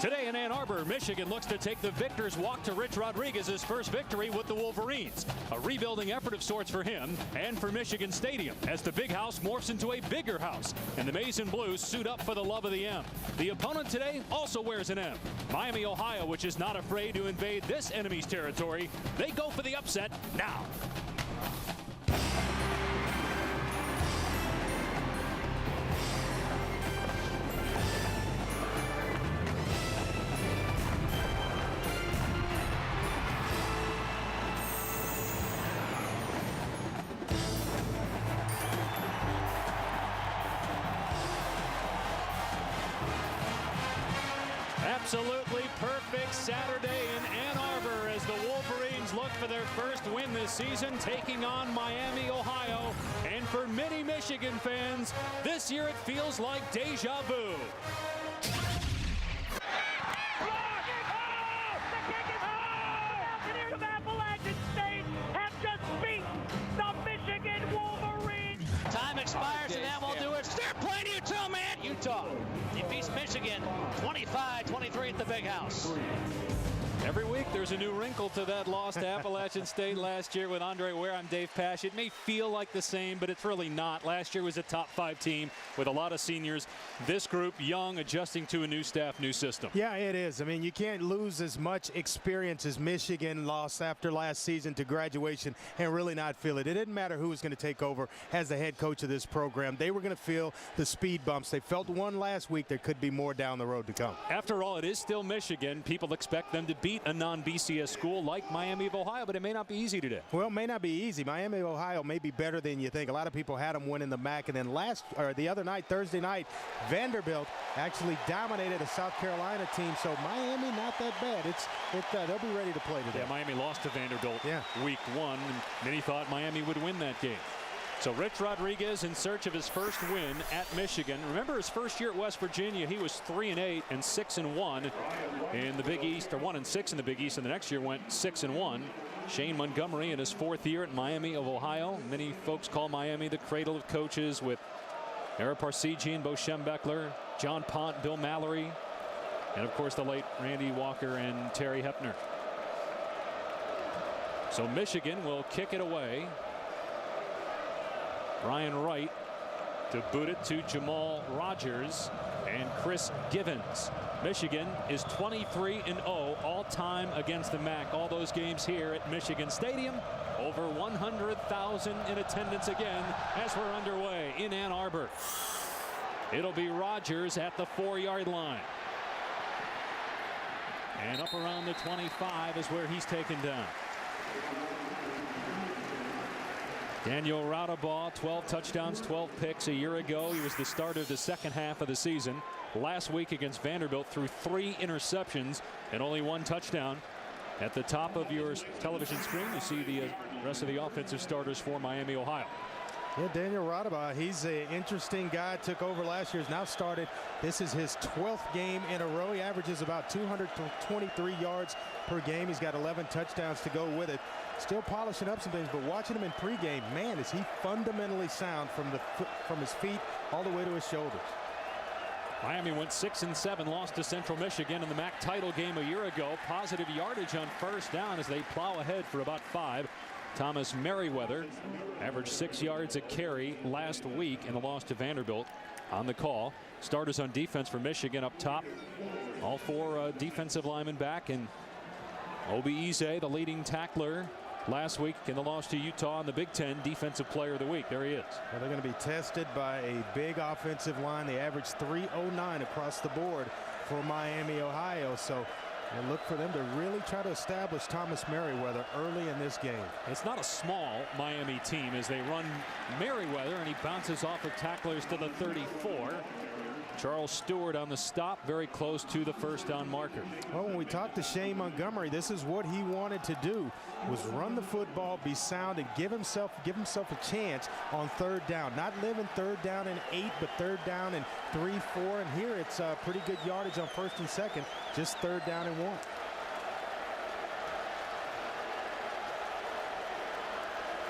Today in Ann Arbor, Michigan looks to take the victor's walk to Rich Rodriguez's first victory with the Wolverines. A rebuilding effort of sorts for him and for Michigan Stadium as the big house morphs into a bigger house and the Maize and Blues suit up for the love of the M. The opponent today also wears an M. Miami, Ohio, which is not afraid to invade this enemy's territory. They go for the upset now. Absolutely perfect Saturday in Ann Arbor as the Wolverines look for their first win this season, taking on Miami, Ohio. And for many Michigan fans, this year it feels like deja vu. Time expires and that will do it. They're playing Utah, man. Utah. He beats Michigan 25-23 at the big house. Every week there's a new wrinkle to that loss to Appalachian State last year with Andre Ware. I'm Dave Pasch. It may feel like the same, but it's really not. Last year was a top 5 team with a lot of seniors. This group, young, adjusting to a new staff, new system. Yeah, it is. I mean, you can't lose as much experience as Michigan lost after last season to graduation and really not feel it. It didn't matter who was going to take over as the head coach of this program. They were going to feel the speed bumps. They felt one last week. There could be more down the road to come. After all, it is still Michigan. People expect them to beat a non-BCS school like Miami of Ohio, but it may not be easy today. Well, it may not be easy. Miami of Ohio may be better than you think. A lot of people had them winning the MAC, and then the other night, Thursday night, Vanderbilt actually dominated a South Carolina team. So Miami not that bad. They'll be ready to play today. Yeah, Miami lost to Vanderbilt week 1, and many thought Miami would win that game. So Rich Rodriguez in search of his first win at Michigan. Remember his first year at West Virginia, he was 3-8 and 6-1 in the Big East, or 1-6 in the Big East, and the next year went 6-1. Shane Montgomery in his 4th year at Miami of Ohio. Many folks call Miami the cradle of coaches with Ara Parseghian, Bo Schembechler, John Pont, Bill Mallory, and of course the late Randy Walker and Terry Hepner. So Michigan will kick it away. Brian Wright to boot it to Jamal Rogers and Chris Givens. Michigan is 23-0 all-time against the MAC. All those games here at Michigan Stadium. Over 100,000 in attendance again as we're underway in Ann Arbor. It'll be Rogers at the 4-yard line. And up around the 25 is where he's taken down. Daniel Raudabaugh, 12 touchdowns, 12 picks a year ago. He was the starter of the second half of the season. Last week against Vanderbilt threw 3 interceptions and only 1 touchdown. At the top of your television screen, you see the rest of the offensive starters for Miami, Ohio. Yeah, Daniel Raudabaugh, he's an interesting guy. Took over last year, has now started. This is his 12th game in a row. He averages about 223 yards per game. He's got 11 touchdowns to go with it. Still polishing up some things, but watching him in pregame, man, is he fundamentally sound from his feet all the way to his shoulders. Miami went 6-7, lost to Central Michigan in the MAC title game a year ago. Positive yardage on first down as they plow ahead for about 5. Thomas Merriweather averaged 6 yards a carry last week in the loss to Vanderbilt. On the call, starters on defense for Michigan up top. All 4 defensive linemen back, and Obi Eze, the leading tackler last week in the loss to Utah in the Big Ten, Defensive Player of the Week. There he is. Well, they're going to be tested by a big offensive line. They averaged 309 across the board for Miami, Ohio. So look for them to really try to establish Thomas Merriweather early in this game. It's not a small Miami team as they run Merriweather, and he bounces off of tacklers to the 34. Charles Stewart on the stop, very close to the first down marker. Well, when we talked to Shane Montgomery, this is what he wanted to do, was run the football, be sound, and give himself a chance on 3rd down. Not live in 3rd down and 8, but 3rd down and 3, 4. And here it's pretty good yardage on 1st and 2nd, just 3rd down and 1.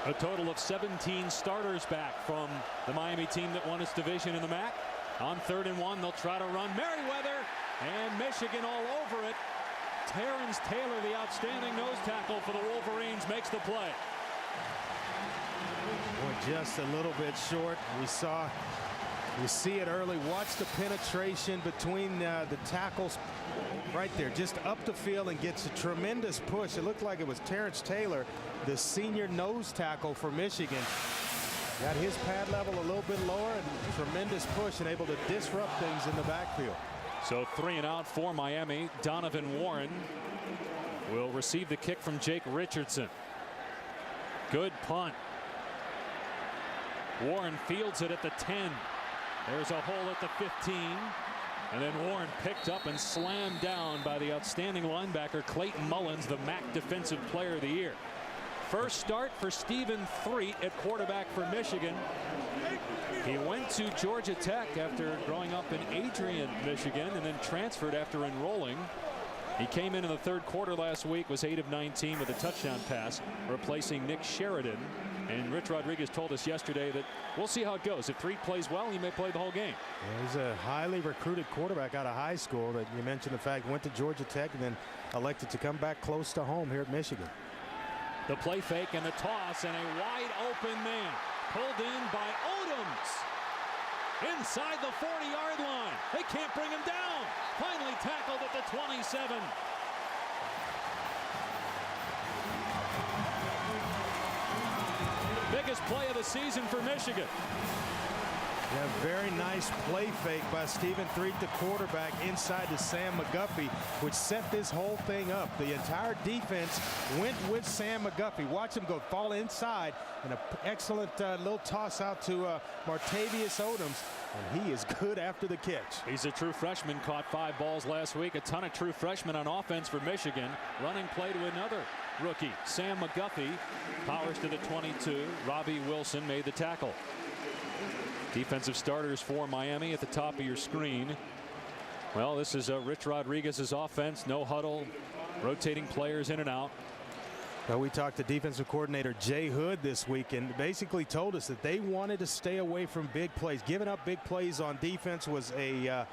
A total of 17 starters back from the Miami team that won its division in the MAC. On 3rd and 1, they'll try to run Merriweather, and Michigan all over it. Terrence Taylor, the outstanding nose tackle for the Wolverines, makes the play. Boy, just a little bit short. You see it early. Watch the penetration between the tackles right there, just up the field, and gets a tremendous push. It looked like it was Terrence Taylor, the senior nose tackle for Michigan. Got his pad level a little bit lower, and tremendous push, and able to disrupt things in the backfield. So 3 and out for Miami. Donovan Warren will receive the kick from Jake Richardson. Good punt. Warren fields it at the 10. There's a hole at the 15. And then Warren picked up and slammed down by the outstanding linebacker Clayton Mullins, the MAC Defensive Player of the Year. First start for Stephen Threet at quarterback for Michigan. He went to Georgia Tech after growing up in Adrian, Michigan, and then transferred after enrolling. He came in the third quarter last week, was 8 of 19 with a touchdown pass, replacing Nick Sheridan. And Rich Rodriguez told us yesterday that we'll see how it goes. If Threet plays well, he may play the whole game. Yeah, he's a highly recruited quarterback out of high school that you mentioned the fact went to Georgia Tech and then elected to come back close to home here at Michigan. The play fake and the toss, and a wide open man pulled in by Odoms inside the 40-yard line. They can't bring him down. Finally tackled at the 27. Biggest play of the season for Michigan. Yeah, very nice play fake by Stephen Threet, the quarterback, inside to Sam McGuffey, which set this whole thing up. The entire defense went with Sam McGuffey. Watch him go fall inside, and an excellent little toss out to Martavius Odoms, and he is good after the catch. He's a true freshman, caught 5 balls last week. A ton of true freshmen on offense for Michigan. Running play to another rookie, Sam McGuffey, powers to the 22. Robbie Wilson made the tackle. Defensive starters for Miami at the top of your screen. Well, this is Rich Rodriguez's offense. No huddle, rotating players in and out. Well, we talked to defensive coordinator Jay Hood this week, and basically told us that they wanted to stay away from big plays. Giving up big plays on defense was a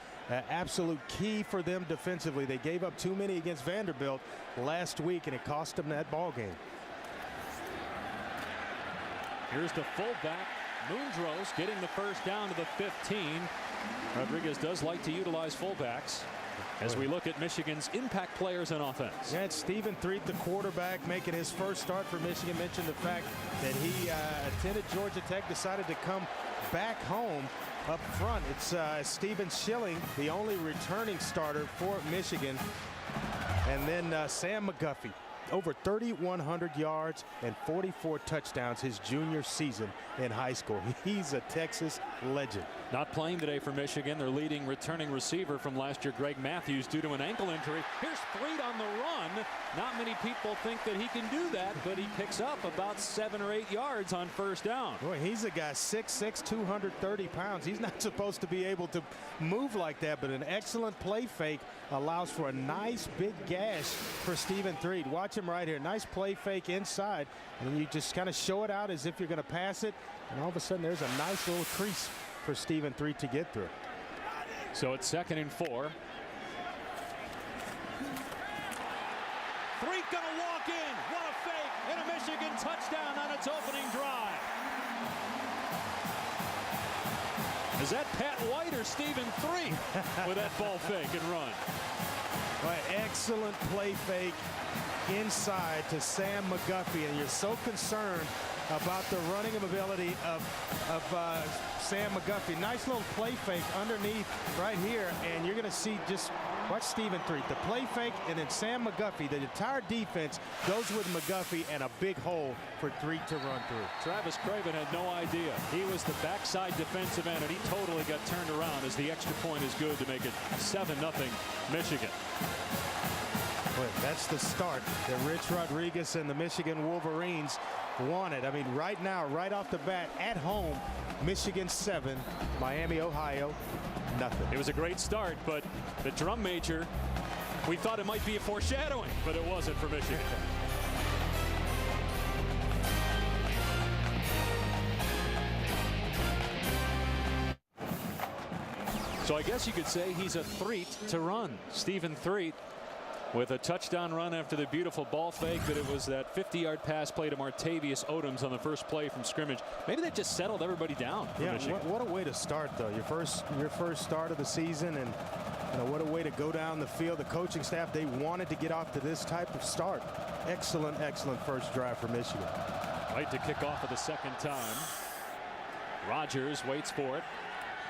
absolute key for them defensively. They gave up too many against Vanderbilt last week, and it cost them that ball game. Here's the fullback, Moondros, getting the first down to the 15. Rodriguez does like to utilize fullbacks as we look at Michigan's impact players on offense. Yeah, it's Stephen Threet, the quarterback, making his first start for Michigan. Mentioned the fact that he attended Georgia Tech, decided to come back home. Up front, it's Stephen Schilling, the only returning starter for Michigan. And then Sam McGuffey, over 3,100 yards and 44 touchdowns his junior season in high school. He's a Texas legend. Not playing today for Michigan, their leading returning receiver from last year, Greg Matthews, due to an ankle injury. Here's Threet on the run. Not many people think that he can do that, but he picks up about 7 or 8 yards on first down. Boy, he's a guy 6'6", 230 pounds. He's not supposed to be able to move like that, but an excellent play fake allows for a nice big gash for Stephen Threet. Watch him right here. Nice play fake inside, and you just kind of show it out as if you're going to pass it, and all of a sudden there's a nice little crease for Stephen Threet to get through. So it's 2nd and 4. Threet gonna walk in. What a fake, and a Michigan touchdown on its opening drive. Is that Pat White or Stephen Threet with that ball fake and run? Right, excellent play fake inside to Sam McGuffey, and you're so concerned about the running ability of Sam McGuffey. Nice little play fake underneath right here, and you're going to see just watch Stephen Threet, the play fake, and then Sam McGuffey. The entire defense goes with McGuffey, and a big hole for Threet to run through. Travis Craven had no idea. He was the backside defensive end, and he totally got turned around as the extra point is good to make it 7-0 Michigan. But that's the start that Rich Rodriguez and the Michigan Wolverines wanted. I mean, right now, right off the bat, at home, Michigan 7, Miami, Ohio, nothing. It was a great start, but the drum major, we thought it might be a foreshadowing, but it wasn't for Michigan. So I guess you could say he's a Threet to run. Stephen Threet with a touchdown run after the beautiful ball fake, but it was that 50-yard pass play to Martavius Odoms on the first play from scrimmage. Maybe that just settled everybody down for Michigan. What a way to start, though. Your first start of the season, and what a way to go down the field. The coaching staff, they wanted to get off to this type of start. Excellent first drive for Michigan. Right to kick off for the second time. Rogers waits for it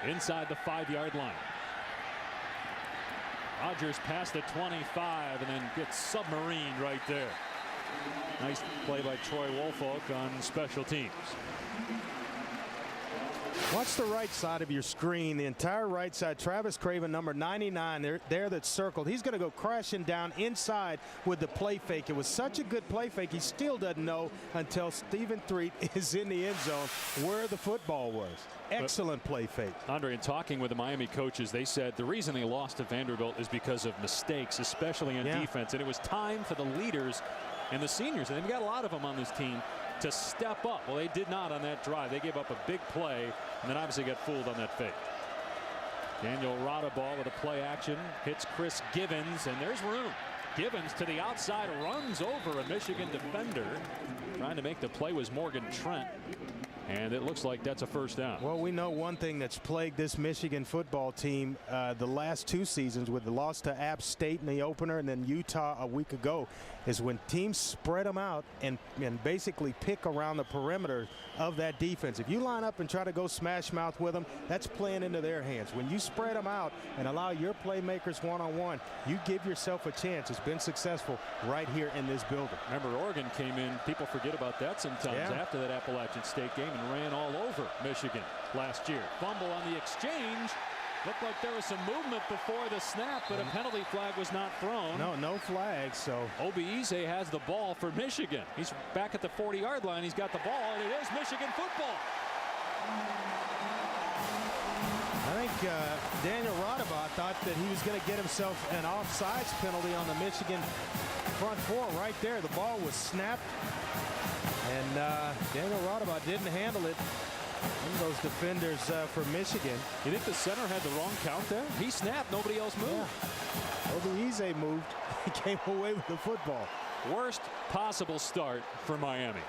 inside the 5-yard line. Rogers past the 25 and then gets submarined right there. Nice play by Troy Woolfolk on special teams. Watch the right side of your screen, the entire right side. Travis Craven, number 99, there that's circled. He's going to go crashing down inside with the play fake. It was such a good play fake, he still doesn't know until Stephen Threet is in the end zone where the football was. Excellent play fake. Andre, in talking with the Miami coaches, they said the reason they lost to Vanderbilt is because of mistakes, especially on defense. And it was time for the leaders and the seniors, and they've got a lot of them on this team, to step up. Well, they did not on that drive. They gave up a big play and then obviously got fooled on that fake. Daniel Rodaball with a play action hits Chris Givens, and there's room. Givens to the outside runs over a Michigan defender. Trying to make the play was Morgan Trent. And it looks like that's a first down. Well, we know one thing that's plagued this Michigan football team the last 2 seasons, with the loss to App State in the opener and then Utah a week ago, is when teams spread them out and basically pick around the perimeter of that defense. If you line up and try to go smash mouth with them, that's playing into their hands. When you spread them out and allow your playmakers one-on-one, you give yourself a chance. It's been successful right here in this building. Remember, Oregon came in, people forget about that sometimes, after that Appalachian State game, and ran all over Michigan last year. Fumble on the exchange. Looked like there was some movement before the snap, but a penalty flag was not thrown. No flag. So Obieze has the ball for Michigan. He's back at the 40-yard line. He's got the ball, and it is Michigan football. I think Daniel Rodabah thought that he was going to get himself an offsides penalty on the Michigan front four right there. The ball was snapped, and Daniel Rodabah didn't handle it. One of those defenders for Michigan. You think the center had the wrong count there? He snapped. Nobody else moved. Yeah. Obieze moved. He came away with the football. Worst possible start for Miami.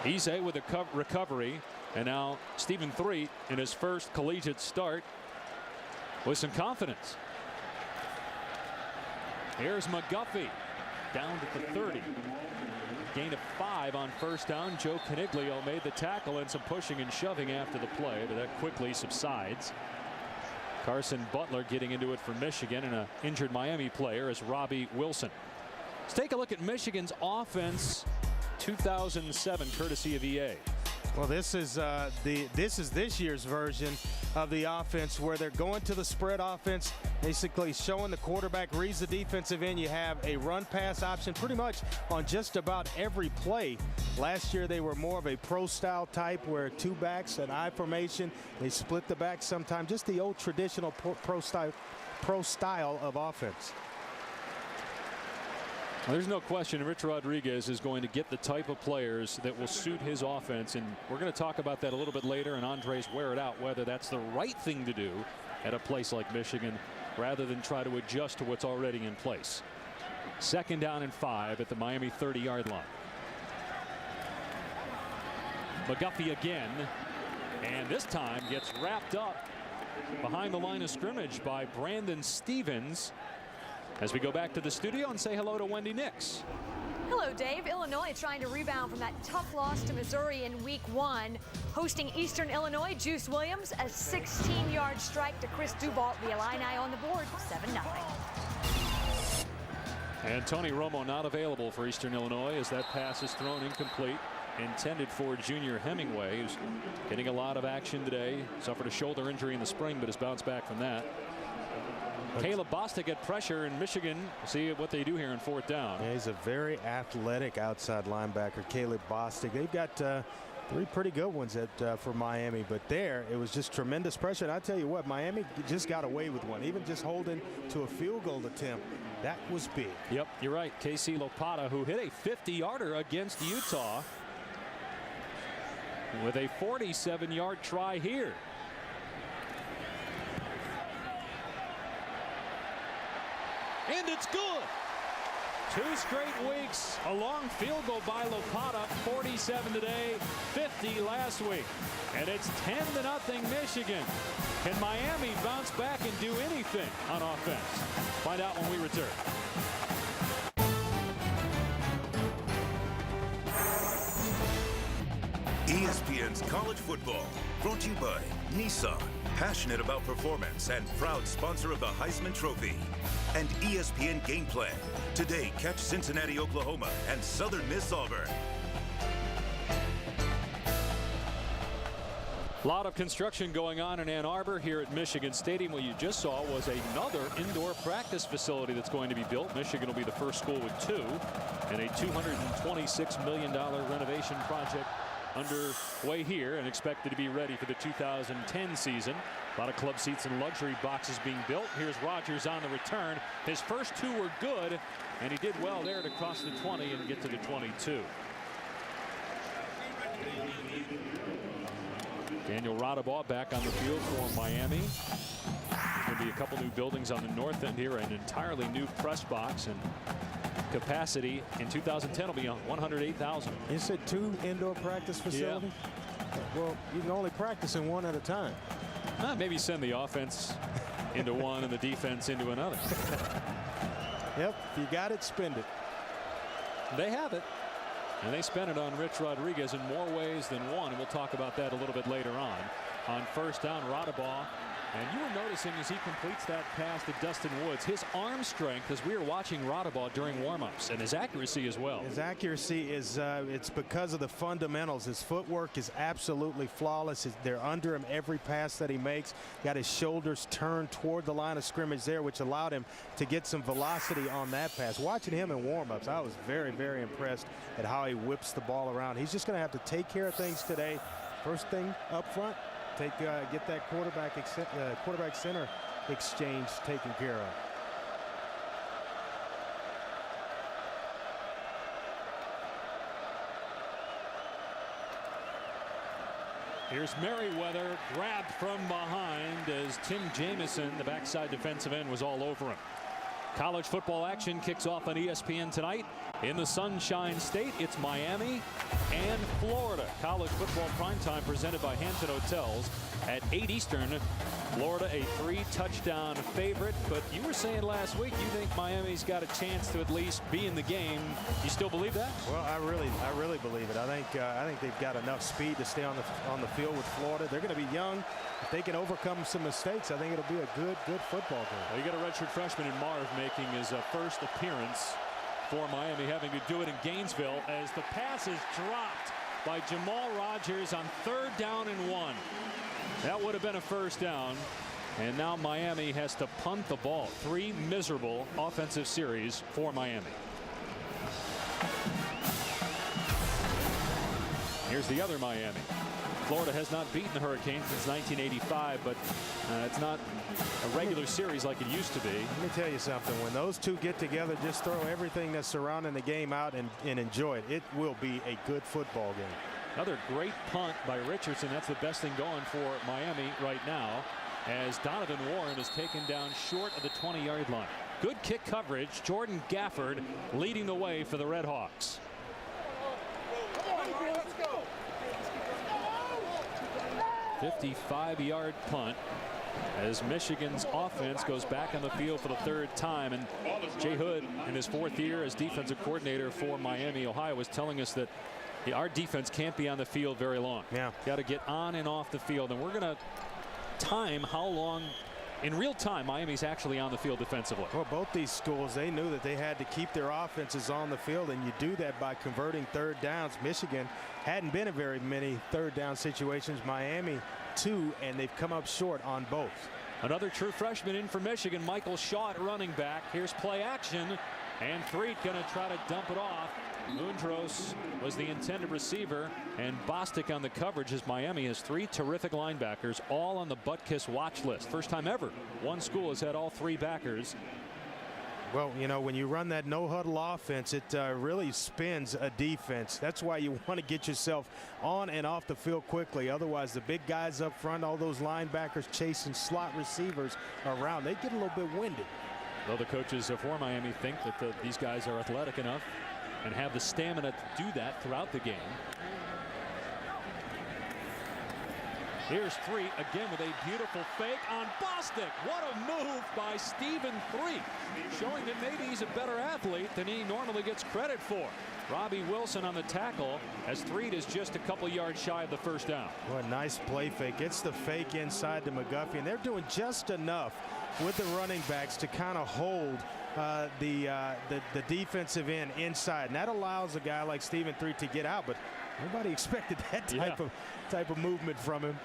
Eze with a recovery, and now Stephen Threet in his first collegiate start with some confidence. Here's McGuffey down to the 30. Gain of 5 on first down. Joe Caniglio made the tackle, and some pushing and shoving after the play, but that quickly subsides. Carson Butler getting into it for Michigan, and an injured Miami player is Robbie Wilson. Let's take a look at Michigan's offense 2007, courtesy of EA. Well, this is this year's version of the offense, where they're going to the spread offense, basically showing the quarterback reads the defensive end. You have a run pass option pretty much on just about every play. Last year they were more of a pro style type, where 2 backs, an I formation, they split the back sometimes, just the old traditional pro style of offense. There's no question Rich Rodriguez is going to get the type of players that will suit his offense, and we're going to talk about that a little bit later, and Andres wear it out, whether that's the right thing to do at a place like Michigan rather than try to adjust to what's already in place. Second down and 5 at the Miami 30-yard line. McGuffey again, and this time gets wrapped up behind the line of scrimmage by Brandon Stevens. As we go back to the studio and say hello to Wendy Nix. Hello, Dave. Illinois trying to rebound from that tough loss to Missouri in week 1. Hosting Eastern Illinois, Juice Williams, a 16-yard strike to Chris Duval. The Illini on the board, 7-0. And Tony Romo not available for Eastern Illinois as that pass is thrown incomplete. Intended for Junior Hemingway, who's getting a lot of action today. Suffered a shoulder injury in the spring, but has bounced back from that. Caleb Bostic at pressure in Michigan. See what they do here in 4th down. Yeah, he's a very athletic outside linebacker, Caleb Bostic. They've got 3 pretty good ones for Miami, but there it was just tremendous pressure. And I tell you what, Miami just got away with one, even just holding to a field goal attempt. That was big. Yep, you're right. Casey Lopata, who hit a 50-yarder against Utah, with a 47-yard try here. and it's good. 2 straight weeks. A long field goal by Lopata, 47 today, 50 last week. And it's 10-0 Michigan. Can Miami bounce back and do anything on offense? Find out when we return. ESPN's College Football, brought to you by Nissan, passionate about performance and proud sponsor of the Heisman Trophy. And ESPN Game Plan. Today, catch Cincinnati, Oklahoma and Southern Miss Auburn. A lot of construction going on in Ann Arbor here at Michigan Stadium. What you just saw was another indoor practice facility that's going to be built. Michigan will be the first school with 2, and a $226 million renovation project underway here and expected to be ready for the 2010 season. A lot of club seats and luxury boxes being built. Here's Rogers on the return. His first 2 were good, and he did well there to cross the 20 and get to the 22. Daniel Radabaugh back on the field for Miami. There'll be a couple new buildings on the north end here, an entirely new press box, and capacity in 2010 will be 108,000. You said 2 indoor practice facilities? Yeah. Well, you can only practice in 1 at a time. Maybe send the offense into one and the defense into another. Yep, if you got it, spend it. They have it. And they spent it on Rich Rodriguez in more ways than one, and we'll talk about that a little bit later on. On first down, Radabaugh. And you were noticing as he completes that pass to Dustin Woods, his arm strength as we were watching Radabaugh during warmups, and his accuracy as well. His accuracy is it's because of the fundamentals. His footwork is absolutely flawless. They're under him every pass that he makes. Got his shoulders turned toward the line of scrimmage there, which allowed him to get some velocity on that pass. Watching him in warmups, I was very, very impressed at how he whips the ball around. He's just going to have to take care of things today. First thing up front, get that quarterback center exchange taken care of. Here's Merriweather, grabbed from behind as Tim Jamison, the backside defensive end, was all over him. College football action kicks off on ESPN tonight. In the Sunshine State, it's Miami and Florida. College football primetime presented by Hampton Hotels at 8 Eastern. Florida a 3-touchdown favorite, but you were saying last week you think Miami's got a chance to at least be in the game. You still believe that? Well, I really believe it. I think they've got enough speed to stay on the field with Florida. They're going to be young. If they can overcome some mistakes, I think it'll be a good football game. Well, you got a redshirt freshman in Marv making his first appearance for Miami, having to do it in Gainesville as the pass is dropped by Jamal Rogers on 3rd down and 1. That would have been a first down, and now Miami has to punt the ball. 3 miserable offensive series for Miami. Here's the other Miami. Florida has not beaten the Hurricanes since 1985, but it's not a regular series like it used to be. Let me tell you something. When those two get together, just throw everything that's surrounding the game out and enjoy it. It will be a good football game. Another great punt by Richardson. That's the best thing going for Miami right now, as Donovan Warren is taken down short of the 20-yard line. Good kick coverage. Jordan Gafford leading the way for the Red Hawks. 55-yard punt as Michigan's offense goes back on the field for the 3rd time. And Jay Hood, in his 4th year as defensive coordinator for Miami, Ohio, was telling us that our defense can't be on the field very long. Yeah. Got to get on and off the field, and we're going to time how long in real time Miami's actually on the field defensively. Well, both these schools, they knew that they had to keep their offenses on the field, and you do that by converting 3rd downs. Michigan hadn't been in very many 3rd down situations. Miami 2, and they've come up short on both. Another true freshman in for Michigan, Michael Shaw at running back. Here's play action, and Threet going to try to dump it off. Mundros was the intended receiver, and Bostic on the coverage, as Miami has 3 terrific linebackers, all on the Butkus watch list. First time ever one school has had all 3 backers. Well, you know, when you run that no-huddle offense, it really spins a defense. That's why you want to get yourself on and off the field quickly. Otherwise, the big guys up front, all those linebackers chasing slot receivers around, they get a little bit winded. Though the coaches for Miami think that these guys are athletic enough and have the stamina to do that throughout the game. Here's Threet again with a beautiful fake on Bostic. What a move by Stephen Threet, showing that maybe he's a better athlete than he normally gets credit for. Robbie Wilson on the tackle as Threet is just a couple yards shy of the first down. What a nice play fake. It's the fake inside to McGuffey, and they're doing just enough with the running backs to kind of hold the defensive end inside, and that allows a guy like Stephen Threet to get out, but nobody expected that type of movement from him.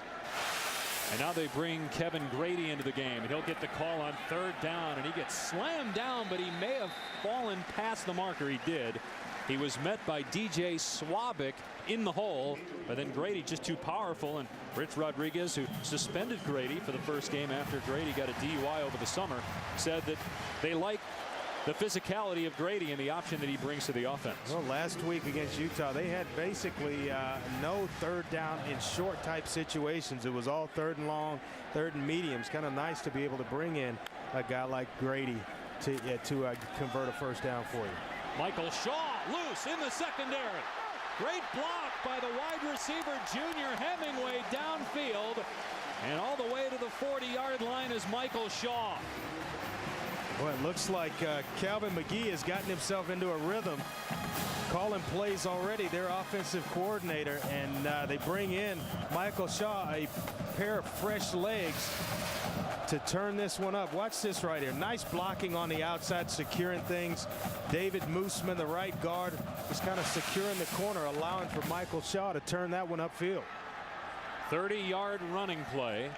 And now they bring Kevin Grady into the game, and he'll get the call on third down, and he gets slammed down, but he may have fallen past the marker. He did. He was met by DJ Swabic in the hole, but then Grady just too powerful, and Rich Rodriguez, who suspended Grady for the first game after Grady got a DUI over the summer, said that they like the physicality of Grady and the option that he brings to the offense. Well, last week against Utah, they had basically no third down in short type situations. It was all third and long, third and mediums. Kind of nice to be able to bring in a guy like Grady to convert a first down for you. Michael Shaw loose in the secondary. Great block by the wide receiver Junior Hemingway downfield, and all the way to the 40-yard line is Michael Shaw. Well, it looks like Calvin McGee has gotten himself into a rhythm, calling plays already, their offensive coordinator, and they bring in Michael Shaw, a pair of fresh legs to turn this one up. Watch this right here. Nice blocking on the outside, securing things. David Mooseman, the right guard, is kind of securing the corner, allowing for Michael Shaw to turn that one upfield. 30-yard running play.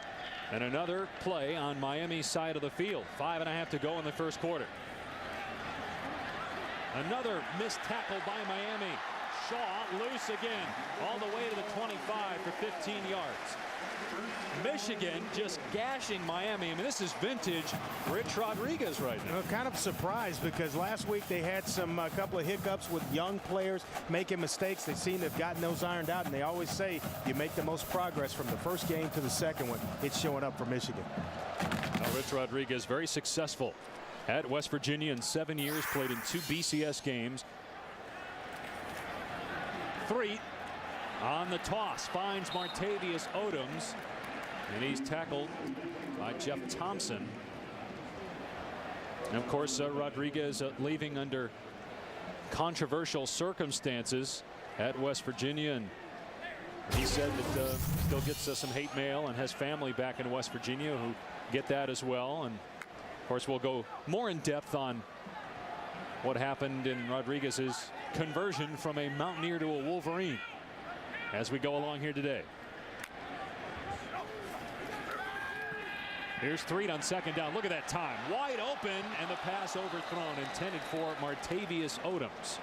And another play on Miami's side of the field. 5.5 to go in the first quarter. Another missed tackle by Miami. Shaw loose again, all the way to the 25 for 15 yards. Michigan just gashing Miami. I mean, this is vintage Rich Rodriguez right now. I'm kind of surprised because last week they had a couple of hiccups with young players making mistakes. They seem to have gotten those ironed out, and they always say you make the most progress from the first game to the second one. It's showing up for Michigan. Now, Rich Rodriguez, very successful at West Virginia in 7 years, played in 2 BCS games. Threet on the toss finds Martavius Odoms, and he's tackled by Jeff Thompson. And of course, Rodriguez leaving under controversial circumstances at West Virginia, and he said that still gets some hate mail and has family back in West Virginia who get that as well. And of course, we'll go more in depth on what happened in Rodriguez's conversion from a Mountaineer to a Wolverine as we go along here today. Here's Threet on second down. Look at that time. Wide open, and the pass overthrown, intended for Martavius Odoms.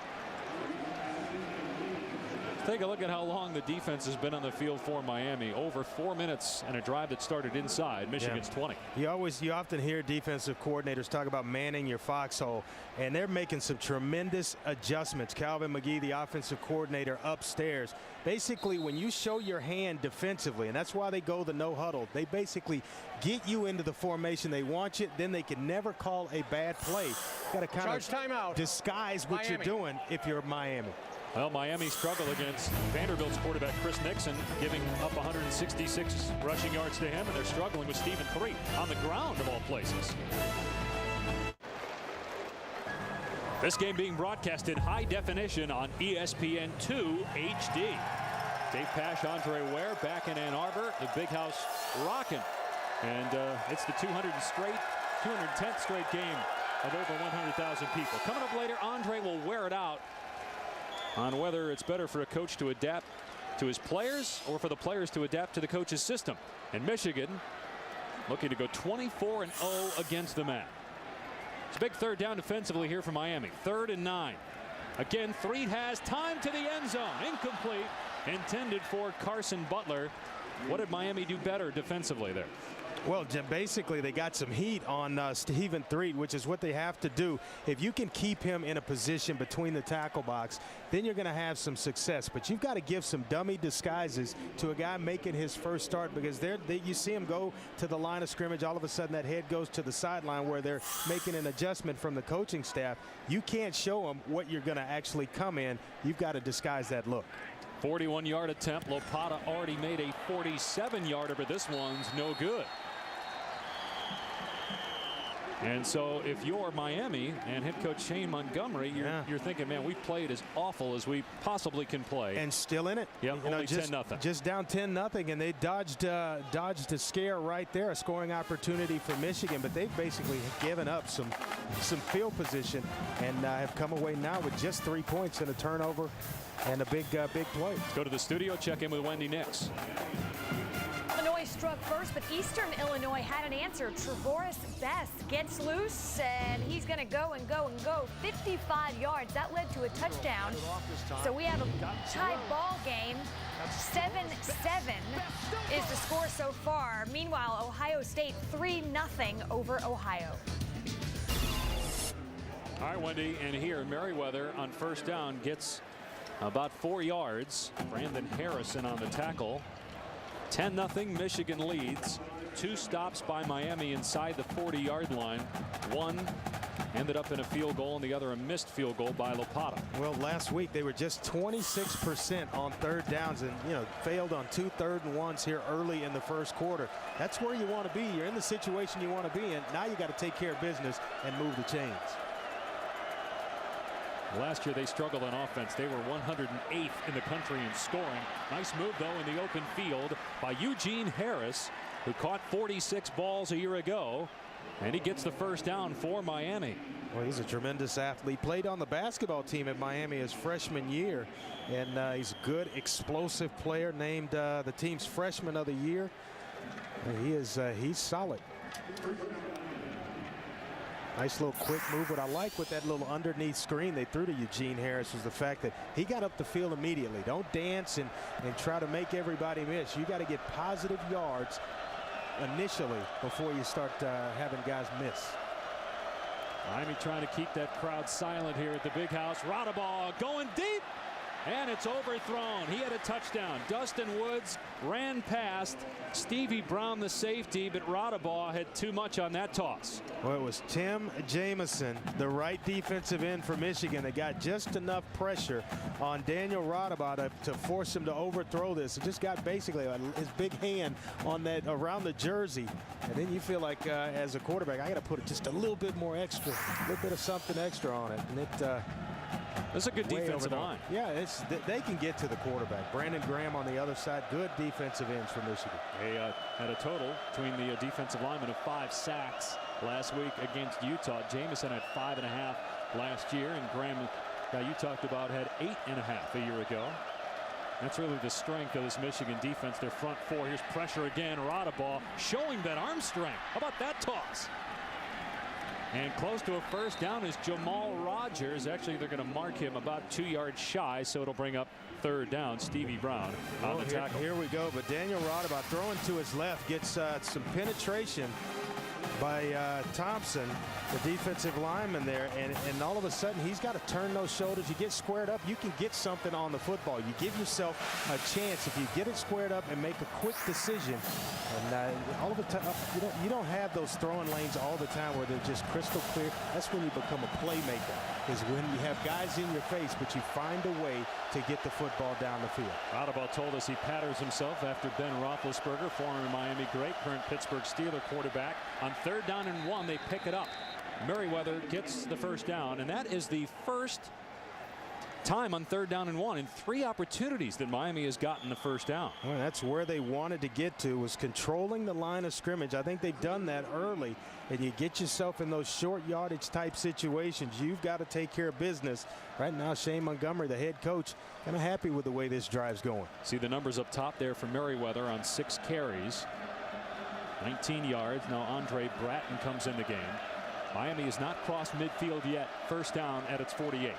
Take a look at how long the defense has been on the field for Miami. Over 4 minutes and a drive that started inside Michigan's 20. You often hear defensive coordinators talk about manning your foxhole, and they're making some tremendous adjustments. Calvin McGee, the offensive coordinator upstairs, basically when you show your hand defensively, and that's why they go the no huddle, they basically get you into the formation they want you, then they can never call a bad play. You got to kind of disguise what you're doing if you're Miami. Well, Miami struggled against Vanderbilt's quarterback Chris Nixon, giving up 166 rushing yards to him, and they're struggling with Stephen Threet on the ground of all places. This game being broadcast in high definition on ESPN2 HD. Dave Pasch, Andre Ware back in Ann Arbor, the big house rocking, and it's the 210th straight game of over 100,000 people. Coming up later, Andre will wear it out on whether it's better for a coach to adapt to his players or for the players to adapt to the coach's system. And Michigan looking to go 24-0 against the man. It's a big third down defensively here for Miami. 3rd and 9. Again, Threet has time to the end zone. Incomplete. Intended for Carson Butler. What did Miami do better defensively there? Well, basically, they got some heat on Stephen Threet, which is what they have to do. If you can keep him in a position between the tackle box, then you're going to have some success. But you've got to give some dummy disguises to a guy making his first start, because you see him go to the line of scrimmage. All of a sudden, that head goes to the sideline where they're making an adjustment from the coaching staff. You can't show them what you're going to actually come in. You've got to disguise that look. 41-yard attempt. Lopata already made a 47-yarder, but this one's no good. And so if you're Miami and head coach Shane Montgomery, you're thinking, man, we've played as awful as we possibly can play. And still in it. Yep, only 10-0. Just down 10-0, and they dodged a scare right there, a scoring opportunity for Michigan. But they've basically given up some field position and have come away now with just 3 points and a turnover and a big play. Go to the studio, check in with Wendy Nix. Illinois struck first, but Eastern Illinois had an answer. Trevoris Best gets loose, and he's going to go and go and go. 55 yards. That led to a touchdown. So we have a tie ball game. 7-7 is the score so far. Meanwhile, Ohio State 3-0 over Ohio. All right, Wendy, and here Merriweather on first down gets about 4 yards. Brandon Harrison on the tackle. 10-0 Michigan leads. 2 stops by Miami inside the 40-yard line. One ended up in a field goal, and the other a missed field goal by Lopata. Well, last week they were just 26% on third downs, and failed on 2 3rd-and-1s here early in the first quarter. That's where you want to be. You're in the situation you want to be in. Now you got to take care of business and move the chains. Last year they struggled on offense. They were 108th in the country in scoring. Nice move, though, in the open field by Eugene Harris, who caught 46 balls a year ago, and he gets the first down for Miami. Well, he's a tremendous athlete. Played on the basketball team at Miami his freshman year, and he's a good, explosive player, named the team's freshman of the year. He's solid. Nice little quick move. What I like with that little underneath screen they threw to Eugene Harris was the fact that he got up the field immediately. Don't dance and try to make everybody miss. You got to get positive yards initially before you start having guys miss. Miami trying to keep that crowd silent here at the Big House. Rodabaugh going deep, and it's overthrown. He had a touchdown. Dustin Woods ran past Stevie Brown, the safety, but Rodabaugh had too much on that toss. Well, it was Tim Jamison, the right defensive end for Michigan, that got just enough pressure on Daniel Rodabaugh to force him to overthrow this. It just got basically his big hand on that around the jersey, and then you feel like as a quarterback, I got to put just a little bit more extra, a little bit of something extra on it, and it. That's a good defensive line. Yeah, they can get to the quarterback. Brandon Graham on the other side. Good defensive ends for Michigan. They had a total between the defensive linemen of 5 sacks last week against Utah. Jamison had 5.5 last year, and Graham, guy you talked about, had 8.5 a year ago. That's really the strength of this Michigan defense. Their front four. Here's pressure again. Rodabaugh showing that arm strength. How about that toss? And close to a first down is Jamal Rogers. Actually, they're going to mark him about 2 yards shy, so it'll bring up third down. Stevie Brown on the tackle. Here we go, but Daniel Rodabaugh throwing to his left gets some penetration by Thompson, the defensive lineman there, and all of a sudden he's got to turn those shoulders. You get squared up, you can get something on the football. You give yourself a chance if you get it squared up and make a quick decision. And all of the time, you don't have those throwing lanes all the time where they're just crystal clear. That's when you become a playmaker, is when you have guys in your face, but you find a way to get the football down the field. Rodabaugh told us he patters himself after Ben Roethlisberger, former Miami great, current Pittsburgh Steeler quarterback. On 3rd down and 1, they pick it up. Merriweather gets the first down, and that is the first time on 3rd down and 1 in 3 opportunities that Miami has gotten the first down. Well, that's where they wanted to get to, was controlling the line of scrimmage. I think they've done that early, and you get yourself in those short yardage type situations. You've got to take care of business. Right now, Shane Montgomery, the head coach, kind of happy with the way this drive's going. See the numbers up top there for Merriweather on 6 carries. 19 yards. Now Andre Bratton comes in the game. Miami has not crossed midfield yet. First down at its 48.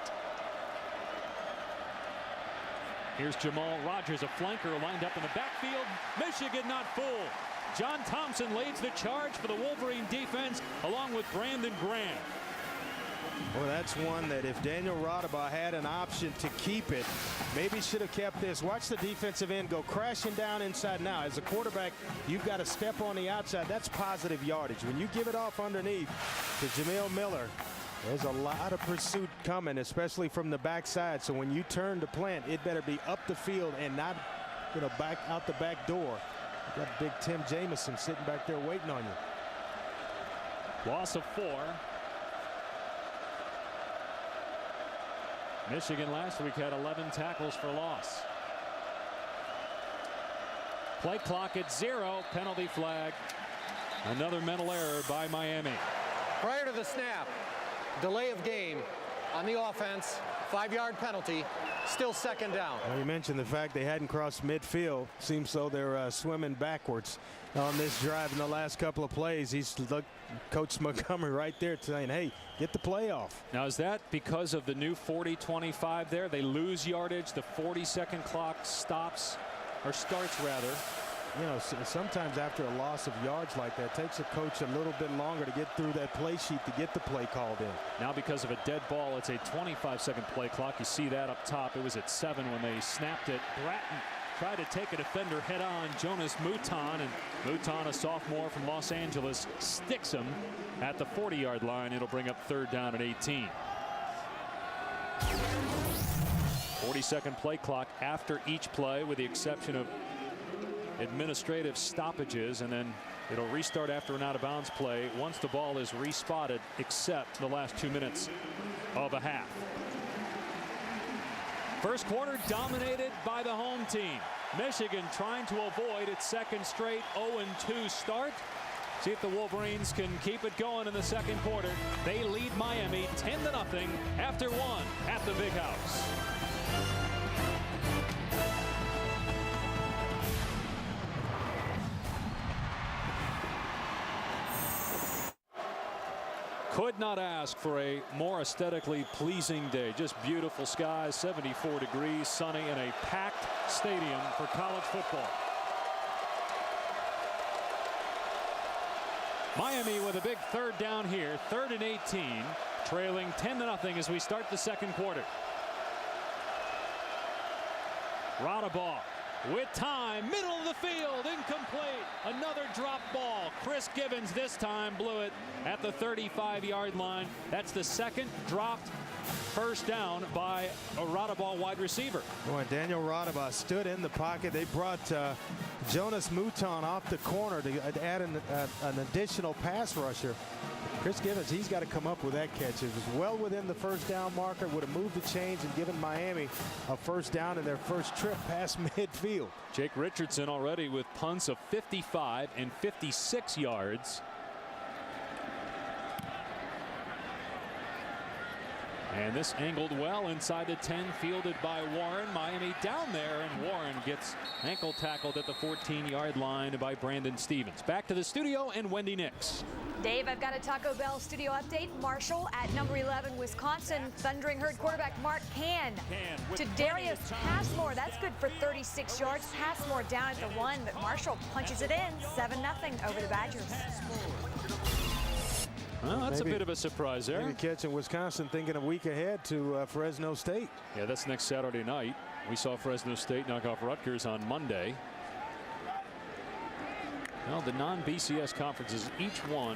Here's Jamal Rogers, a flanker lined up in the backfield. Michigan not fooled. John Thompson leads the charge for the Wolverine defense along with Brandon Graham. Well, that's one that if Daniel Radaba had an option to keep it, maybe should have kept this. Watch the defensive end go crashing down inside now. As a quarterback, you've got to step on the outside. That's positive yardage. When you give it off underneath to Jamil Miller, there's a lot of pursuit coming, especially from the backside. So when you turn to plant, it better be up the field and not, back out the back door. You got big Tim Jamison sitting back there waiting on you. Loss of 4. Michigan last week had 11 tackles for loss. Play clock at 0. Penalty flag. Another mental error by Miami. Prior to the snap, delay of game on the offense, 5-yard penalty, still second down. Well, you mentioned the fact they hadn't crossed midfield. Seems so they're swimming backwards on this drive in the last couple of plays. He's Coach Montgomery right there saying, hey, get the play off. Now, is that because of the new 40-25 there? They lose yardage. The 40-second clock stops, or starts rather. Sometimes after a loss of yards like that, it takes a coach a little bit longer to get through that play sheet to get the play called in. Now because of a dead ball, it's a 25-second play clock. You see that up top. It was at 7 when they snapped it. Bratton tried to take a defender head on, Jonas Mouton, and Mouton, a sophomore from Los Angeles, sticks him at the 40-yard line. It'll bring up 3rd down and 18. 40-second play clock after each play, with the exception of administrative stoppages, and then it'll restart after an out-of-bounds play once the ball is respotted, except the last 2 minutes of a half. First quarter dominated by the home team. Michigan trying to avoid its second straight 0-2 start. See if the Wolverines can keep it going in the second quarter. They lead Miami 10-0 after 1 at the Big House. Could not ask for a more aesthetically pleasing day. Just beautiful skies, 74 degrees, sunny, and a packed stadium for college football. Miami with a big 3rd down here, 3rd and 18, trailing 10-0 as we start the second quarter. Radaba with time, middle of the field, incomplete. Another drop ball. Chris Gibbons this time blew it at the 35-yard line. That's the second dropped first down by a Radaba wide receiver. Boy, Daniel Radaba stood in the pocket. They brought Jonas Mouton off the corner to add an additional pass rusher. Chris Gibbons, he's got to come up with that catch. It was well within the first down marker, would have moved the chains and given Miami a first down in their first trip past midfield. Jake Richardson already with punts of 55 and 56 yards. And this angled well inside the 10, fielded by Warren. Miami down there, and Warren gets ankle tackled at the 14-yard line by Brandon Stevens. Back to the studio and Wendy Nix. Dave, I've got a Taco Bell studio update. Marshall at number 11, Wisconsin. Thundering Herd quarterback Mark Can to Darius Passmore. That's good for 36 yards. Passmore down at the 1, but Marshall punches it in. 7-0 over the Badgers. Well, that's maybe a bit of a surprise there. Maybe catching Wisconsin thinking a week ahead to Fresno State. Yeah, that's next Saturday night. We saw Fresno State knock off Rutgers on Monday. Well, the non-BCS conferences, each one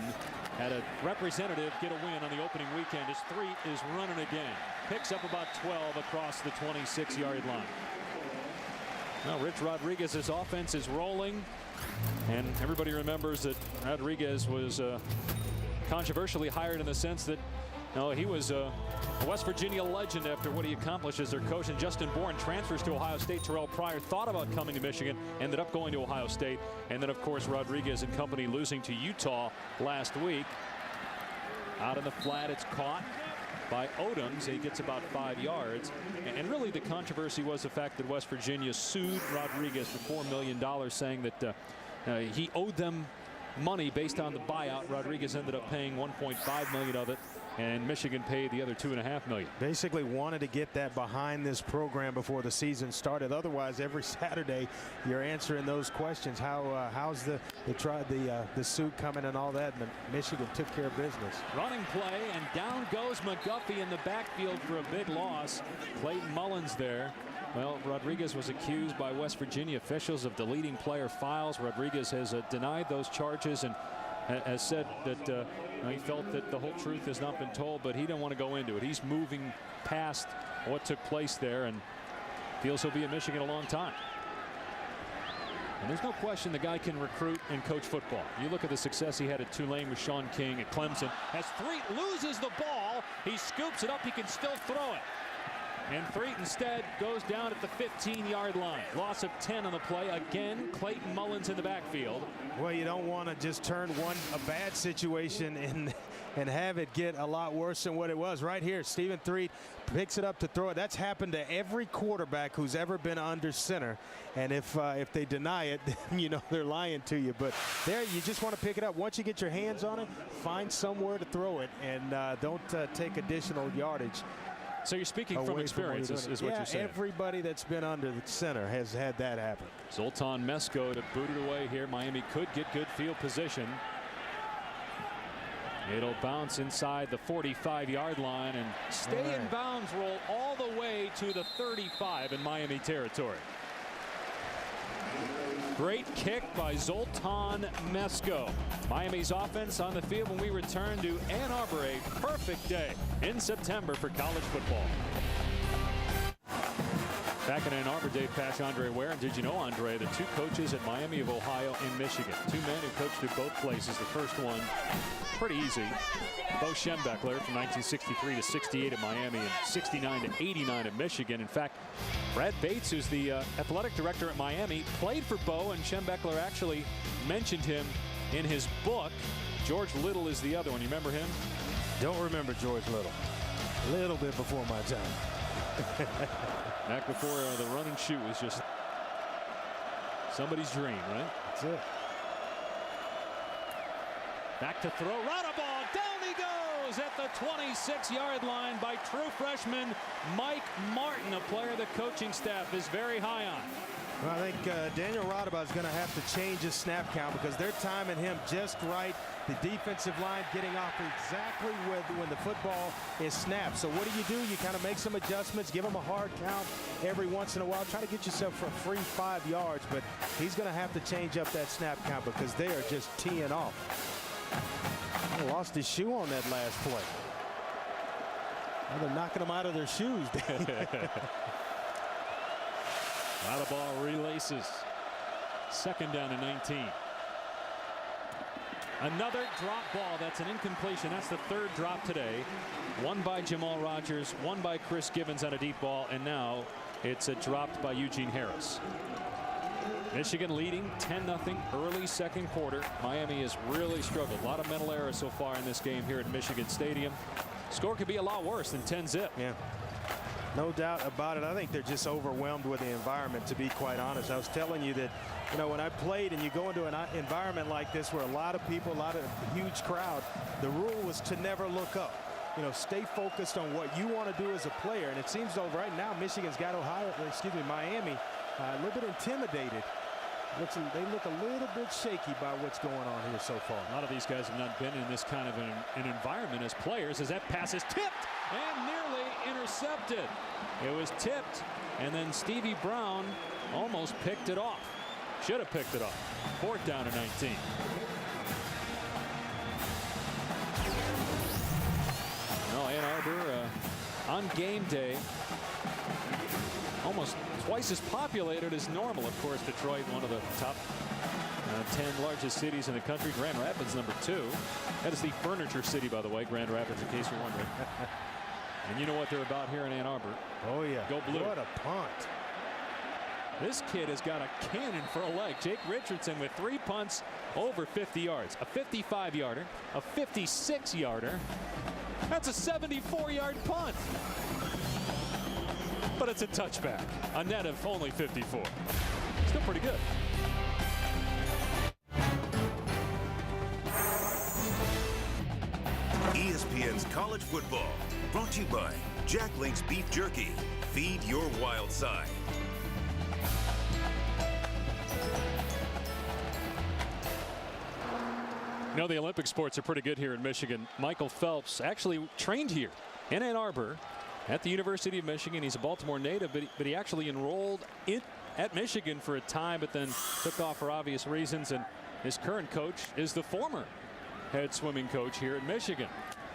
had a representative get a win on the opening weekend. His 3 is running again. Picks up about 12 across the 26-yard line. Now, Rich Rodriguez's offense is rolling, and everybody remembers that Rodriguez was controversially hired in the sense that he was a West Virginia legend after what he accomplished as their coach. And Justin Bourne transfers to Ohio State. Terrell Pryor thought about coming to Michigan, ended up going to Ohio State. And then, of course, Rodriguez and company losing to Utah last week. Out in the flat, it's caught by Odoms. He gets about 5 yards. And really the controversy was the fact that West Virginia sued Rodriguez for $4 million, saying that he owed them money based on the buyout. Rodriguez ended up paying $1.5 million of it, and Michigan paid the other $2.5 million. Basically wanted to get that behind this program before the season started. Otherwise, every Saturday you're answering those questions. How's the suit coming and all that? And Michigan took care of business. Running play, and down goes McGuffey in the backfield for a big loss. Clayton Mullins there. Well, Rodriguez was accused by West Virginia officials of deleting player files. Rodriguez has denied those charges and has said that he felt that the whole truth has not been told, but he didn't want to go into it. He's moving past what took place there and feels he'll be at Michigan a long time. And there's no question the guy can recruit and coach football. You look at the success he had at Tulane with Sean King at Clemson. As Threet loses the ball, he scoops it up. He can still throw it. And Threet instead goes down at the 15-yard line. Loss of 10 on the play. Again, Clayton Mullins in the backfield. Well, you don't want to just turn a bad situation and have it get a lot worse than what it was. Right here, Stephen Threet picks it up to throw it. That's happened to every quarterback who's ever been under center. And if they deny it, then you know they're lying to you. But there, you just want to pick it up. Once you get your hands on it, find somewhere to throw it, and don't take additional yardage. So you're speaking from experience, is what you're saying. Everybody that's been under the center has had that happen. Zoltan Mesko to boot it away here. Miami could get good field position. It'll bounce inside the 45-yard line and stay in bounds, roll all the way to the 35 in Miami territory. Great kick by Zoltan Mesko. Miami's offense on the field when we return to Ann Arbor. A perfect day in September for college football. Back in Ann Arbor, Dave Pasch, Andre Ware. And did you know, Andre, the two coaches at Miami of Ohio and Michigan, two men who coached at both places. The first one, pretty easy, Bo Schembechler from 1963 to 68 at Miami and 69 to 89 at Michigan. In fact, Brad Bates, who's the athletic director at Miami, played for Bo, and Schembechler actually mentioned him in his book. George Little is the other one. You remember him? Don't remember George Little. A little bit before my time. Back before the run and shoot was just somebody's dream, right? That's it. Back to throw. Radaball. Down he goes at the 26-yard line by true freshman Mike Martin, a player the coaching staff is very high on. Well, I think Daniel Radaball is going to have to change his snap count because they're timing him just right. The defensive line getting off exactly when the football is snapped. So what do? You kind of make some adjustments, give him a hard count every once in a while, try to get yourself for a free 5 yards. But he's going to have to change up that snap count because they are just teeing off. He lost his shoe on that last play. Well, they're knocking them out of their shoes. Radaball relaces. Second down and 19. Another drop ball. That's an incompletion. That's the third drop today. One by Jamal Rogers, one by Chris Gibbons on a deep ball, and now it's dropped by Eugene Harris. Michigan leading 10-0 early second quarter. Miami has really struggled. A lot of mental errors so far in this game here at Michigan Stadium. Score could be a lot worse than 10-zip. Yeah. No doubt about it. I think they're just overwhelmed with the environment, to be quite honest. I was telling you that, you know, when I played and you go into an environment like this where a lot of people, a lot of huge crowd, the rule was to never look up. You know, stay focused on what you want to do as a player. And it seems though right now Michigan's got Miami a little bit intimidated. They look a little bit shaky by what's going on here so far. A lot of these guys have not been in this kind of an environment as players, as that pass is tipped and nearly intercepted. It was tipped, and then Stevie Brown almost picked it off. Should have picked it off. Fourth down and 19. No, Ann Arbor on game day, almost twice as populated as normal. Of course, Detroit, one of the top 10 largest cities in the country. Grand Rapids, number 2. That is the furniture city, by the way, Grand Rapids, in case you're wondering. And you know what they're about here in Ann Arbor. Oh, yeah. Go Blue. What a punt. This kid has got a cannon for a leg. Jake Richardson with 3 punts over 50 yards. A 55-yarder, a 56-yarder. That's a 74-yard punt. But it's a touchback. A net of only 54. Still pretty good. college football. Brought to you by Jack Link's Beef Jerky. Feed your wild side. You know, the Olympic sports are pretty good here in Michigan. Michael Phelps actually trained here in Ann Arbor at the University of Michigan. He's a Baltimore native, but he actually enrolled at Michigan for a time, but then took off for obvious reasons. And his current coach is the former head swimming coach here at Michigan.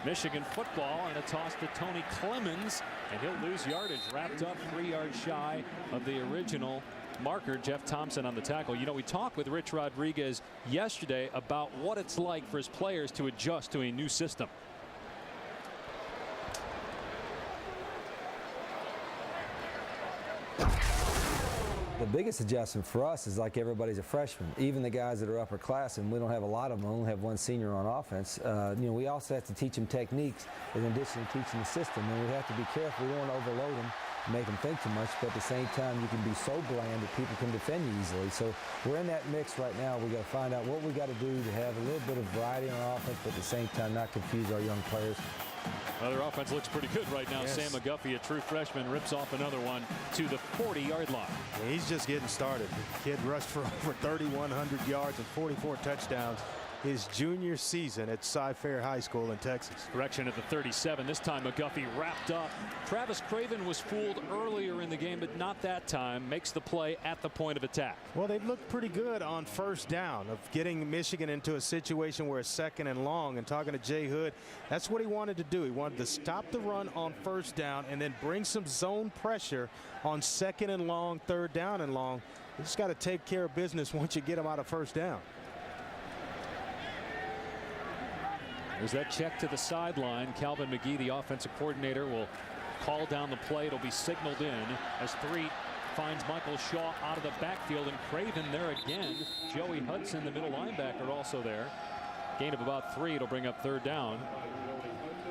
Michigan football, and a toss to Tony Clemens, and he'll lose yardage, wrapped up 3 yards shy of the original marker. Jeff Thompson on the tackle. You know, we talked with Rich Rodriguez yesterday about what it's like for his players to adjust to a new system. The biggest adjustment for us is like everybody's a freshman, even the guys that are upperclassmen. We don't have a lot of them. We only have one senior on offense. You know, we also have to teach them techniques in addition to teaching the system, and we have to be careful. We don't want to overload them, make them think too much, but at the same time, you can be so bland that people can defend you easily. So we're in that mix right now. We got to find out what we got to do to have a little bit of variety on offense, but at the same time, not confuse our young players. Well, their offense looks pretty good right now. Yes. Sam McGuffey, a true freshman, rips off another one to the 40-yard line. Yeah, he's just getting started. The kid rushed for over 3,100 yards and 44 touchdowns his junior season at Cy-Fair High School in Texas. Correction at the 37. This time McGuffey wrapped up. Travis Craven was fooled earlier in the game, but not that time. Makes the play at the point of attack. Well, they've looked pretty good on first down of getting Michigan into a situation where it's 2nd and long. And talking to Jay Hood, that's what he wanted to do. He wanted to stop the run on first down and then bring some zone pressure on 2nd and long, 3rd down and long. You just got to take care of business once you get them out of first down. There's that check to the sideline. Calvin McGee, the offensive coordinator, will call down the play. It'll be signaled in as 3 finds Michael Shaw out of the backfield, and Craven there again. Joey Hudson, the middle linebacker, also there. Gain of about 3. It'll bring up 3rd down.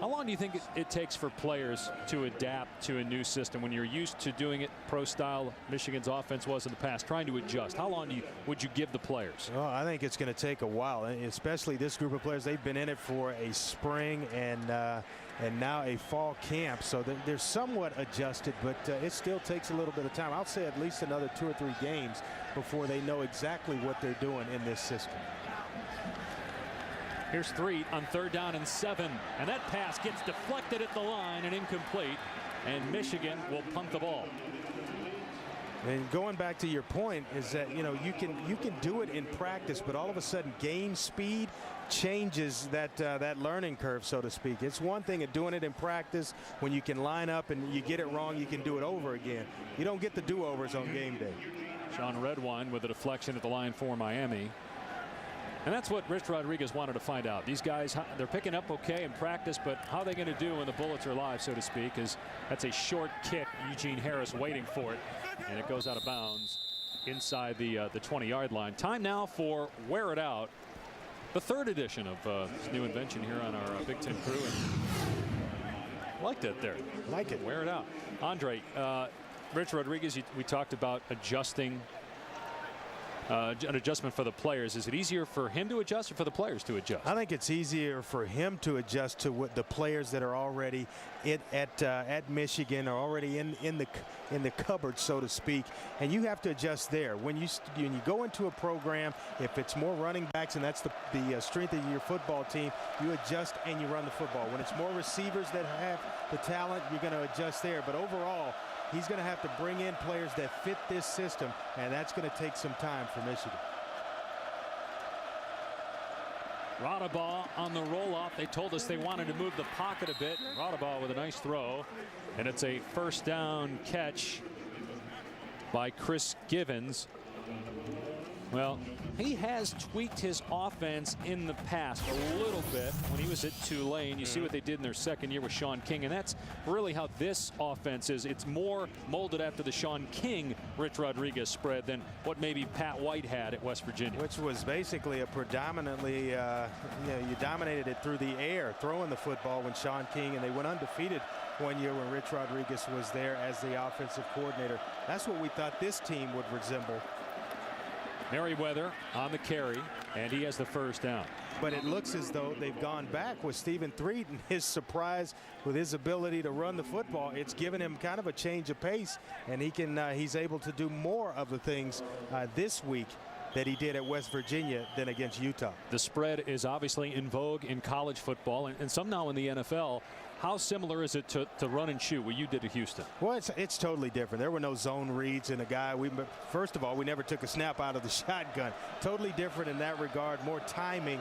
How long do you think it takes for players to adapt to a new system when you're used to doing it pro style? Michigan's offense was in the past, trying to adjust. How long would you give the players? Well, I think it's going to take a while, especially this group of players. They've been in it for a spring and now a fall camp, so they're somewhat adjusted, but it still takes a little bit of time. I'll say at least another 2 or 3 games before they know exactly what they're doing in this system. Here's 3 on 3rd down and 7, and that pass gets deflected at the line and incomplete, and Michigan will punt the ball. And going back to your point is that, you know, you can do it in practice, but all of a sudden game speed changes that learning curve, so to speak. It's one thing of doing it in practice. When you can line up and you get it wrong, you can do it over again. You don't get the do-overs on game day. Sean Redwine with a deflection at the line for Miami. And that's what Rich Rodriguez wanted to find out. These guys, they're picking up okay in practice, but how are they going to do when the bullets are live, so to speak? Is that's a short kick. Eugene Harris waiting for it, and it goes out of bounds inside the 20-yard line. Time now for Wear It Out, the 3rd edition of this new invention here on our Big Ten crew. And liked it there. Like it. Wear it out. Andre, Rich Rodriguez, we talked about adjusting. An adjustment for the players. Is it easier for him to adjust or for the players to adjust? I think it's easier for him to adjust to what the players that are already at Michigan are already in the cupboard, so to speak, and you have to adjust there. When you go into a program, if it's more running backs and that's the strength of your football team, you adjust and you run the football. When it's more receivers that have the talent, you're going to adjust there. But overall, he's going to have to bring in players that fit this system, and that's going to take some time for Michigan. Rodabaugh on the roll-off. They told us they wanted to move the pocket a bit. Rodabaugh with a nice throw, and it's a 1st down catch by Chris Givens. Well, he has tweaked his offense in the past a little bit when he was at Tulane. You see what they did in their 2nd year with Sean King, and that's really how this offense is. It's more molded after the Sean King, Rich Rodriguez spread than what maybe Pat White had at West Virginia. Which was basically a predominantly, you dominated it through the air, throwing the football when Sean King, and they went undefeated one year when Rich Rodriguez was there as the offensive coordinator. That's what we thought this team would resemble. Merriweather on the carry, and he has the first down. But it looks as though they've gone back with Stephen Threet and his surprise with his ability to run the football. It's given him kind of a change of pace, and he's able to do more of the things this week that he did at West Virginia than against Utah. The spread is obviously in vogue in college football and some now in the NFL. How similar is it to run and shoot what you did at Houston? Well, it's totally different. There were no zone reads in a guy. First of all, we never took a snap out of the shotgun. Totally different in that regard. More timing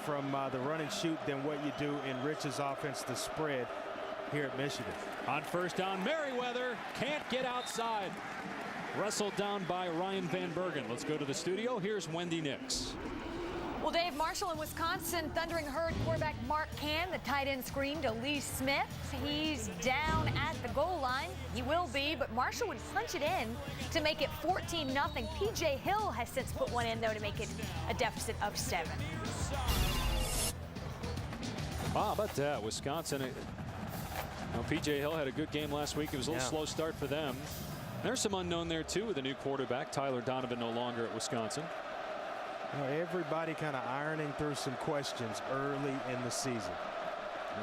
from the run and shoot than what you do in Rich's offense, the spread here at Michigan. On first down, Merriweather can't get outside. Wrestled down by Ryan Van Bergen. Let's go to the studio. Here's Wendy Nix. Well, Dave, Marshall in Wisconsin, Thundering Herd quarterback Mark Cann, the tight end screen to Lee Smith. He's down at the goal line. He will be, but Marshall would punch it in to make it 14-0. P.J. Hill has since put one in, though, to make it a deficit of 7. Wow, how about that? Wisconsin. P.J. Hill had a good game last week. It was a little slow start for them. There's some unknown there, too, with the new quarterback. Tyler Donovan no longer at Wisconsin. Everybody kind of ironing through some questions early in the season.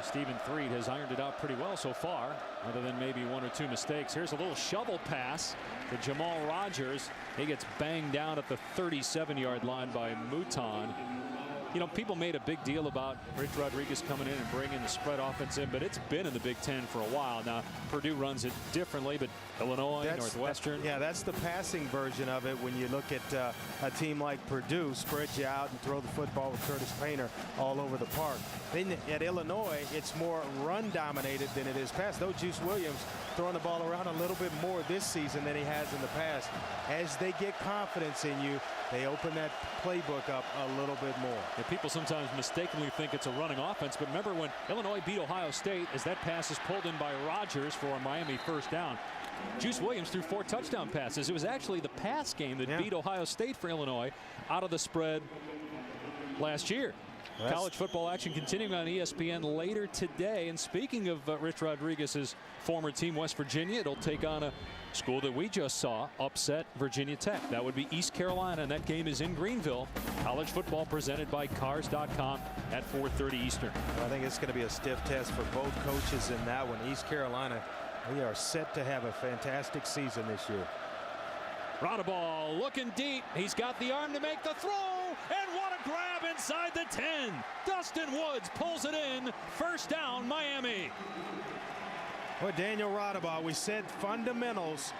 Stephen Threet has ironed it out pretty well so far, other than maybe 1 or 2 mistakes. Here's a little shovel pass to Jamal Rogers. He gets banged down at the 37-yard line by Mouton. You know, people made a big deal about Rich Rodriguez coming in and bringing the spread offense in, but it's been in the Big Ten for a while now. Purdue runs it differently, but Illinois, Northwestern. Yeah, that's the passing version of it. When you look at a team like Purdue, spread you out and throw the football with Curtis Painter all over the park. Then at Illinois, it's more run dominated than it is pass. Though Juice Williams throwing the ball around a little bit more this season than he has in the past. As they get confidence in you, they open that playbook up a little bit more. And people sometimes mistakenly think it's a running offense, but remember when Illinois beat Ohio State, as that pass is pulled in by Rogers for a Miami first down. Juice Williams threw 4 touchdown passes. It was actually the pass game that beat Ohio State for Illinois out of the spread last year. College football action continuing on ESPN later today. And speaking of Rich Rodriguez's former team, West Virginia, it'll take on a school that we just saw upset Virginia Tech. That would be East Carolina, and that game is in Greenville. College football presented by Cars.com at 4:30 Eastern. I think it's going to be a stiff test for both coaches in that one. East Carolina, we are set to have a fantastic season this year. Rodaball looking deep. He's got the arm to make the throw, and what a grab inside the 10. Dustin Woods pulls it in. First down, Miami. Well, Daniel Rodaball, we said fundamentals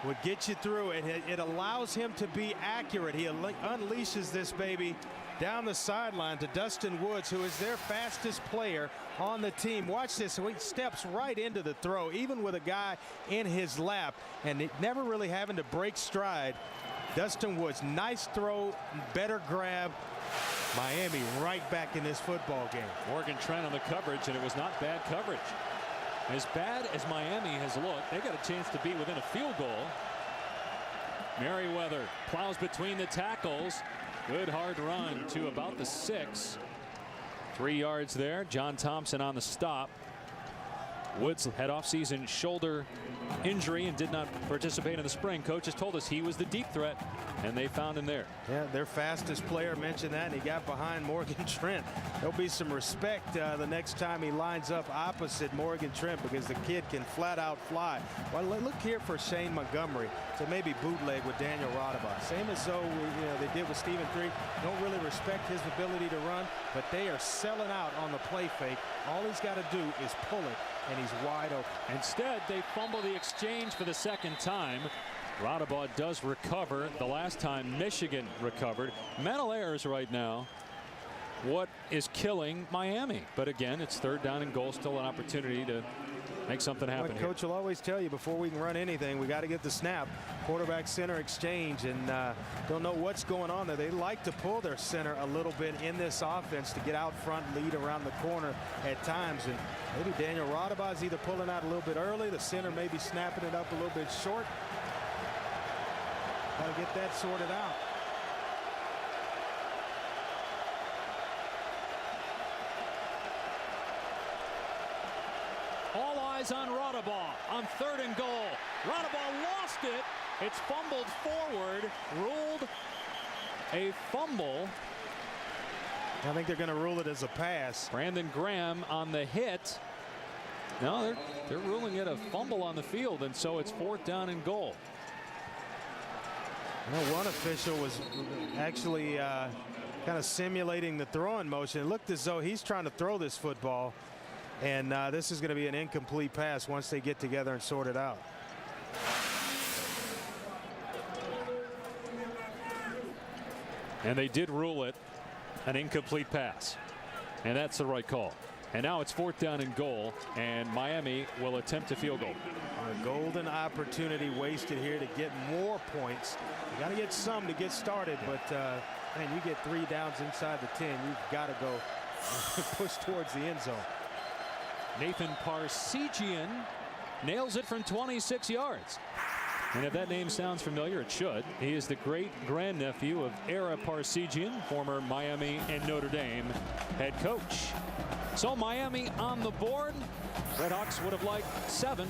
would get you through it. It allows him to be accurate. He unleashes this baby down the sideline to Dustin Woods, who is their fastest player on the team. Watch this. He steps right into the throw, even with a guy in his lap, and never really having to break stride. Dustin Woods, nice throw, better grab. Miami right back in this football game. Morgan Trent on the coverage, and it was not bad coverage. As bad as Miami has looked, they got a chance to be within a field goal. Merriweather plows between the tackles. Good hard run to about the 6. 3 yards there. John Thompson on the stop. Woods had off-season shoulder injury and did not participate in the spring. Coaches told us he was the deep threat, and they found him there. Yeah, their fastest player mentioned that, and he got behind Morgan Trent. There'll be some respect the next time he lines up opposite Morgan Trent, because the kid can flat out fly. Well, look here for Shane Montgomery to maybe bootleg with Daniel Rodaball. Same as though they did with Stephen Threet. Don't really respect his ability to run, but they are selling out on the play fake. All he's got to do is pull it, and he's wide open. Instead, they fumble the exchange for the second time. Rodaball does recover. The last time Michigan recovered. Mental errors right now. What is killing Miami? But again, it's 3rd down and goal. Still an opportunity to make something happen here. Coach will always tell you, before we can run anything, we got to get the snap. Quarterback center exchange, and don't know what's going on there. They like to pull their center a little bit in this offense to get out front, lead around the corner at times. And maybe Daniel Rodaball is either pulling out a little bit early. The center may be snapping it up a little bit short. Got to get that sorted out. All eyes on Rodaball on 3rd and goal. Rodaball lost it. It's fumbled forward, ruled a fumble. I think they're going to rule it as a pass. Brandon Graham on the hit. No, they're ruling it a fumble on the field, and so it's 4th down and goal. One official was actually kind of simulating the throwing motion. It looked as though he's trying to throw this football, and this is going to be an incomplete pass once they get together and sort it out. And they did rule it an incomplete pass, and that's the right call. And now it's 4th down and goal, and Miami will attempt a field goal. A golden opportunity wasted here to get more points. You got to get some to get started, but man, you get 3 downs inside the 10, you've got to go push towards the end zone. Nathan Parsegian nails it from 26 yards. And if that name sounds familiar, it should. He is the great grandnephew of Ara Parsegian, former Miami and Notre Dame head coach. So Miami on the board. Redhawks would have liked 7,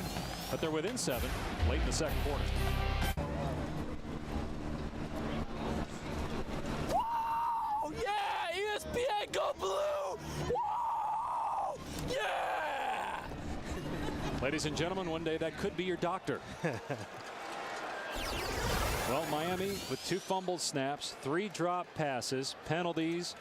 but they're within 7 late in the second quarter. Whoa! Yeah! ESPN go blue! Whoa! Yeah! Ladies and gentlemen, one day that could be your doctor. Well, Miami with 2 fumbled snaps, 3 drop passes, penalties,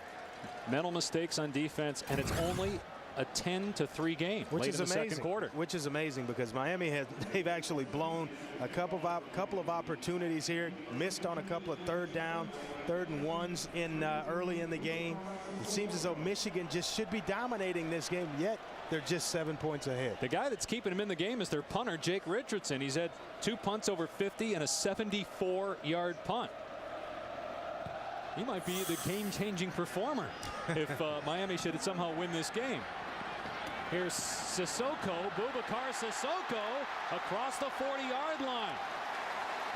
mental mistakes on defense, and it's only a 10-3 game which late is in the amazing, second quarter. Which is amazing because Miami they've actually blown a couple of opportunities here, missed on a couple of 3rd down, 3rd and 1s in early in the game. It seems as though Michigan just should be dominating this game, yet they're just 7 points ahead. The guy that's keeping him in the game is their punter, Jake Richardson. He's had 2 punts over 50 and a 74-yard punt. He might be the game-changing performer if Miami should somehow win this game. Here's Sissoko, Boubacar Sissoko across the 40-yard line.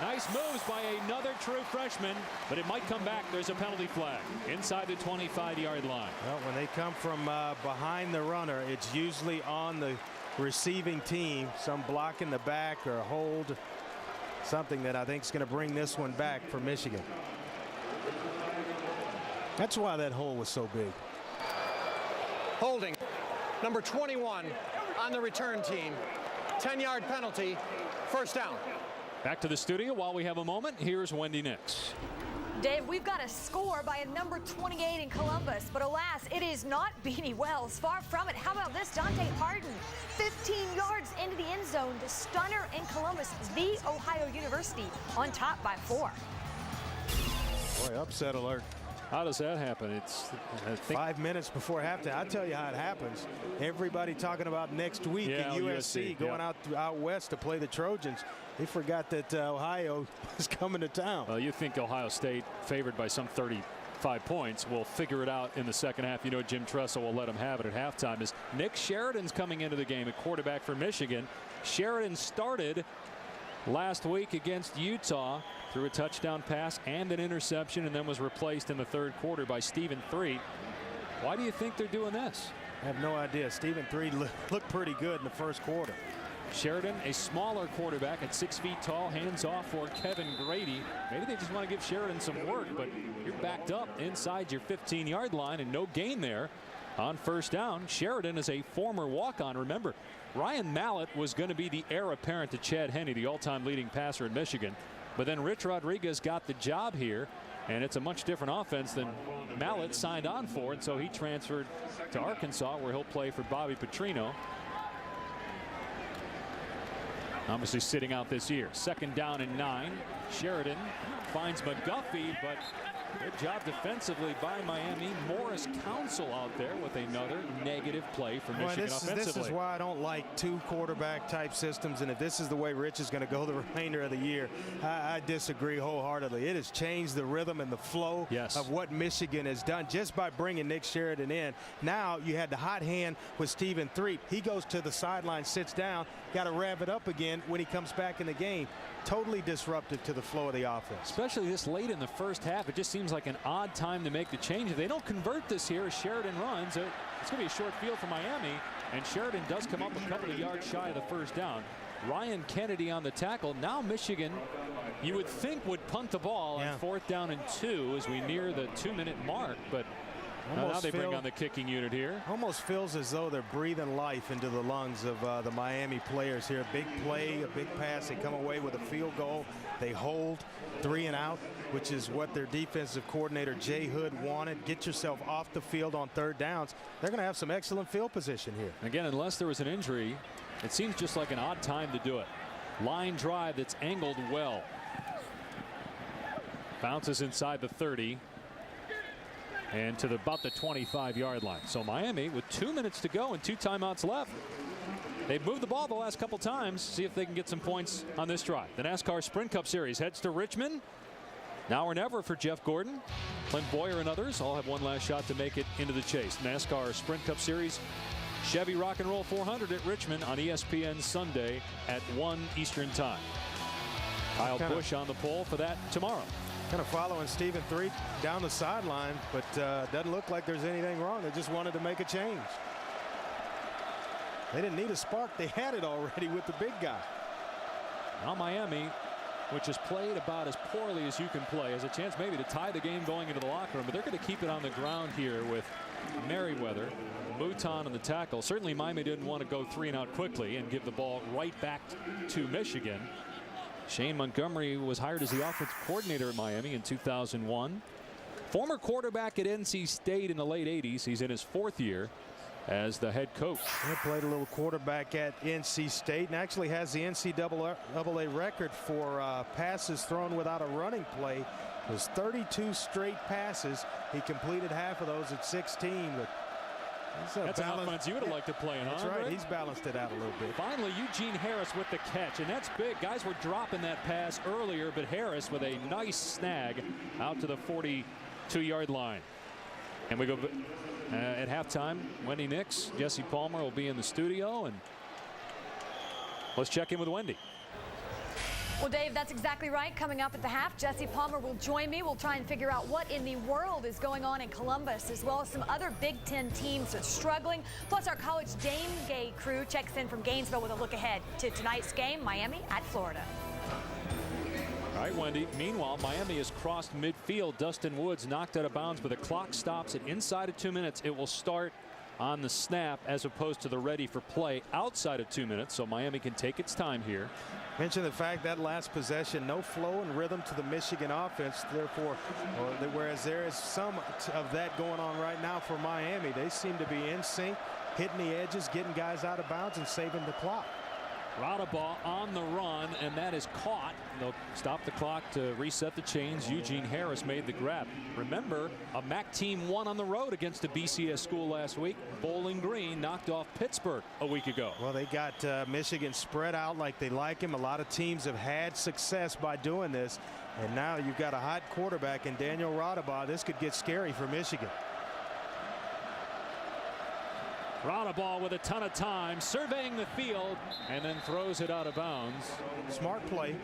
Nice moves by another true freshman, but it might come back. There's a penalty flag inside the 25-yard line. Well, when they come from behind the runner, it's usually on the receiving team, some block in the back or a hold, something that I think is going to bring this one back for Michigan. That's why that hole was so big. Holding number 21 on the return team. 10-yard penalty. 1st down. Back to the studio while we have a moment. Here's Wendy Nix. Dave, we've got a score by a number 28 in Columbus, but alas, it is not Beanie Wells. Far from it. How about this? Dante Harden, 15 yards into the end zone. The stunner in Columbus, the Ohio University, on top by 4. Boy, upset alert. How does that happen? It's 5 minutes before halftime. I'll tell you how it happens. Everybody talking about next week in USC going out west to play the Trojans. They forgot that Ohio is coming to town. Well, you think Ohio State favored by some 35 points. We'll figure it out in the second half. You know, Jim Tressel will let them have it at halftime. As Nick Sheridan's coming into the game at quarterback for Michigan. Sheridan started last week against Utah through a touchdown pass and an interception, and then was replaced in the 3rd quarter by Stephen Threet. Why do you think they're doing this? I have no idea. Stephen Threet looked pretty good in the 1st quarter. Sheridan, a smaller quarterback at 6 feet tall, hands off for Kevin Grady. Maybe they just want to give Sheridan some work, but you're backed up inside your 15-yard line and no gain there on 1st down. Sheridan is a former walk-on. Remember, Ryan Mallett was going to be the heir apparent to Chad Henne, the all-time leading passer in Michigan. But then Rich Rodriguez got the job here, and it's a much different offense than Mallett signed on for, and so he transferred to Arkansas, where he'll play for Bobby Petrino. Obviously sitting out this year. 2nd down and 9. Sheridan finds McGuffey, but good job defensively by Miami. Morris Council out there with another negative play for Michigan offensively. This is why I don't like 2 quarterback type systems, and if this is the way Rich is going to go the remainder of the year, I disagree wholeheartedly. It has changed the rhythm and the flow of what Michigan has done just by bringing Nick Sheridan in. Now you had the hot hand with Stephen Threet. He goes to the sideline, sits down, got to rev it up again when he comes back in the game. Totally disruptive to the flow of the offense. Especially this late in the first half. It just seems seems like an odd time to make the change. If they don't convert this here as Sheridan runs, it's going to be a short field for Miami, and Sheridan does come up a couple of yards shy of the first down. Ryan Kennedy on the tackle. Now Michigan, you would think, would punt the ball on 4th down and 2 as we near the 2-minute mark, but now they bring on the kicking unit here. Almost feels as though they're breathing life into the lungs of the Miami players here. Big play, a big pass. They come away with a field goal. They hold 3 and out, which is what their defensive coordinator Jay Hood wanted. Get yourself off the field on 3rd downs. They're going to have some excellent field position here. Again, unless there was an injury, it seems just like an odd time to do it. Line drive that's angled well. Bounces inside the 30. And to about the 25-yard line. So Miami with 2 minutes to go and 2 timeouts left. They've moved the ball the last couple times. See if they can get some points on this drive. The NASCAR Sprint Cup Series heads to Richmond. Now or never for Jeff Gordon. Clint Boyer and others all have one last shot to make it into the chase. NASCAR Sprint Cup Series Chevy Rock and Roll 400 at Richmond on ESPN Sunday at 1 Eastern Time. Kyle Busch on the pole for that tomorrow. Kind of following Stephen Threet down the sideline, but doesn't look like there's anything wrong. They just wanted to make a change. They didn't need a spark. They had it already with the big guy. Now Miami, which has played about as poorly as you can play, has a chance maybe to tie the game going into the locker room, but they're going to keep it on the ground here with Merriweather, Mouton on the tackle. Certainly Miami didn't want to go 3 and out quickly and give the ball right back to Michigan. Shane Montgomery was hired as the offensive coordinator at Miami in 2001. Former quarterback at NC State in the late 80s. He's in his 4th year as the head coach. He played a little quarterback at NC State and actually has the NCAA record for passes thrown without a running play. It was 32 straight passes. He completed half of those at 16. But that's an offense you would have liked to play in. That's right. He's balanced it out a little bit. Finally, Eugene Harris with the catch, and that's big. Guys were dropping that pass earlier, but Harris with a nice snag out to the 42-yard line. And we go at halftime. Wendy Nix, Jesse Palmer will be in the studio, and let's check in with Wendy. Well, Dave, that's exactly right. Coming up at the half, Jesse Palmer will join me. We'll try and figure out what in the world is going on in Columbus, as well as some other Big Ten teams that are struggling. Plus, our College Game Day crew checks in from Gainesville with a look ahead to tonight's game, Miami at Florida. All right, Wendy. Meanwhile, Miami has crossed midfield. Dustin Woods knocked out of bounds, but the clock stops at inside of 2 minutes. It will start on the snap as opposed to the ready for play outside of 2 minutes, so Miami can take its time here. Mention the fact that last possession, no flow and rhythm to the Michigan offense. Therefore, whereas there is some of that going on right now for Miami, they seem to be in sync, hitting the edges, getting guys out of bounds, and saving the clock. Radabaugh on the run, and that is caught. They'll stop the clock to reset the chains. Eugene Harris made the grab. Remember, a MAC team won on the road against a BCS school last week. Bowling Green knocked off Pittsburgh a week ago. Well, they got Michigan spread out like they like him. A lot of teams have had success by doing this. And now you've got a hot quarterback in Daniel Radabaugh. This could get scary for Michigan. Radabaugh with a ton of time, surveying the field, and then throws it out of bounds. Smart play.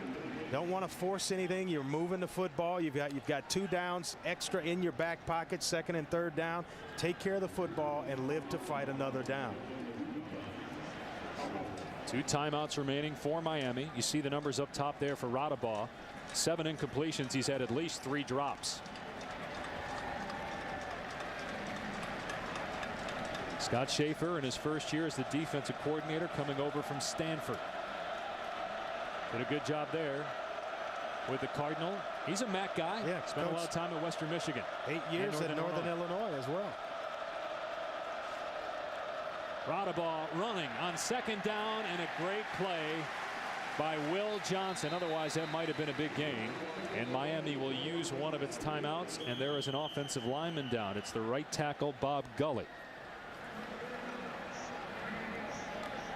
Don't want to force anything. You're moving the football. You've got 2 downs extra in your back pocket, 2nd and 3rd down. Take care of the football and live to fight another down. 2 timeouts remaining for Miami. You see the numbers up top there for Radabaugh. 7 incompletions. He's had at least 3 drops. Scott Schaefer in his first year as the defensive coordinator, coming over from Stanford. Did a good job there with the Cardinal. He's a MAC guy. Yeah, spent a lot of time at Western Michigan. 8 years at Northern Illinois as well. Radabaugh running on 2nd down, and a great play by Will Johnson. Otherwise, that might have been a big gain. And Miami will use one of its timeouts, and there is an offensive lineman down. It's the right tackle, Bob Gully.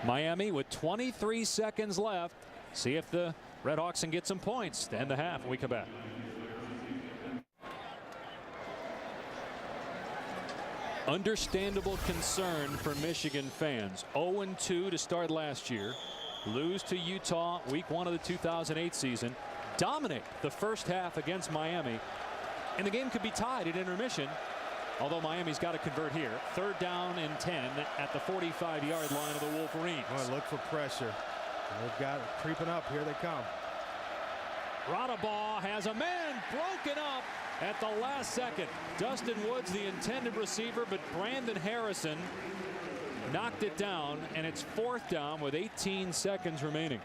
Miami with 23 seconds left. See if the Redhawks can get some points to end the half when we come back. Understandable concern for Michigan fans. 0-2 to start last year. Lose to Utah week 1 of the 2008 season. Dominate the first half against Miami. and the game could be tied at intermission. Although Miami's got to convert here. 3rd down and 10 at the 45-yard line of the Wolverines. Boy, look for pressure. They've got it creeping up. Here they come. Radabaugh has a man broken up at the last second. Dustin Woods, the intended receiver, but Brandon Harrison knocked it down, and it's 4th down with 18 seconds remaining.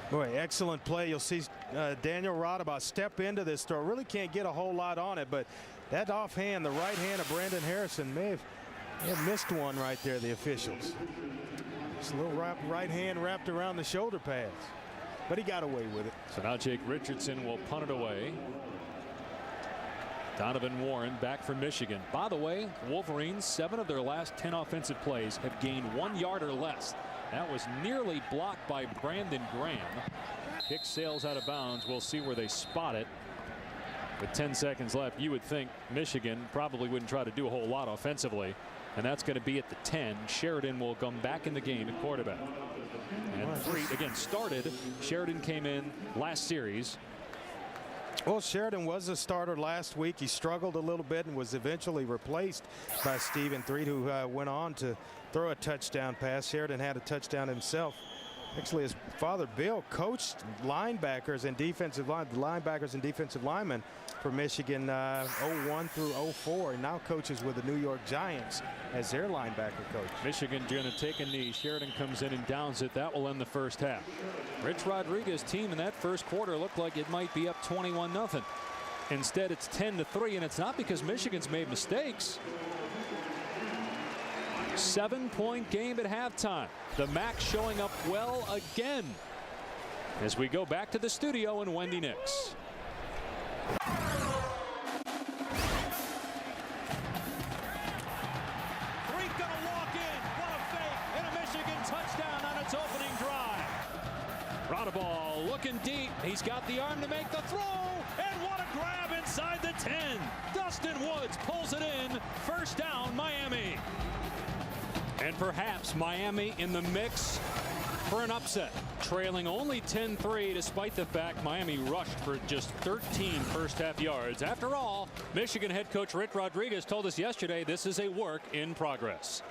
Boy, excellent play. You'll see Daniel Radabaugh step into this throw. Really can't get a whole lot on it, but that offhand, the right hand of Brandon Harrison may have missed one right there, the officials. Just a little right hand wrapped around the shoulder pads, but he got away with it. So now Jake Richardson will punt it away. Donovan Warren back from Michigan. By the way, Wolverines, 7 of their last 10 offensive plays have gained 1 yard or less. That was nearly blocked by Brandon Graham. Kick sails out of bounds. We'll see where they spot it. With 10 seconds left, you would think Michigan probably wouldn't try to do a whole lot offensively. And that's going to be at the 10. Sheridan will come back in the game at quarterback. And Threet again started. Sheridan came in last series. Well, Sheridan was a starter last week. He struggled a little bit and was eventually replaced by Stephen Threet, who went on to throw a touchdown pass. Sheridan had a touchdown himself. Actually, his father Bill coached linebackers and defensive linemen for Michigan 01 through 04, and now coaches with the New York Giants as their linebacker coach. Michigan going to take a knee. Sheridan comes in and downs it. That will end the first half. Rich Rodriguez' team in that first quarter looked like it might be up 21-0. Instead, it's 10-3, and it's not because Michigan's made mistakes. 7-point game at halftime. The MAC showing up well again as we go back to the studio in Wendy Nix. Threet gonna walk in. What a fake, and a Michigan touchdown on its opening drive. Radabaugh looking deep. He's got the arm to make the throw, and what a grab inside the 10. Dustin Woods pulls it in. 1st down, Miami. And perhaps Miami in the mix for an upset, trailing only 10-3 despite the fact Miami rushed for just 13 first-half yards. After all, Michigan head coach Rich Rodriguez told us yesterday this is a work in progress.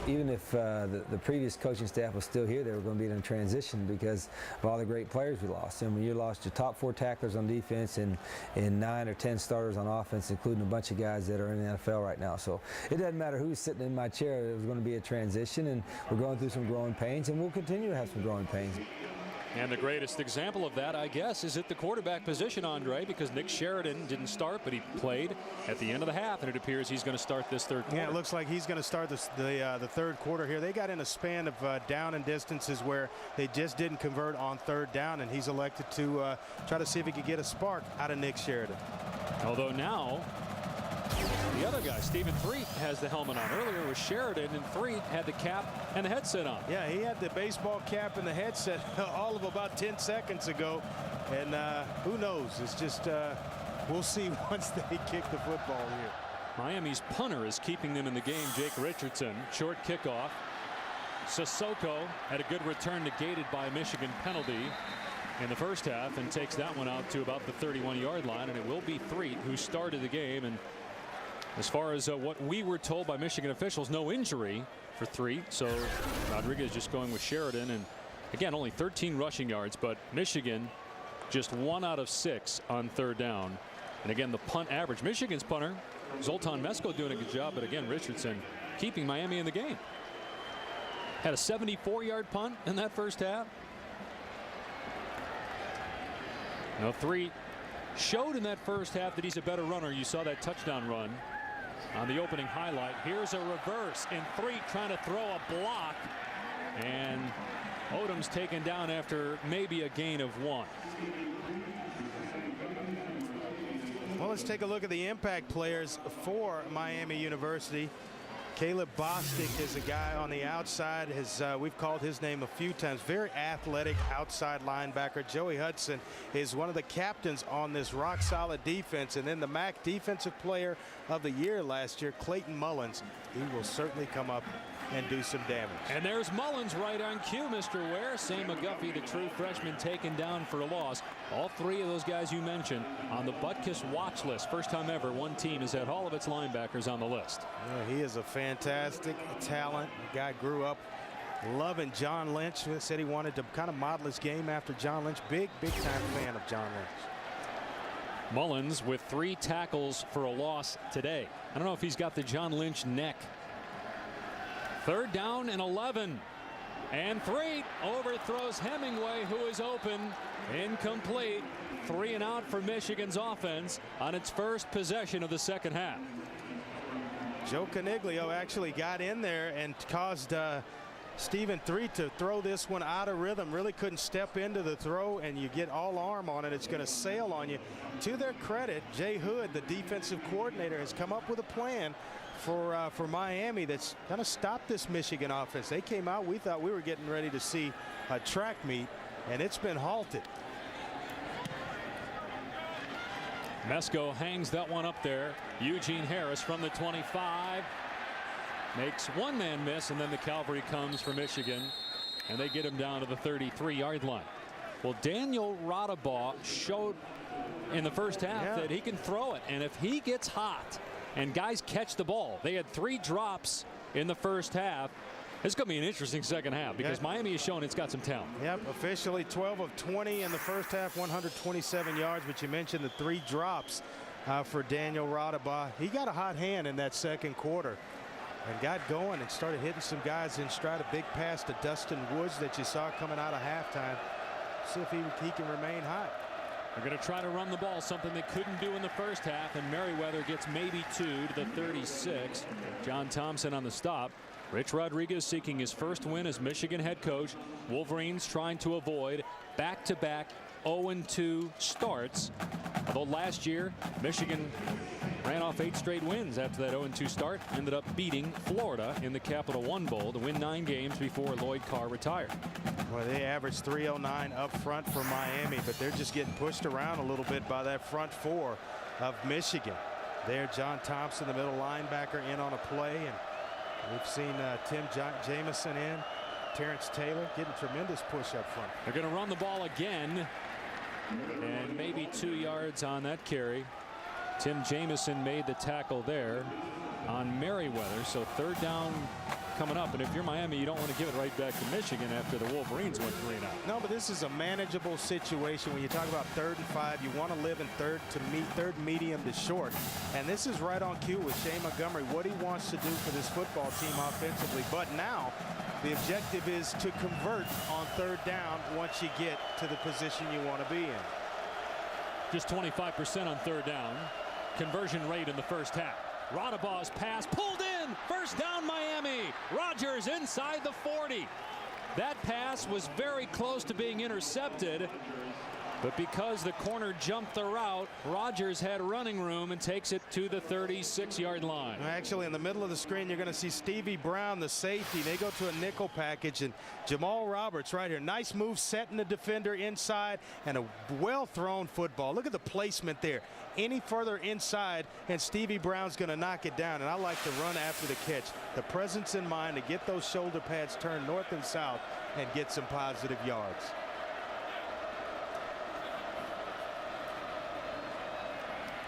Even if the previous coaching staff was still here, they were going to be in a transition because of all the great players we lost. I mean, you lost your top 4 tacklers on defense and 9 or 10 starters on offense, including a bunch of guys that are in the NFL right now. So it doesn't matter who's sitting in my chair. It was going to be a transition, and we're going through some growing pains, and we'll continue to have some growing pains. And the greatest example of that, I guess, is at the quarterback position, Andre, because Nick Sheridan didn't start, but he played at the end of the half, and it appears he's going to start this third quarter. Yeah, it looks like he's going to start the third quarter here. They got in a span of down and distances where they just didn't convert on 3rd down, and he's elected to try to see if he could get a spark out of Nick Sheridan. Although now the other guy, Stephen Threet, has the helmet on. Earlier it was Sheridan, and Threet had the cap and the headset on. Yeah, he had the baseball cap and the headset all of about 10 seconds ago. And who knows? It's just we'll see once they kick the football here. Miami's punter is keeping them in the game, Jake Richardson. Short kickoff. Sissoko had a good return negated by a Michigan penalty in the first half and takes that one out to about the 31-yard line, and it will be Threet who started the game. And as far as what we were told by Michigan officials, no injury for Threet. So Rodriguez just going with Sheridan, and again only 13 rushing yards, but Michigan just 1 out of 6 on 3rd down. And again, the punt average, Michigan's punter Zoltan Mesko doing a good job, but again Richardson keeping Miami in the game. Had a 74-yard punt in that first half. Now Threet showed in that first half that he's a better runner. You saw that touchdown run on the opening highlight. Here's a reverse, and Threet trying to throw a block, and Odom's taken down after maybe a gain of 1. Well, let's take a look at the impact players for Miami University. Caleb Bostic is a guy on the outside. We've called his name a few times. Very athletic outside linebacker. Joey Hudson is one of the captains on this rock-solid defense. And then the MAC Defensive Player of the Year last year, Clayton Mullins. He will certainly come up and do some damage. And there's Mullins right on cue, Mr. Ware. Sam McGuffey, the true freshman, taken down for a loss. All three of those guys you mentioned on the Butkus watch list. First time ever one team has had all of its linebackers on the list. Yeah, he is a fantastic talent. The guy grew up loving John Lynch. He said he wanted to kind of model his game after John Lynch. Big time fan of John Lynch. Mullins with 3 tackles for a loss today. I don't know if he's got the John Lynch neck. 3rd down and 11. And 3 overthrows Hemingway, who is open. Incomplete. 3 and out for Michigan's offense on its first possession of the second half. Joe Coniglio actually got in there and caused Stephen 3 to throw this one out of rhythm. Really couldn't step into the throw, and you get all arm on it. It's going to sail on you. To their credit, Jay Hood, the defensive coordinator, has come up with a plan for Miami that's going to stop this Michigan offense. They came out, we thought we were getting ready to see a track meet, and it's been halted. Mesko hangs that one up there. Eugene Harris from the 25 makes one man miss, and then the cavalry comes for Michigan, and they get him down to the 33-yard line. Well, Daniel Rodabaugh showed in the first half that he can throw it, and if he gets hot and guys catch the ball, they had 3 drops in the first half. It's going to be an interesting second half because Miami has shown it's got some talent. Yep, officially 12 of 20 in the first half, 127 yards, but you mentioned the 3 drops for Daniel Rodabaugh. He got a hot hand in that second quarter and got going and started hitting some guys in stride. A big pass to Dustin Woods that you saw coming out of halftime. See if he can remain hot. They're going to try to run the ball, something they couldn't do in the first half, and Merriweather gets maybe 2 to the 36. John Thompson on the stop. Rich Rodriguez seeking his first win as Michigan head coach. Wolverines trying to avoid back-to-back 0-2 starts. Although last year Michigan ran off 8 straight wins after that 0-2 start, ended up beating Florida in the Capital One Bowl to win 9 games before Lloyd Carr retired. Well, they averaged 309 up front for Miami, but they're just getting pushed around a little bit by that front 4 of Michigan. There, John Thompson, the middle linebacker, in on a play, and we've seen Tim Jamison in. Terrence Taylor getting tremendous push up front. They're going to run the ball again, and maybe 2 yards on that carry. Tim Jamison made the tackle there on Merriweather, so 3rd down coming up. And if you're Miami, you don't want to give it right back to Michigan after the Wolverines went 3 and out. No, but this is a manageable situation. When you talk about 3rd and 5, you want to live in third medium to short. And this is right on cue with Shane Montgomery, what he wants to do for this football team offensively. But now the objective is to convert on 3rd down once you get to the position you want to be in. Just 25% on 3rd down. Conversion rate in the first half. Rodabaugh's pass pulled in. First down Miami. Rodgers inside the 40. That pass was very close to being intercepted, but because the corner jumped the route, Rodgers had running room and takes it to the 36-yard line. Actually, in the middle of the screen, you're going to see Stevie Brown, the safety. They go to a nickel package, and Jamal Roberts right here. Nice move, setting the defender inside, and a well-thrown football. Look at the placement there. Any further inside, and Stevie Brown's going to knock it down. And I like to run after the catch. The presence in mind to get those shoulder pads turned north and south and get some positive yards.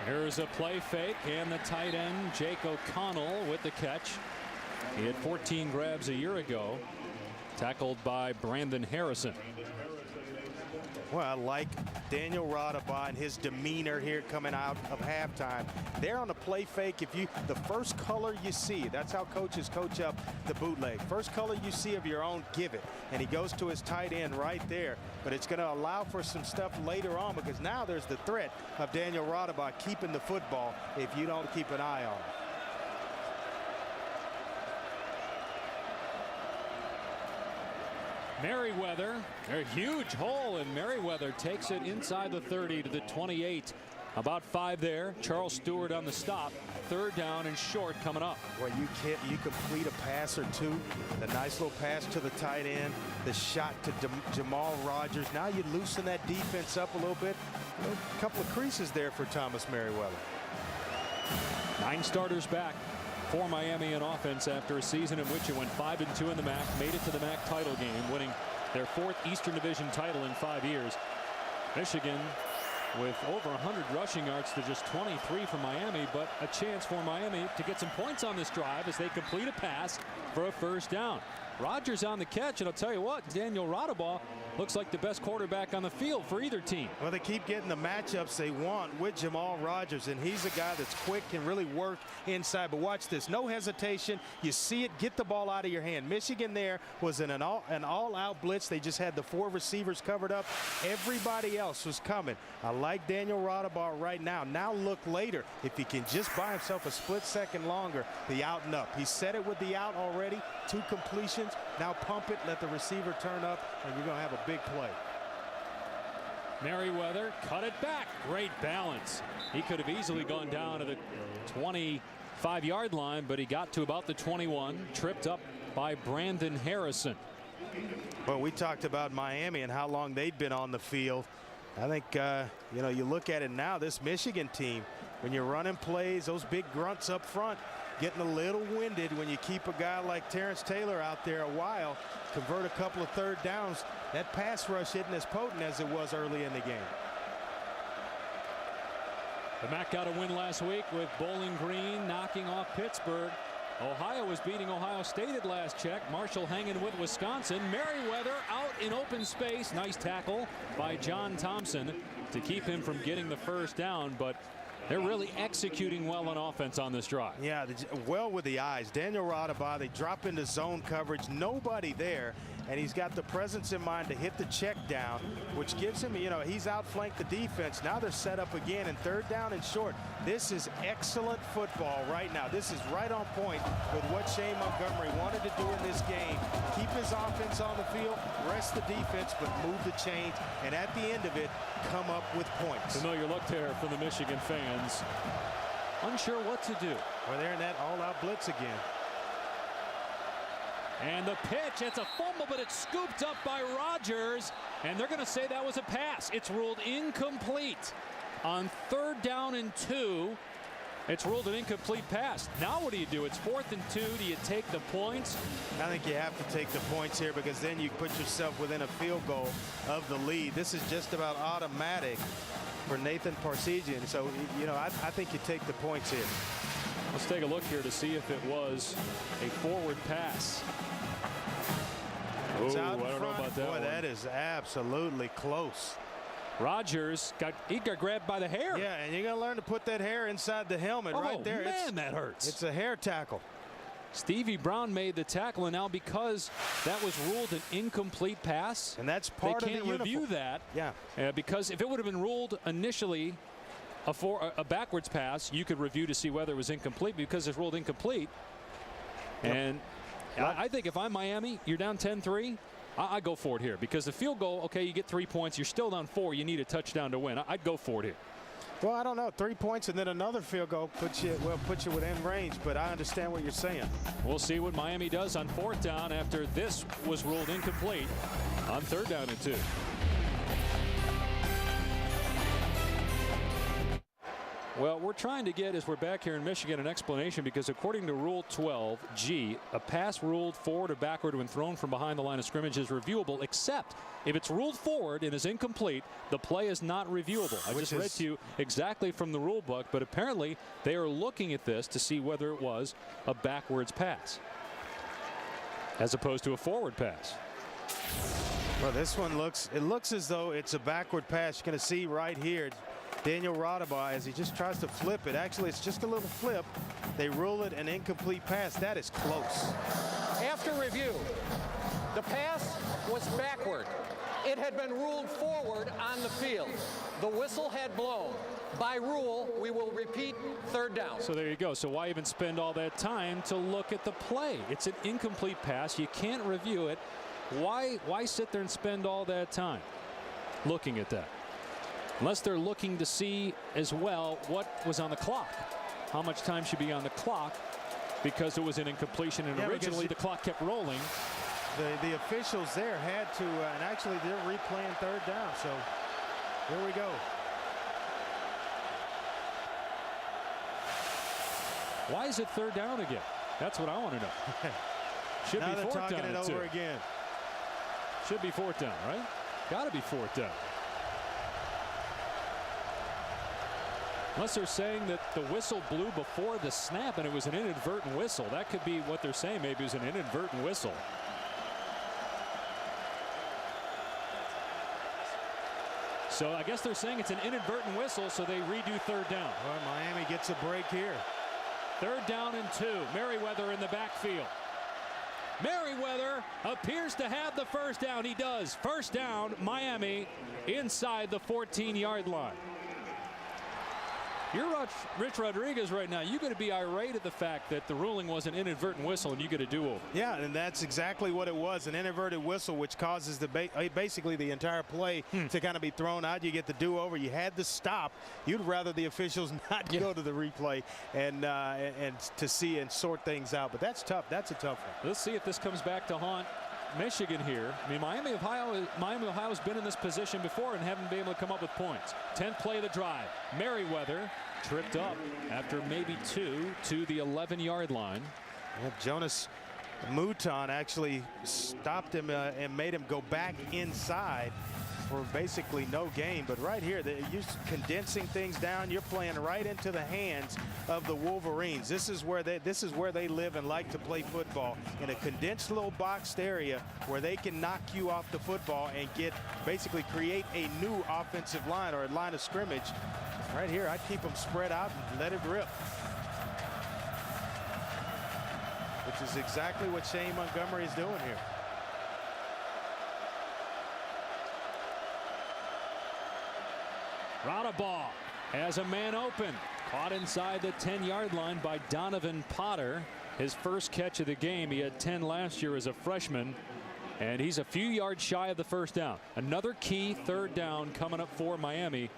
Here's a play fake, and the tight end Jake O'Connell with the catch. He had 14 grabs a year ago, tackled by Brandon Harrison. Well, I like Daniel Rodabaugh and his demeanor here coming out of halftime. There on the play fake, the first color you see, that's how coaches coach up the bootleg. First color you see of your own, give it. And he goes to his tight end right there. But it's going to allow for some stuff later on, because now there's the threat of Daniel Rodabaugh keeping the football if you don't keep an eye on it. Merriweather, a huge hole, and Merriweather takes it inside the 30 to the 28. About 5 there. Charles Stewart on the stop. 3rd down and short coming up. Well, you complete a pass or 2. The nice little pass to the tight end. The shot to Jamal Rodgers. Now you loosen that defense up a little bit. A couple of creases there for Thomas Merriweather. 9 starters back. for Miami in offense after a season in which it went 5-2 in the MAC, made it to the MAC title game, winning their 4th Eastern Division title in 5 years. Michigan with over 100 rushing yards to just 23 for Miami, but a chance for Miami to get some points on this drive as they complete a pass for a first down. Rodgers on the catch, and I'll tell you what, Daniel Radabaugh looks like the best quarterback on the field for either team. Well, they keep getting the matchups they want with Jamal Rodgers, and he's a guy that's quick and really work inside. But watch this, no hesitation. You see it, get the ball out of your hand. Michigan there was in an all-out blitz. They just had the 4 receivers covered up. Everybody else was coming. I like Daniel Radabaugh right now. Now look later. If he can just buy himself a split second longer, the out and up. He said it with the out already. 2 completions. Now pump it, let the receiver turn up, and you're going to have a big play. Merriweather cut it back. Great balance. He could have easily gone down to the 25-yard line, but he got to about the 21, tripped up by Brandon Harrison. Well, we talked about Miami and how long they'd been on the field. I think, you know, you look at it now, this Michigan team, when you're running plays, those big grunts up front, getting a little winded when you keep a guy like Terrence Taylor out there a while, convert a couple of third downs. That pass rush isn't as potent as it was early in the game. The MAC got a win last week with Bowling Green knocking off Pittsburgh. Ohio was beating Ohio State at last check. Marshall hanging with Wisconsin. Merriweather out in open space. Nice tackle by John Thompson to keep him from getting the first down, but they're really executing well on offense on this drive. Yeah, well with the eyes. Daniel Radabaugh, they drop into zone coverage, nobody there, and he's got the presence in mind to hit the check down, which gives him, you know, he's outflanked the defense. Now they're set up again in 3rd down and short. This is excellent football right now. This is right on point with what Shane Montgomery wanted to do in this game. Keep his offense on the field, rest the defense, but move the chains, and at the end of it, come up with points. Familiar look there from the Michigan fans. Unsure what to do. Well, they're in that all-out blitz again. And the pitch, it's a fumble, but it's scooped up by Rodgers, and they're going to say that was a pass. It's ruled incomplete. On 3rd down and 2, it's ruled an incomplete pass. Now what do you do? It's 4th and 2. Do you take the points? I think you have to take the points here because then you put yourself within a field goal of the lead. This is just about automatic for Nathan Parsegian. So, you know, I think you take the points here. Let's take a look here to see if it was a forward pass. It's Oh, out in I don't know front. about that Boy, one. that is absolutely close. Rodgers got grabbed by the hair. Yeah, and you're going to learn to put that hair inside the helmet right there. Man, that hurts. It's a hair tackle. Stevie Brown made the tackle, and now because that was ruled an incomplete pass, and that's part they can't of the review uniform. that. Yeah. Because if it would have been ruled initially a backwards pass, you could review to see whether it was incomplete. Because it's ruled incomplete. Yep. And I think if I'm Miami, you're down 10-3. I go for it here because the field goal, okay, you get 3 points. You're still down 4. You need a touchdown to win. I'd go for it here. Well, I don't know. 3 points and then another field goal puts you within range, but I understand what you're saying. We'll see what Miami does on 4th down after this was ruled incomplete on 3rd down and 2. Well, we're trying to get, as we're back here in Michigan, an explanation because according to Rule 12G, a pass ruled forward or backward when thrown from behind the line of scrimmage is reviewable, except if it's ruled forward and is incomplete, the play is not reviewable. I just read to you exactly from the rule book, but apparently they are looking at this to see whether it was a backwards pass as opposed to a forward pass. Well, this one looks as though it's a backward pass. You're going to see right here Daniel Radabaugh as he just tries to flip it. Actually, it's just a little flip. They rule it an incomplete pass. That is close. After review, the pass was backward. It had been ruled forward on the field. The whistle had blown. By rule, we will repeat 3rd down. So there you go. So why even spend all that time to look at the play? It's an incomplete pass. You can't review it. Why sit there and spend all that time looking at that? Unless they're looking to see as well what was on the clock. How much time should be on the clock because it was an incompletion, and originally the clock kept rolling. The officials there had to, and actually they're replaying 3rd down. So here we go. Why is it 3rd down again? That's what I want to know. Should now be they're 4th talking down it over again. Should be 4th down, right? Got to be 4th down. Unless they're saying that the whistle blew before the snap and it was an inadvertent whistle. That could be what they're saying. Maybe it was an inadvertent whistle. So I guess they're saying it's an inadvertent whistle, so they redo 3rd down. Well, Miami gets a break here. 3rd down and 2. Merriweather in the backfield. Merriweather appears to have the 1st down. He does. 1st down, Miami inside the 14-yard line. You're Rich Rodriguez right now. You're going to be irate at the fact that the ruling was an inadvertent whistle and you get a do-over. Yeah, and that's exactly what it was, an inadvertent whistle, which causes basically the entire play to kind of be thrown out. You get the do-over. You had the stop. You'd rather the officials not go to the replay and to see and sort things out. But that's tough. That's a tough one. Let's see if this comes back to haunt Michigan here. I mean, Miami, Ohio's been in this position before and haven't been able to come up with points. 10th play of the drive. Merriweather tripped up after maybe 2 to the 11-yard line. Yeah, Jonas Mouton actually stopped him and made him go back inside for basically no gain. But right here, you're condensing things down. You're playing right into the hands of the Wolverines. This is where they live and like to play football, in a condensed little boxed area where they can knock you off the football and basically create a new offensive line or a line of scrimmage. Right here, I'd keep them spread out and let it rip. Which is exactly what Shane Montgomery is doing here. Rodabaugh has a man open. Caught inside the 10-yard line by Donovan Potter. His first catch of the game. He had 10 last year as a freshman. And he's a few yards shy of the 1st down. Another key 3rd down coming up for Miami.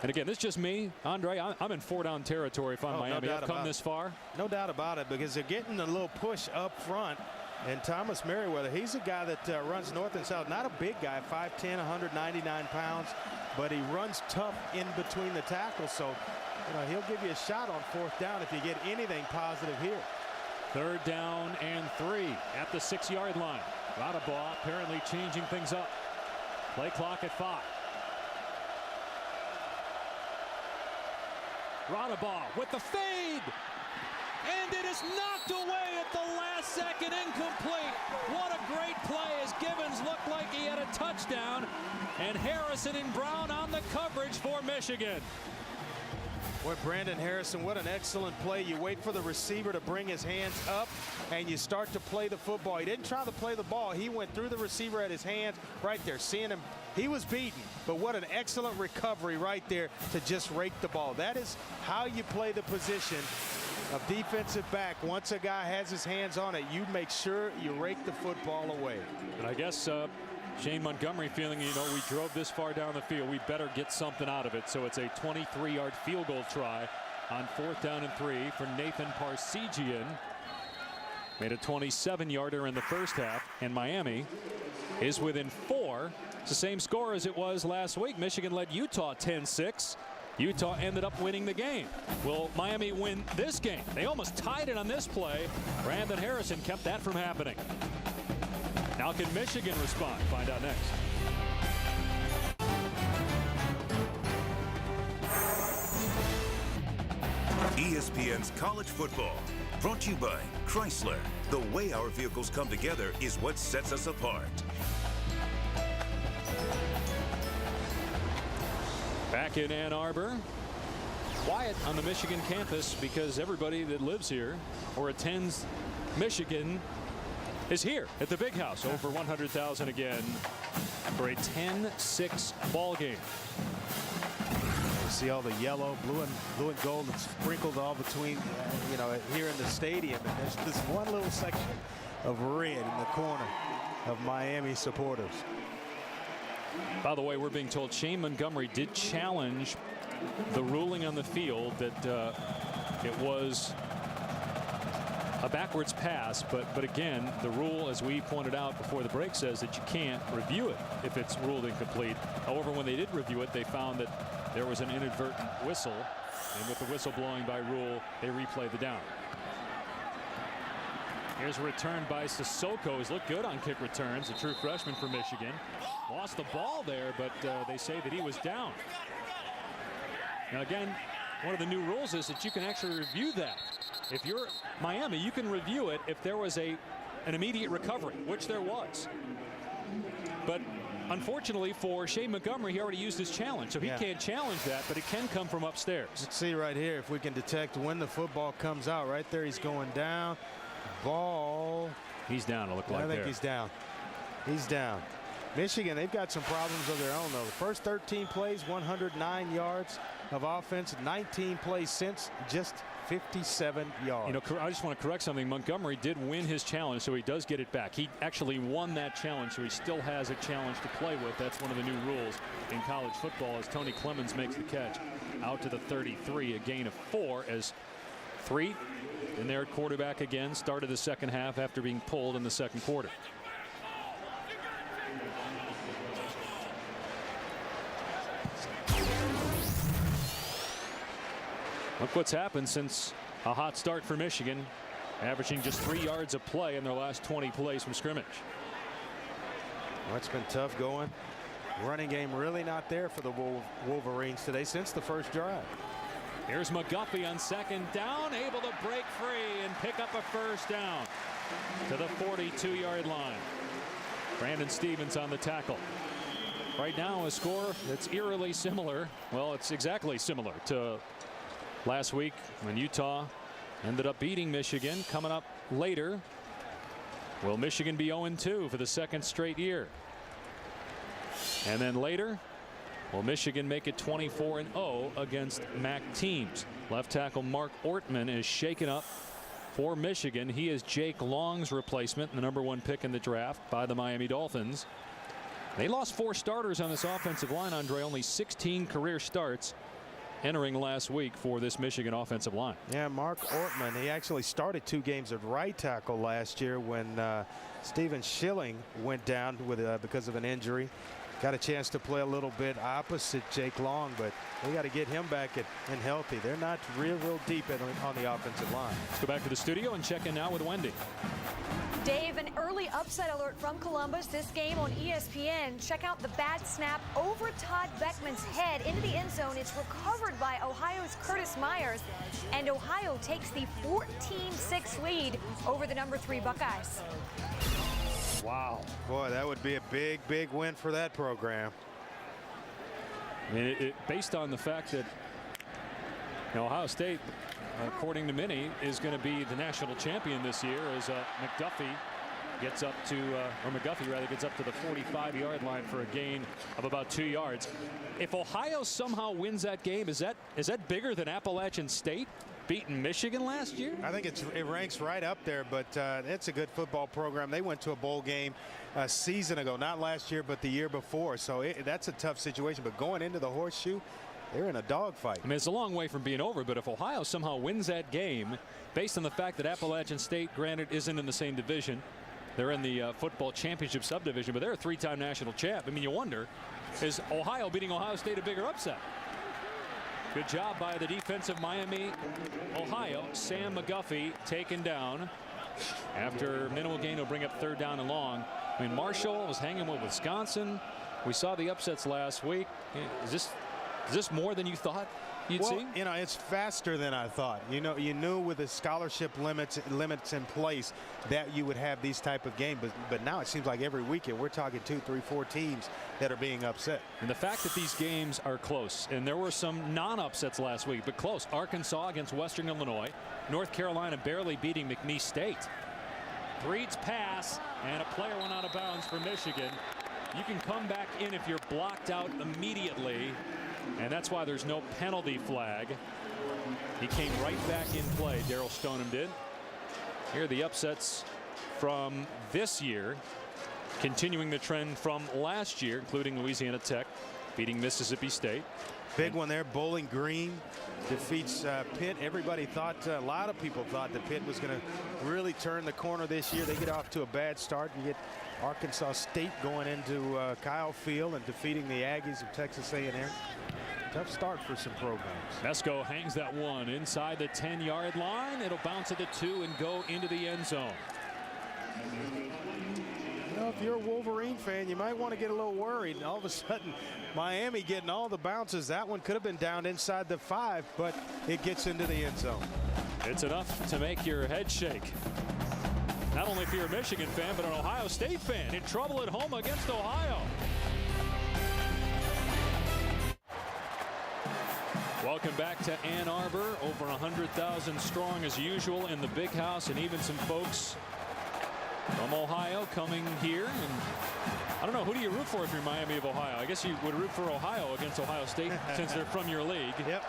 And again, this is just me, Andre. I'm in 4-down territory if I'm Miami. I've come this far. No doubt about it, because they're getting a little push up front. And Thomas Merriweather, he's a guy that runs north and south. Not a big guy, 5'10", 199 pounds, but he runs tough in between the tackles. So, he'll give you a shot on 4th down if you get anything positive here. 3rd down and 3 at the 6-yard line. Rodabaugh apparently changing things up. Play clock at 5. Rodabaugh with the fade, and it is knocked away at the last second, incomplete. What a great play, as Gibbons looked like he had a touchdown, and Harrison and Brown on the coverage for Michigan. Boy, Brandon Harrison, what an excellent play. You wait for the receiver to bring his hands up, and you start to play the football. He didn't try to play the ball. He went through the receiver at his hands right there, seeing him. He was beaten, but what an excellent recovery right there to just rake the ball. That is how you play the position of defensive back. Once a guy has his hands on it, you make sure you rake the football away. And I guess Shane Montgomery feeling, we drove this far down the field. We better get something out of it. So it's a 23-yard field goal try on 4th down and 3 for Nathan Parsegian. Made a 27-yarder in the first half, and Miami is within 4. It's the same score as it was last week. Michigan led Utah 10-6. Utah ended up winning the game. Will Miami win this game? They almost tied it on this play. Brandon Harrison kept that from happening. Now can Michigan respond? Find out next. ESPN's College Football, brought to you by Chrysler. The way our vehicles come together is what sets us apart. Back in Ann Arbor. Quiet on the Michigan campus because everybody that lives here or attends Michigan is here at the Big House. Over 100,000 again for a 10-6 ball game. You see all the yellow, blue and gold that's sprinkled all between, here in the stadium. And there's this one little section of red in the corner of Miami supporters. By the way, we're being told Shane Montgomery did challenge the ruling on the field that it was a backwards pass, but again, the rule, as we pointed out before the break, says that you can't review it if it's ruled incomplete. However, when they did review it, they found that there was an inadvertent whistle, and with the whistle blowing by Rule, they replay the down. Here's a return by Sissoko. He's looked good on kick returns, a true freshman for Michigan. Lost the ball there, but they say that he was down. Now again, one of the new rules is that you can actually review that. If you're Miami, you can review it if there was an immediate recovery, which there was. But unfortunately for Shane Montgomery, he already used his challenge, so he can't challenge that, but it can come from upstairs. Let's see right here if we can detect when the football comes out. Right there, he's going down. Ball. He's down, it looked like. I think he's down. He's down. Michigan, they've got some problems of their own, though. The first 13 plays, 109 yards of offense. 19 plays since, just 57 yards. You know, I just want to correct something. Montgomery did win his challenge, so he does get it back. He actually won that challenge, so he still has a challenge to play with. That's one of the new rules in college football as Tony Clemens makes the catch out to the 33, a gain of 4 as 3 in there at quarterback again. Started the second half after being pulled in the second quarter. Look what's happened since a hot start for Michigan, averaging just 3 yards a play in their last 20 plays from scrimmage. Well, it's been tough going. Running game really not there for the Wolverines today since the first drive. Here's McGuffey on second down, able to break free and pick up a first down to the 42-yard line. Brandon Stevens on the tackle. Right now a score that's eerily similar. Well, it's exactly similar to last week when Utah ended up beating Michigan. Coming up later, will Michigan be 0-2 for the second straight year? And then later, will Michigan make it 24-0 against MAC teams? Left tackle Mark Ortman is shaken up for Michigan. He is Jake Long's replacement, the #1 pick in the draft by the Miami Dolphins. They lost 4 starters on this offensive line, Andre. Only 16 career starts entering last week for this Michigan offensive line. Yeah, Mark Ortman, he actually started 2 games at right tackle last year when Stephen Schilling went down with because of an injury. Got a chance to play a little bit opposite Jake Long, but we got to get him back and healthy. They're not real deep on the offensive line. Let's go back to the studio and check in now with Wendy. Dave, an early upset alert from Columbus. This game on ESPN. Check out the bad snap over Todd Beckman's head into the end zone. It's recovered by Ohio's Curtis Myers, and Ohio takes the 14-6 lead over the #3 Buckeyes. Wow. Boy, that would be a big win for that program. I mean, based on the fact that Ohio State, according to many, is going to be the national champion this year as McGuffey gets up to, or McGuffey rather, gets up to the 45-yard line for a gain of about 2 yards. If Ohio somehow wins that game, is that bigger than Appalachian State beating Michigan last year? I think it ranks right up there, but it's a good football program. They went to a bowl game a season ago, not last year, but the year before. So that's a tough situation. But going into the horseshoe, they're in a dogfight. I mean, it's a long way from being over, but if Ohio somehow wins that game, based on the fact that Appalachian State, granted, isn't in the same division, they're in the football championship subdivision, but they're a 3-time national champ. I mean, you wonder, is Ohio beating Ohio State a bigger upset? Good job by the defensive Miami, Ohio. Sam McGuffey taken down after minimal gain will bring up 3rd down and long. I mean, Marshall was hanging with Wisconsin. We saw the upsets last week. Is this more than you thought you'd see? You know, it's faster than I thought. You knew with the scholarship limits in place that you would have these type of games, but now it seems like every weekend we're talking 2, 3, 4 teams that are being upset. And the fact that these games are close, and there were some non-upsets last week, but close. Arkansas against Western Illinois, North Carolina barely beating McNeese State. Breed's pass, and a player went out of bounds for Michigan. You can come back in if you're blocked out immediately, and that's why there's no penalty flag. He came right back in play, Daryl Stoneham did. Here are the upsets from this year, continuing the trend from last year, including Louisiana Tech beating Mississippi State. Big one there. Bowling Green defeats Pitt. Everybody thought, a lot of people thought that Pitt was going to really turn the corner this year. They get off to a bad start. You get Arkansas State going into Kyle Field and defeating the Aggies of Texas A&M. Tough start for some programs. Mesco hangs that one inside the 10-yard line. It'll bounce at the 2 and go into the end zone. You know, if you're a Wolverine fan, you might want to get a little worried. And all of a sudden, Miami getting all the bounces. That one could have been down inside the 5, but it gets into the end zone. It's enough to make your head shake. Not only if you're a Michigan fan, but an Ohio State fan in trouble at home against Ohio. Welcome back to Ann Arbor. Over 100,000 strong as usual in the big house, and even some folks from Ohio coming here. And I don't know, who do you root for if you're Miami of Ohio? I guess you would root for Ohio against Ohio State since they're from your league. Yep.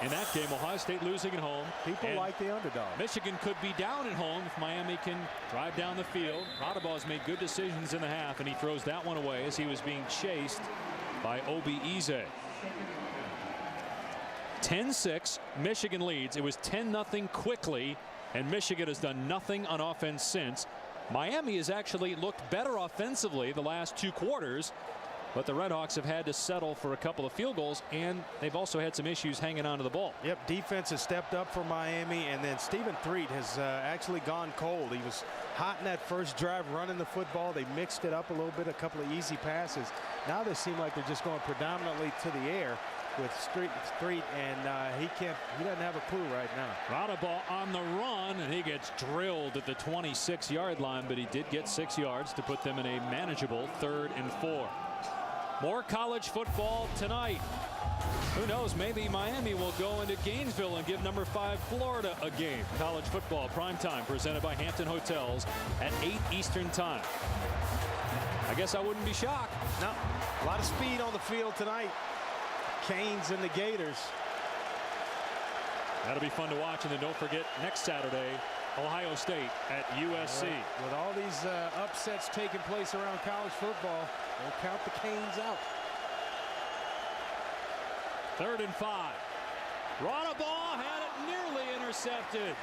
In that game, Ohio State losing at home. People like the underdog. Michigan could be down at home if Miami can drive down the field. Radabaugh has made good decisions in the half, and he throws that one away as he was being chased by Obi Eze. 10-6, Michigan leads. It was 10-0 quickly, and Michigan has done nothing on offense since. Miami has actually looked better offensively the last 2 quarters, but the Redhawks have had to settle for a couple of field goals, and they've also had some issues hanging on to the ball. Yep, defense has stepped up for Miami, and then Stephen Threet has actually gone cold. He was hot in that first drive running the football. They mixed it up a little bit, a couple of easy passes. Now they seem like they're just going predominantly to the air with Threet, and he doesn't have a clue right now. Radabaugh on the run, and he gets drilled at the 26-yard line, but he did get 6 yards to put them in a manageable 3rd and 4. More college football tonight. Who knows, maybe Miami will go into Gainesville and give number 5 Florida a game. College football primetime presented by Hampton Hotels at 8 Eastern time. I guess I wouldn't be shocked. No, a lot of speed on the field tonight. Canes and the Gators. That'll be fun to watch. And then don't forget, next Saturday, Ohio State at USC. With all these upsets taking place around college football, don't count the Canes out. 3rd and 5. Radabaugh had it nearly intercepted.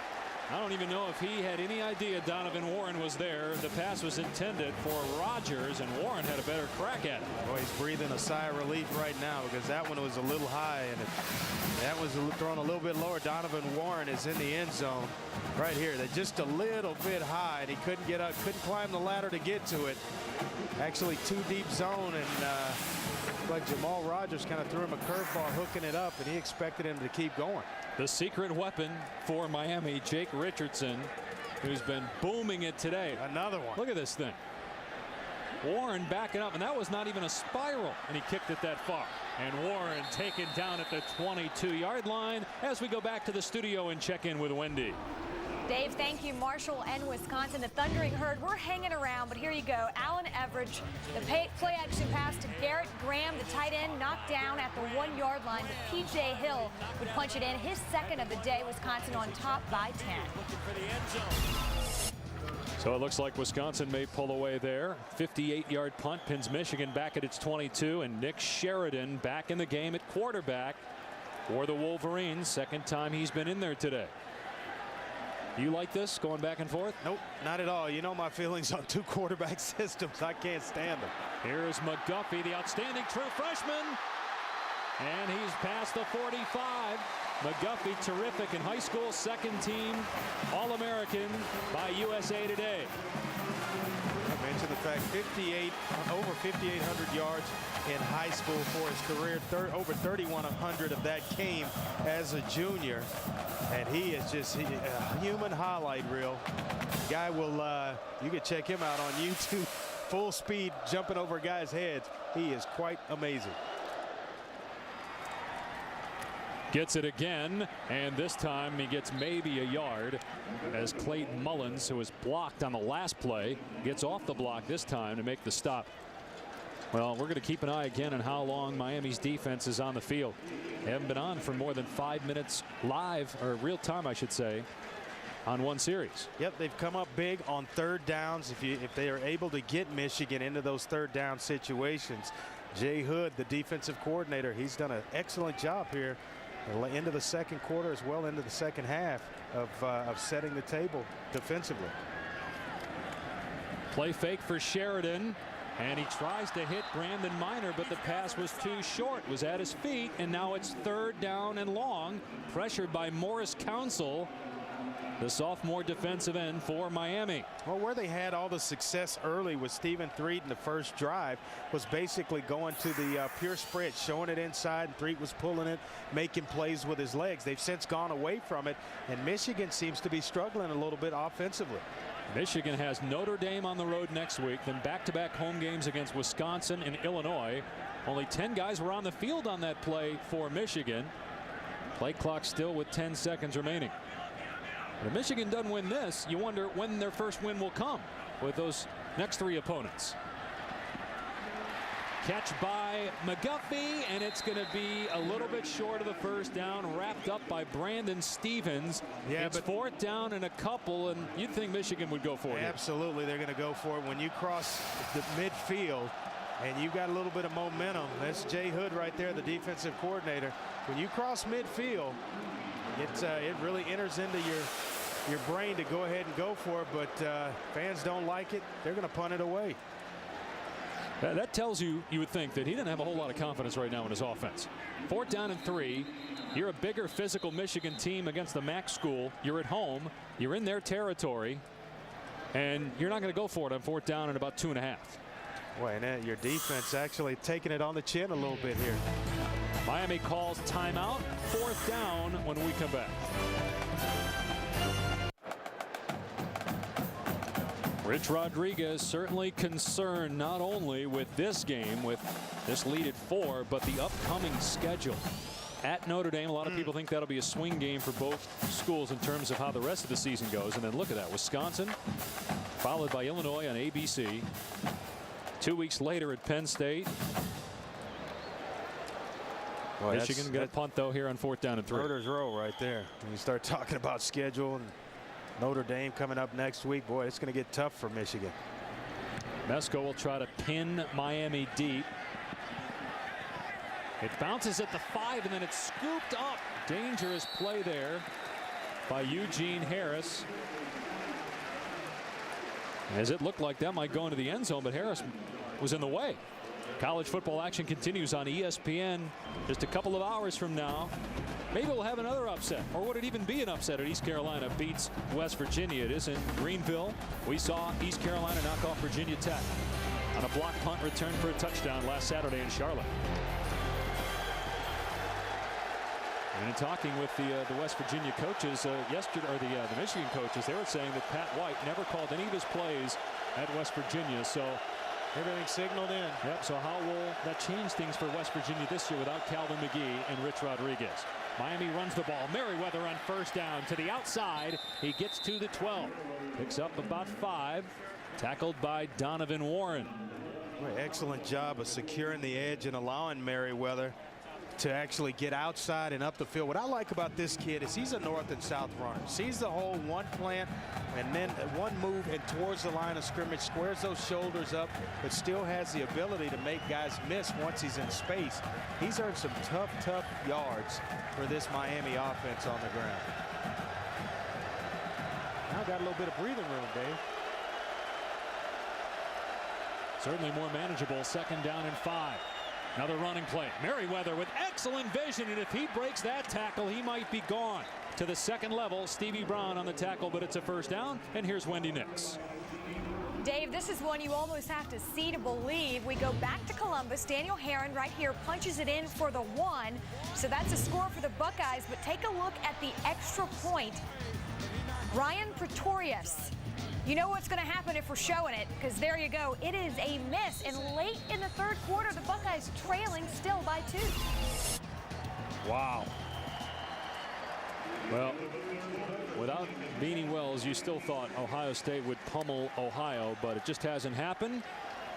I don't even know if he had any idea Donovan Warren was there. The pass was intended for Rodgers, and Warren had a better crack at it. Boy, he's breathing a sigh of relief right now because that one was a little high, and if that was thrown a little bit lower, Donovan Warren is in the end zone right here. They're just a little bit high, and he couldn't get up, couldn't climb the ladder to get to it. Actually, too deep zone, and like Jamal Rodgers kind of threw him a curveball, hooking it up, and he expected him to keep going. The secret weapon for Miami, Jake Richardson, who's been booming it today. Another one. Look at this thing. Warren backing up, and that was not even a spiral, and he kicked it that far. And Warren taken down at the 22-yard line as we go back to the studio and check in with Wendy. Dave, thank you. Marshall and Wisconsin, the Thundering Herd, we're hanging around, but here you go. Allen Everidge, the play-action pass to Garrett Graham, the tight end, knocked down at the 1-yard line. But P.J. Hill would punch it in. His second of the day. Wisconsin on top by 10. So it looks like Wisconsin may pull away there. 58-yard punt pins Michigan back at its 22, and Nick Sheridan back in the game at quarterback for the Wolverines. Second time he's been in there today. You like this, going back and forth? Nope, not at all. You know my feelings on 2 quarterback systems. I can't stand them. Here's McGuffey, the outstanding true freshman. And he's past the 45. McGuffey, terrific in high school, second team All-American by USA Today. I mentioned the fact over 5,800 yards in high school for his career. Over 3,100 of that came as a junior. And he is just a human highlight reel. Guy will, you can check him out on YouTube. Full speed, jumping over guys' heads. He is quite amazing. Gets it again, and this time he gets maybe a yard as Clayton Mullins, who was blocked on the last play, gets off the block this time to make the stop. Well, we're going to keep an eye again on how long Miami's defense is on the field. They haven't been on for more than 5 minutes live, or real time, I should say, on one series. Yep, they've come up big on 3rd downs. If they are able to get Michigan into those 3rd down situations, Jay Hood, the defensive coordinator, he's done an excellent job here into the second quarter as well into the second half of setting the table defensively. Play fake for Sheridan. And he tries to hit Brandon Minor, but the pass was too short. Was at his feet, and now it's 3rd down and long. Pressured by Morris Council, the sophomore defensive end for Miami. Well, where they had all the success early with Stephen Threet in the first drive was basically going to the pure spread, showing it inside, and Threet was pulling it, making plays with his legs. They've since gone away from it, and Michigan seems to be struggling a little bit offensively. Michigan has Notre Dame on the road next week, then back-to-back home games against Wisconsin and Illinois. Only 10 guys were on the field on that play for Michigan. Play clock still with 10 seconds remaining. If Michigan doesn't win this, you wonder when their first win will come with those next 3 opponents. Catch by McGuffey, and it's going to be a little bit short of the first down, wrapped up by Brandon Stevens. Yeah, it's 4th down and a couple, and you'd think Michigan would go for it. Absolutely, they're going to go for it. When you cross the midfield and you got a little bit of momentum, that's Jay Hood right there, the defensive coordinator. When you cross midfield, it really enters into your brain to go ahead and go for it, but fans don't like it. They're going to punt it away. That tells you would think that he didn't have a whole lot of confidence right now in his offense. 4th down and 3. You're a bigger physical Michigan team against the MAC school. You're at home. You're in their territory. And you're not going to go for it on 4th down and about 2.5. Boy, and your defense actually taking it on the chin a little bit here. Miami calls timeout. 4th down when we come back. Rich Rodriguez certainly concerned not only with this game, with this lead at 4, but the upcoming schedule. At Notre Dame, a lot of people think that'll be a swing game for both schools in terms of how the rest of the season goes. And then look at that. Wisconsin, followed by Illinois on ABC. 2 weeks later at Penn State. Boy, Michigan got a punt, though, here on 4th down and 3. Murder's row right there. When you start talking about schedule and Notre Dame coming up next week, boy, it's going to get tough for Michigan. Mesko will try to pin Miami deep. It bounces at the 5, and then it's scooped up. Dangerous play there by Eugene Harris. As it looked like that might go into the end zone, but Harris was in the way. College football action continues on ESPN just a couple of hours from now. Maybe we'll have another upset, or would it even be an upset if East Carolina beats West Virginia? It is in Greenville. We saw East Carolina knock off Virginia Tech on a block punt return for a touchdown last Saturday in Charlotte. And in talking with the West Virginia coaches yesterday, or the Michigan coaches, they were saying that Pat White never called any of his plays at West Virginia. So everything signaled in. Yep. So how will that change things for West Virginia this year without Calvin McGee and Rich Rodriguez? Miami runs the ball. Merriweather on 1st down to the outside. He gets to the 12. Picks up about 5. Tackled by Donovan Warren. Excellent job of securing the edge and allowing Merriweather to actually get outside and up the field. What I like about this kid is he's a north and south runner. Sees the hole, one plant, and then one move and towards the line of scrimmage, squares those shoulders up, but still has the ability to make guys miss once he's in space. He's earned some tough yards for this Miami offense on the ground. Now got a little bit of breathing room, Dave. Certainly more manageable. 2nd down and 5. Another running play. Merriweather with excellent vision, and if he breaks that tackle, he might be gone. To the 2nd level, Stevie Brown on the tackle, but it's a 1st down, and here's Wendy Nix. Dave, this is one you almost have to see to believe. We go back to Columbus. Daniel Herron right here punches it in for the 1. So that's a score for the Buckeyes, but take a look at the extra point. Ryan Pretorius. You know what's going to happen if we're showing it, because there you go. It is a miss, and late in the 3rd quarter, the Buckeyes trailing still by 2. Wow. Well, without Beanie Wells, you still thought Ohio State would pummel Ohio, but it just hasn't happened.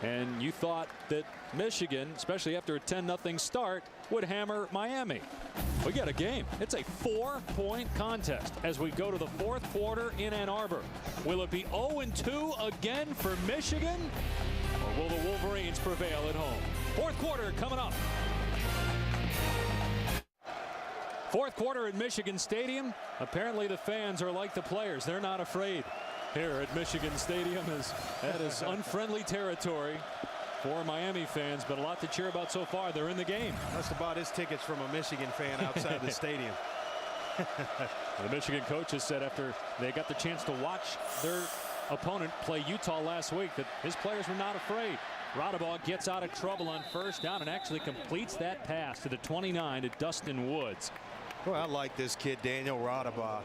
And you thought that Michigan, especially after a 10-0 start, would hammer Miami. We got a game. It's a 4-point contest as we go to the 4th quarter in Ann Arbor. Will it be 0-2 again for Michigan, or will the Wolverines prevail at home? 4th quarter coming up. 4th quarter at Michigan Stadium. Apparently the fans are like the players. They're not afraid here at Michigan Stadium, as that is unfriendly territory. for Miami fans, but a lot to cheer about so far. They're in the game. Must have bought his tickets from a Michigan fan outside the stadium. The Michigan coaches said after they got the chance to watch their opponent play Utah last week that his players were not afraid. Radabaugh gets out of trouble on first down and actually completes that pass to the 29 to Dustin Woods. Well, I like this kid, Daniel Radabaugh.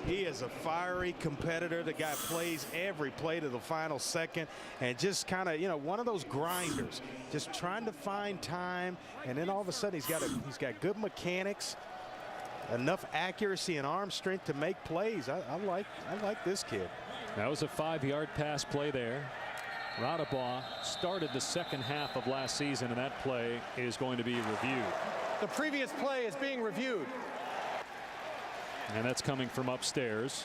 He is a fiery competitor. The guy plays every play to the final second and just kind of, you know, one of those grinders, just trying to find time. And then all of a sudden he's got good mechanics, enough accuracy and arm strength to make plays. I like this kid. That was a 5-yard pass play there. Radabaugh started the second half of last season, and that play is going to be reviewed. The previous play is being reviewed. And that's coming from upstairs.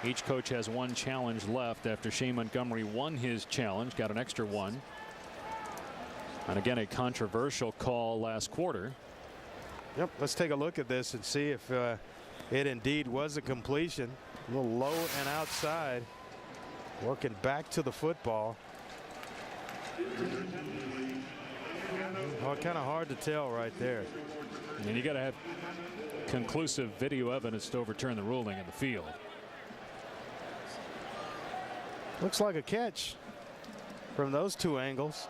Each coach has one challenge left after Shane Montgomery won his challenge, got an extra one. And again, a controversial call last quarter. Yep, let's take a look at this and see if it indeed was a completion. A little low and outside. Working back to the football. Oh, kind of hard to tell right there. And you got to have conclusive video evidence to overturn the ruling in the field. Looks like a catch from those two angles.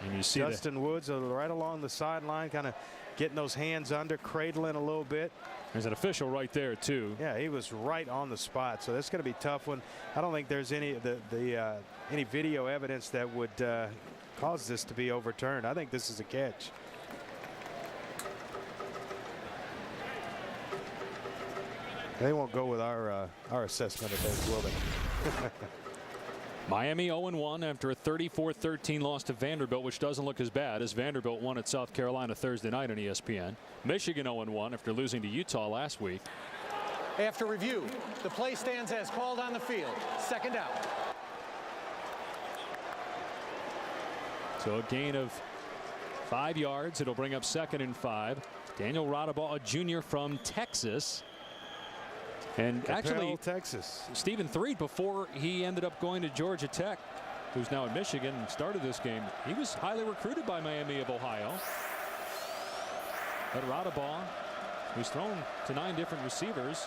And you see Dustin Woods right along the sideline, kind of getting those hands under, cradling a little bit. There's an official right there too. Yeah, he was right on the spot, so that's going to be a tough one. I don't think there's any any video evidence that would cause this to be overturned. I think this is a catch. They won't go with our assessment of this, will they? Miami 0-1 after a 34-13 loss to Vanderbilt, which doesn't look as bad as Vanderbilt won at South Carolina Thursday night on ESPN. Michigan 0-1 after losing to Utah last week. After review, the play stands as called on the field. Second down. So a gain of 5 yards. It'll bring up 2nd and 5. Daniel Radabaugh, a junior from Texas. And actually, Texas. Stephen Threed, before he ended up going to Georgia Tech, who's now at Michigan and started this game, he was highly recruited by Miami of Ohio. But Radabaugh, who's thrown to 9 different receivers,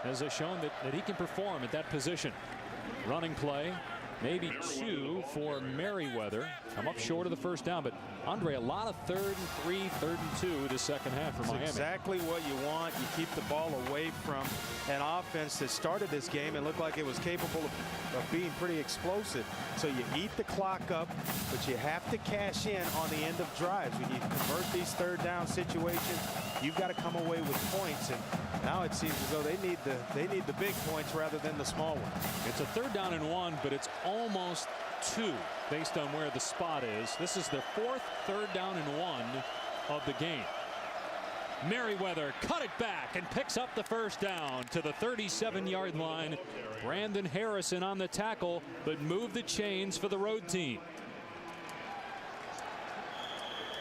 has shown that he can perform at that position. Running play, maybe 2 for Merriweather. Come up short of the first down, but Andre, a lot of 3rd and 3, 3rd and 2 the second half for Miami. Exactly what you want. You keep the ball away from an offense that started this game and looked like it was capable of being pretty explosive. So you eat the clock up, but you have to cash in on the end of drives. When you convert these 3rd down situations, you've got to come away with points. And now it seems as though they need the big points rather than the small ones. It's a 3rd down and 1, but it's almost 2 based on where the spot is. This is the 4th 3rd down and 1 of the game. Merriweather cut it back and picks up the first down to the 37-yard line. Brandon Harrison on the tackle, but moved the chains for the road team.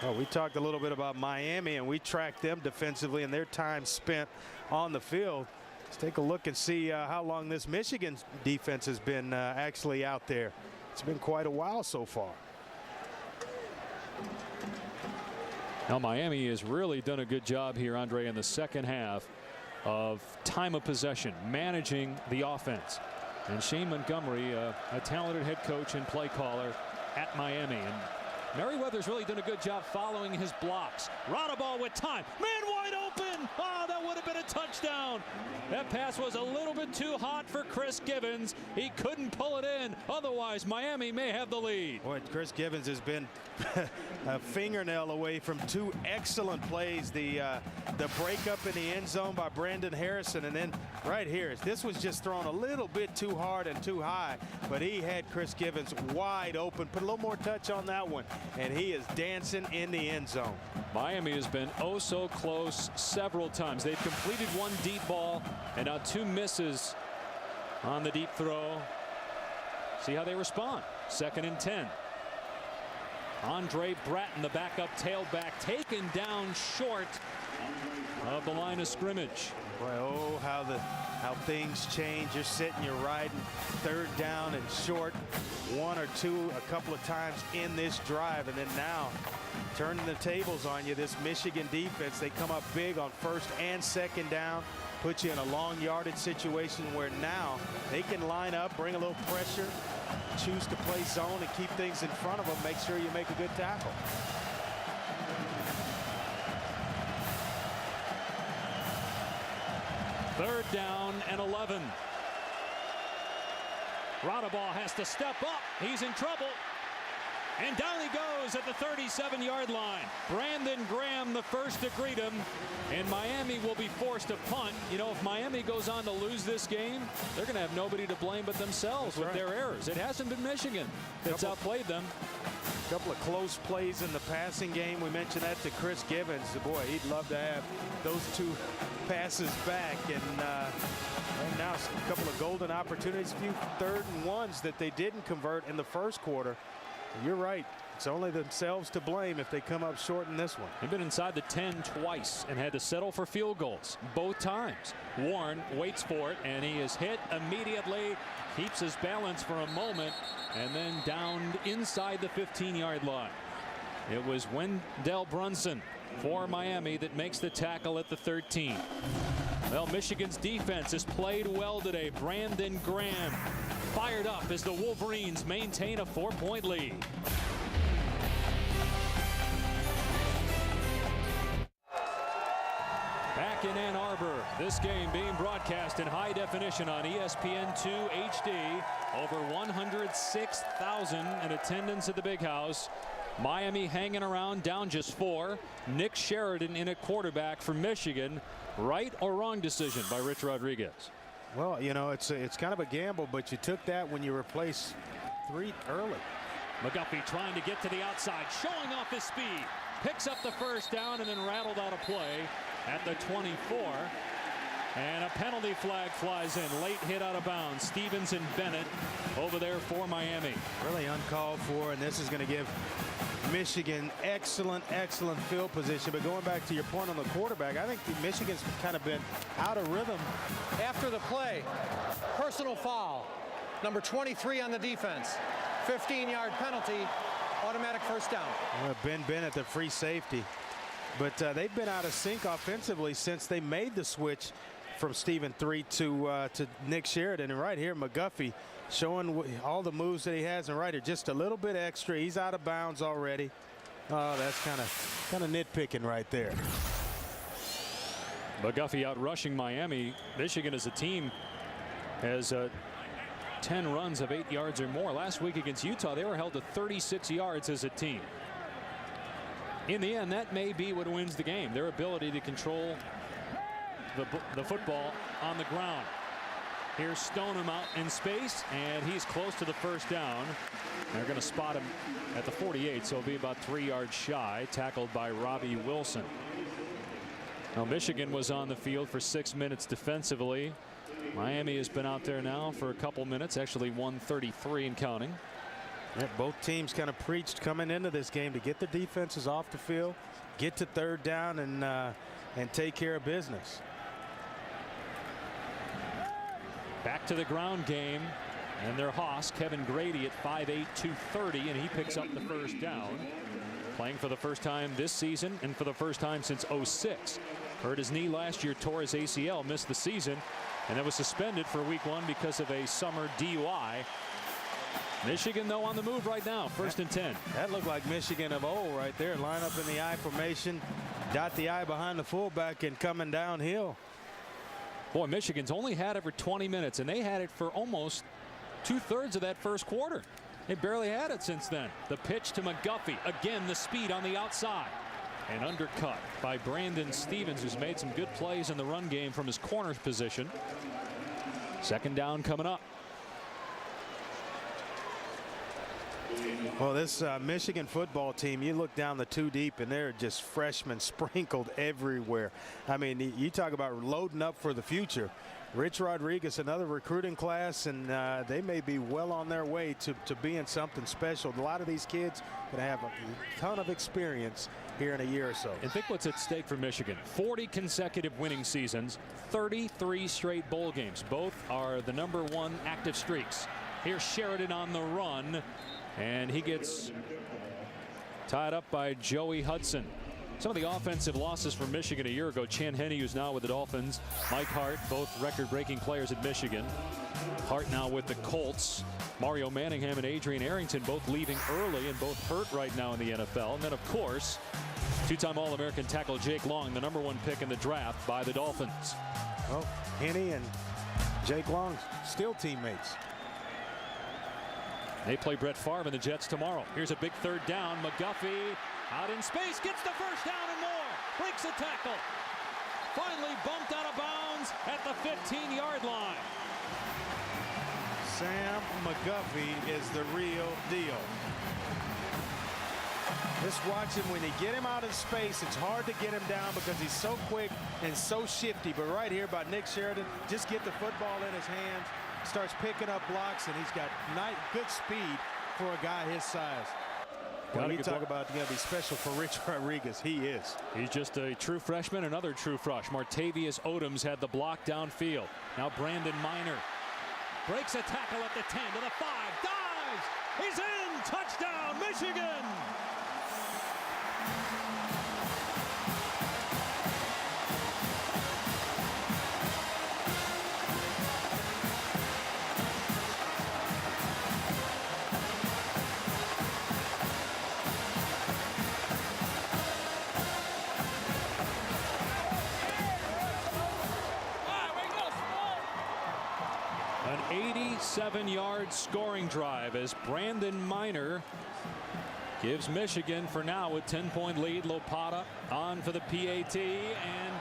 Well, we talked a little bit about Miami, and we tracked them defensively and their time spent on the field. Let's take a look and see how long this Michigan defense has been actually out there. It's been quite a while so far. Now Miami has really done a good job here, Andre, in the second half of time of possession, managing the offense. And Shane Montgomery, a talented head coach and play caller at Miami. And Merriweather's really done a good job following his blocks. Radabaugh with time. Man wide open. Oh, that would have been a touchdown. That pass was a little bit too hot for Chris Givens. He couldn't pull it in. Otherwise, Miami may have the lead. Boy, Chris Givens has been a fingernail away from 2 excellent plays. The breakup in the end zone by Brandon Harrison, and then right here, this was just thrown a little bit too hard and too high, but he had Chris Givens wide open. Put a little more touch on that one, and he is dancing in the end zone. Miami has been oh so close several times. They've completed 1 deep ball and now 2 misses on the deep throw. See how they respond. 2nd and 10. Andre Bratton, the backup tailback, taken down short of the line of scrimmage. Boy, oh, how things change. You're sitting, you're riding, third down and short, one or two a couple of times in this drive, and then now turning the tables on you. This Michigan defense, they come up big on first and second down, put you in a long yardage situation where now they can line up, bring a little pressure, choose to play zone and keep things in front of them. Make sure you make a good tackle. Third down and 11. Radaball has to step up. He's in trouble. And down he goes at the 37-yard line. Brandon Graham the first to greet him. And Miami will be forced to punt. You know, if Miami goes on to lose this game, they're going to have nobody to blame but themselves with their errors. It hasn't been Michigan that's outplayed them. A couple of close plays in the passing game. We mentioned that to Chris Givens. Boy, he'd love to have those two passes back. And now a couple of golden opportunities, a few 3rd and 1s that they didn't convert in the first quarter. You're right. It's only themselves to blame if they come up short in this one. They've been inside the 10 twice and had to settle for field goals both times. Warren waits for it, and he is hit immediately, keeps his balance for a moment, and then downed inside the 15-yard line. It was Wendell Brunson for Miami that makes the tackle at the 13. Well, Michigan's defense has played well today. Brandon Graham fired up as the Wolverines maintain a 4-point lead. Back in Ann Arbor, this game being broadcast in high definition on ESPN2 HD. Over 106,000 in attendance at the Big House. Miami hanging around, down just 4. Nick Sheridan in at quarterback for Michigan. Right or wrong decision by Rich Rodriguez? Well, you know, it's kind of a gamble, but you took that when you replaced 3 early. McGuffey trying to get to the outside, showing off his speed. Picks up the first down and then rattled out of play at the 24. And a penalty flag flies in. Late hit out of bounds. Stevens and Bennett over there for Miami. Really uncalled for, and this is going to give Michigan excellent field position. But going back to your point on the quarterback, I think Michigan's kind of been out of rhythm. After the play, personal foul, number 23 on the defense, 15-yard penalty, automatic first down. Ben Bennett, the free safety. But they've been out of sync offensively since they made the switch from Stephen 3 to Nick Sheridan. And right here, McGuffey showing all the moves that he has. And right here, just a little bit extra. He's out of bounds already. Oh, that's kind of nitpicking right there. McGuffey out rushing Miami. Michigan as a team has 10 runs of 8 yards or more. Last week against Utah, they were held to 36 yards as a team. In the end, that may be what wins the game. Their ability to control the football on the ground. Here's Stoneham out in space, and he's close to the first down. They're going to spot him at the 48, so he'll be about 3 yards shy. Tackled by Robbie Wilson. Now, Michigan was on the field for 6 minutes defensively. Miami has been out there now for a couple minutes, actually 1:33 and counting. Yeah, both teams kind of preached coming into this game to get the defenses off the field, get to third down, and take care of business. Back to the ground game, and their hoss, Kevin Grady, at 5'8", 230, and he picks up the first down. Playing for the first time this season and for the first time since '06. Hurt his knee last year, tore his ACL, missed the season, and then was suspended for week 1 because of a summer DUI. Michigan, though, on the move right now, 1st and 10. That looked like Michigan of old right there. Line up in the I formation, dot the I behind the fullback, and coming downhill. Boy, Michigan's only had it for 20 minutes, and they had it for almost 2/3 of that first quarter. They barely had it since then. The pitch to McGuffey. Again, the speed on the outside. And undercut by Brandon Stevens, who's made some good plays in the run game from his corner position. Second down coming up. Well, this Michigan football team, you look down the 2 deep, and they're just freshmen sprinkled everywhere. I mean, you talk about loading up for the future. Rich Rodriguez, another recruiting class, and they may be well on their way to being something special. A lot of these kids going to have a ton of experience here in a year or so. And think what's at stake for Michigan. 40 consecutive winning seasons, 33 straight bowl games. Both are the #1 active streaks. Here's Sheridan on the run, and he gets tied up by Joey Hudson. Some of the offensive losses for Michigan a year ago. Chan Henne, who's now with the Dolphins. Mike Hart, both record-breaking players at Michigan. Hart now with the Colts. Mario Manningham and Adrian Arrington both leaving early and both hurt right now in the NFL. And then, of course, two-time All-American tackle Jake Long, the #1 pick in the draft by the Dolphins. Well, Henne and Jake Long still teammates. They play Brett Favre and the Jets tomorrow. Here's a big 3rd down. McGuffey out in space, gets the 1st down and more. Breaks a tackle. Finally bumped out of bounds at the 15-yard line. Sam McGuffey is the real deal. Just watch him. When they get him out in space, it's hard to get him down because he's so quick and so shifty. But right here by Nick Sheridan, just get the football in his hands, starts picking up blocks, and he's got good speed for a guy his size. When you talk about going to be special for Rich Rodriguez, he is. He's just a true freshman, another true frosh. Martavius Odoms had the block downfield. Now Brandon Minor breaks a tackle at the 10 to the 5, dives, he's in, touchdown, Michigan! An 87-yard scoring drive as Brandon Minor gives Michigan, for now, a 10-point lead. Lopata on for the PAT, and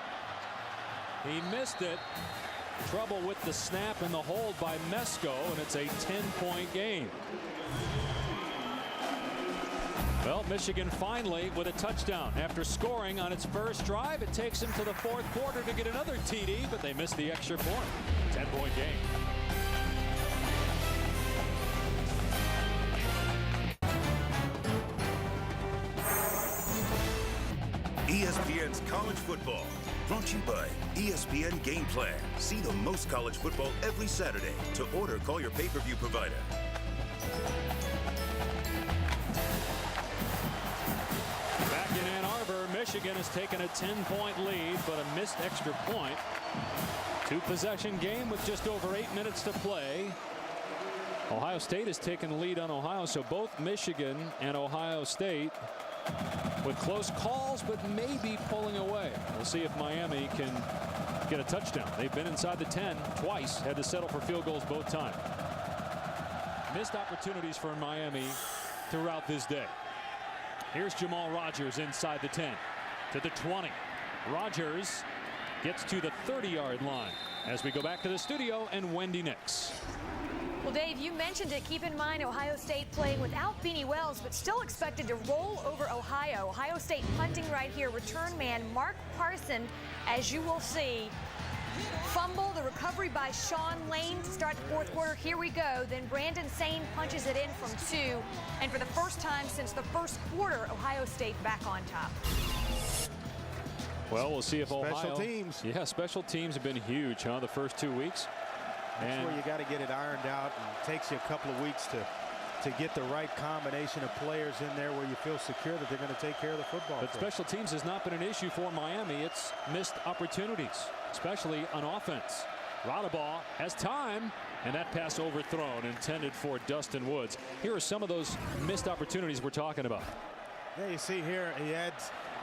he missed it. Trouble with the snap and the hold by Mesko, and it's a 10-point game. Well, Michigan finally with a touchdown. After scoring on its first drive, it takes them to the 4th quarter to get another TD, but they missed the extra point. 10-point game. ESPN's College Football, brought to you by ESPN Game Plan. See the most college football every Saturday. To order, call your pay-per-view provider. Back in Ann Arbor, Michigan has taken a 10-point lead, but a missed extra point. 2-possession game with just over 8 minutes to play. Ohio State has taken the lead on Ohio, so both Michigan and Ohio State with close calls, but maybe pulling away. We'll see if Miami can get a touchdown. They've been inside the 10 twice, had to settle for field goals both times. Missed opportunities for Miami throughout this day. Here's Jamal Rogers inside the 10 to the 20. Rogers gets to the 30-yard line as we go back to the studio and Wendy Nix. Well, Dave, you mentioned it. Keep in mind Ohio State playing without Beanie Wells, but still expected to roll over Ohio. Ohio State punting right here. Return man Mark Parson, as you will see. Fumble, the recovery by Sean Lane to start the 4th quarter. Here we go. Then Brandon Sane punches it in from 2. And for the first time since the 1st quarter, Ohio State back on top. Well, we'll see if Special teams. Yeah, special teams have been huge, huh, the first 2 weeks. That's where you got to get it ironed out, and it takes you a couple of weeks to get the right combination of players in there where you feel secure that they're going to take care of the football. But special teams has not been an issue for Miami. It's missed opportunities, especially on offense. Radabaugh has time, and that pass overthrown, intended for Dustin Woods. Here are some of those missed opportunities we're talking about. Yeah, you see here he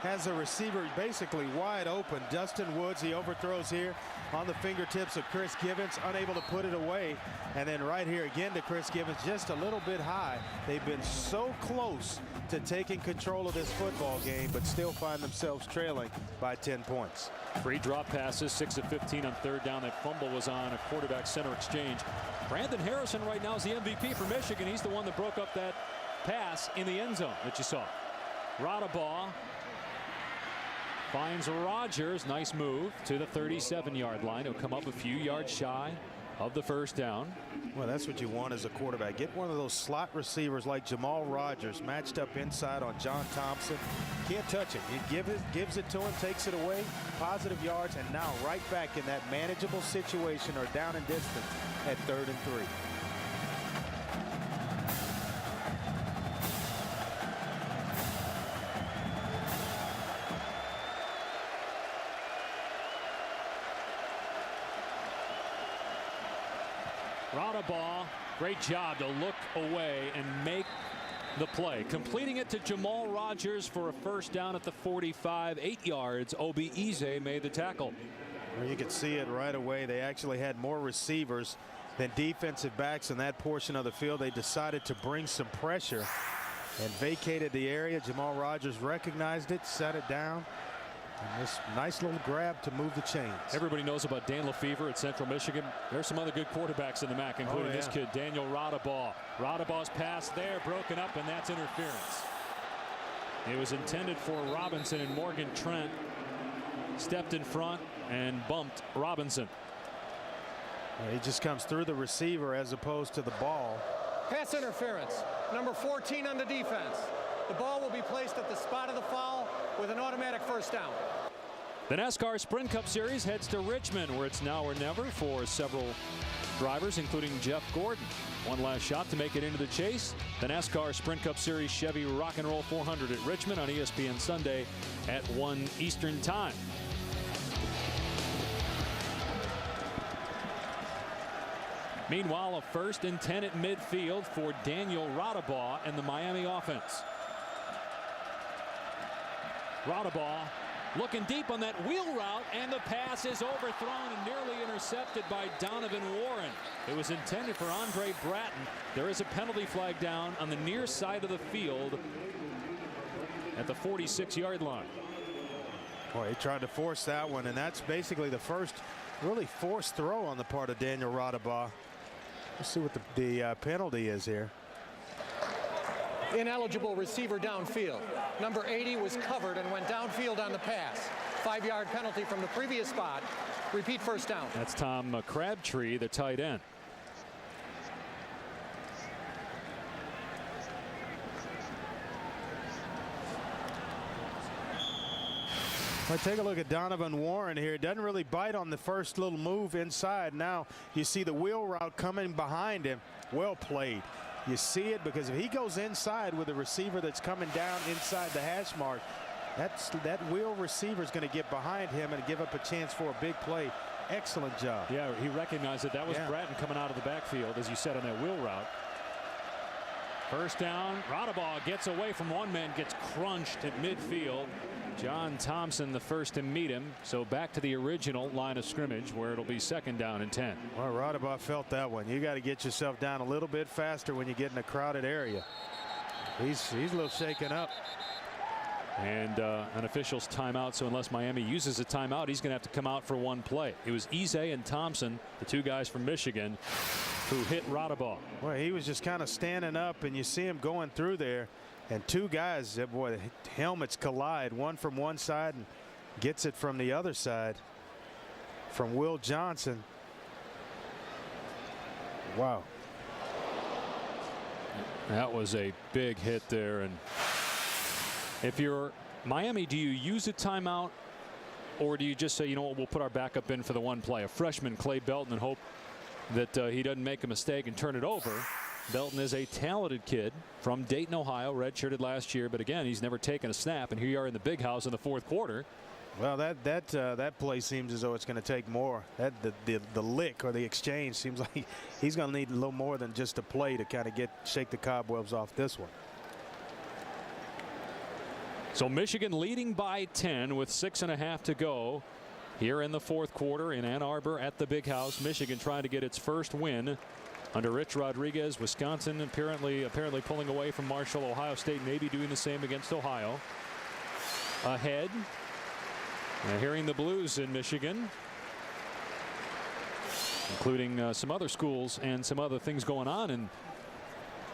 has a receiver basically wide open. Dustin Woods, he overthrows here on the fingertips of Chris Givens, unable to put it away. And then right here again to Chris Givens, just a little bit high. They've been so close to taking control of this football game, but still find themselves trailing by 10 points. 3 drop passes, 6 of 15 on 3rd down. That fumble was on a quarterback center exchange. Brandon Harrison right now is the MVP for Michigan. He's the one that broke up that pass in the end zone that you saw. Radabaugh finds Rogers. Nice move to the 37-yard line. He'll come up a few yards shy of the first down. Well, that's what you want as a quarterback. Get one of those slot receivers like Jamal Rogers matched up inside on John Thompson. Can't touch it. He gives it to him, takes it away, positive yards, and now right back in that manageable situation or down and distance at 3rd and 3. Radabaugh, great job to look away and make the play. Completing it to Jamal Rogers for a first down at the 45, 8 yards. Obi Eze made the tackle. Well, you could see it right away. They actually had more receivers than defensive backs in that portion of the field. They decided to bring some pressure and vacated the area. Jamal Rogers recognized it, set it down. And this nice little grab to move the chains. Everybody knows about Dan Lefevre at Central Michigan. There's some other good quarterbacks in the MAC, including this kid, Daniel Radabaugh. Radabaugh's pass there, broken up, and that's interference. It was intended for Robinson, and Morgan Trent stepped in front and bumped Robinson. He just comes through the receiver as opposed to the ball. Pass interference. Number 14 on the defense. The ball will be placed at the spot of the foul with an automatic first down. The NASCAR Sprint Cup Series heads to Richmond, where it's now or never for several drivers, including Jeff Gordon. One last shot to make it into the chase. The NASCAR Sprint Cup Series Chevy Rock and Roll 400 at Richmond on ESPN Sunday at 1 Eastern Time. Meanwhile, a 1st and 10 at midfield for Daniel Radabaugh and the Miami offense. Radabaugh looking deep on that wheel route, and the pass is overthrown and nearly intercepted by Donovan Warren. It was intended for Andre Bratton. There is a penalty flag down on the near side of the field at the 46-yard line. Boy, he tried to force that one, and that's basically the first really forced throw on the part of Daniel Radabaugh. Let's see what the penalty is here. Ineligible receiver downfield. Number 80 was covered and went downfield on the pass. 5-yard penalty from the previous spot. Repeat first down. That's Tom Crabtree, the tight end. Well, take a look at Donovan Warren here. Doesn't really bite on the first little move inside. Now you see the wheel route coming behind him. Well played. You see it because if he goes inside with a receiver that's coming down inside the hash mark, that wheel receiver is going to get behind him and give up a chance for a big play. Excellent job. Yeah, he recognized that. That was Bratton coming out of the backfield, as you said, on that wheel route. First down. Radabaugh gets away from one man, gets crunched at midfield. John Thompson the first to meet him. So back to the original line of scrimmage where it'll be 2nd down and 10. Well, Radabaugh felt that one. You got to get yourself down a little bit faster when you get in a crowded area. He's a little shaken up. And an official's timeout. So unless Miami uses a timeout, he's going to have to come out for one play. It was Eze and Thompson, the two guys from Michigan, who hit Radabaugh. Well, he was just kind of standing up, and you see him going through there. And two guys, boy, the helmets collide. One from one side and gets it from the other side from Will Johnson. Wow. That was a big hit there. And if you're Miami, do you use a timeout, or do you just say, you know what, we'll put our backup in for the one play? A freshman, Clay Belton, and hope that he doesn't make a mistake and turn it over. Belton is a talented kid from Dayton, Ohio, redshirted last year, but again, he's never taken a snap, and here you are in the big house in the 4th quarter. Well, that play seems as though it's going to take more. The lick or the exchange seems like he's going to need a little more than just a play to kind of shake the cobwebs off this one. So Michigan leading by 10 with 6.5 to go here in the 4th quarter in Ann Arbor at the big house. Michigan trying to get its first win under Rich Rodriguez. Wisconsin apparently pulling away from Marshall. Ohio State maybe doing the same against Ohio. Ahead. Hearing the blues in Michigan, including some other schools and some other things going on in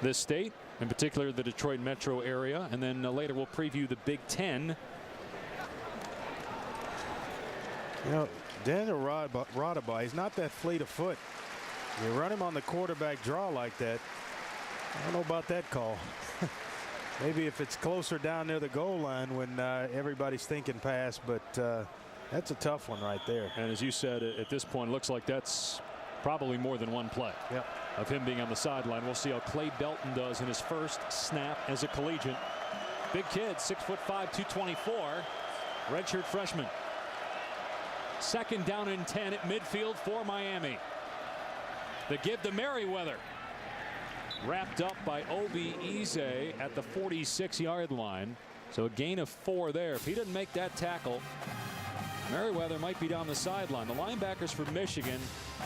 this state, in particular the Detroit metro area. And then later we'll preview the Big Ten You know, Daniel Radaba, he's not that fleet of foot. You run him on the quarterback draw like that, I don't know about that call. Maybe if it's closer down near the goal line when everybody's thinking pass, but that's a tough one right there. And as you said, at this point, it looks like that's probably more than one play of him being on the sideline. We'll see how Clay Belton does in his first snap as a collegiate. Big kid, 6'5", 224, redshirt freshman. 2nd down and 10 at midfield for Miami. The give to Merriweather. Wrapped up by Obi Eze at the 46-yard line. So a gain of 4 there. If he doesn't make that tackle, Merriweather might be down the sideline. The linebackers for Michigan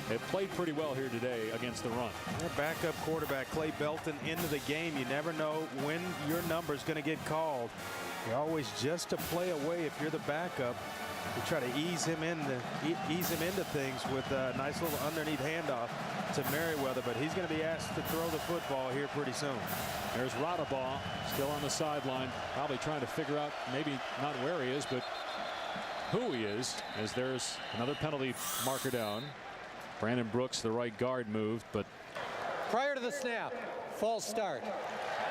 have played pretty well here today against the run. Their backup quarterback Clay Belton into the game. You never know when your number is going to get called. You're always just a play away if you're the backup. You try to ease him into things with a nice little underneath handoff to Merriweather, but he's going to be asked to throw the football here pretty soon. There's Radaba still on the sideline, probably trying to figure out maybe not where he is, but who he is, as there's another penalty marker down. Brandon Brooks, the right guard, moved, but Prior to the snap, false start.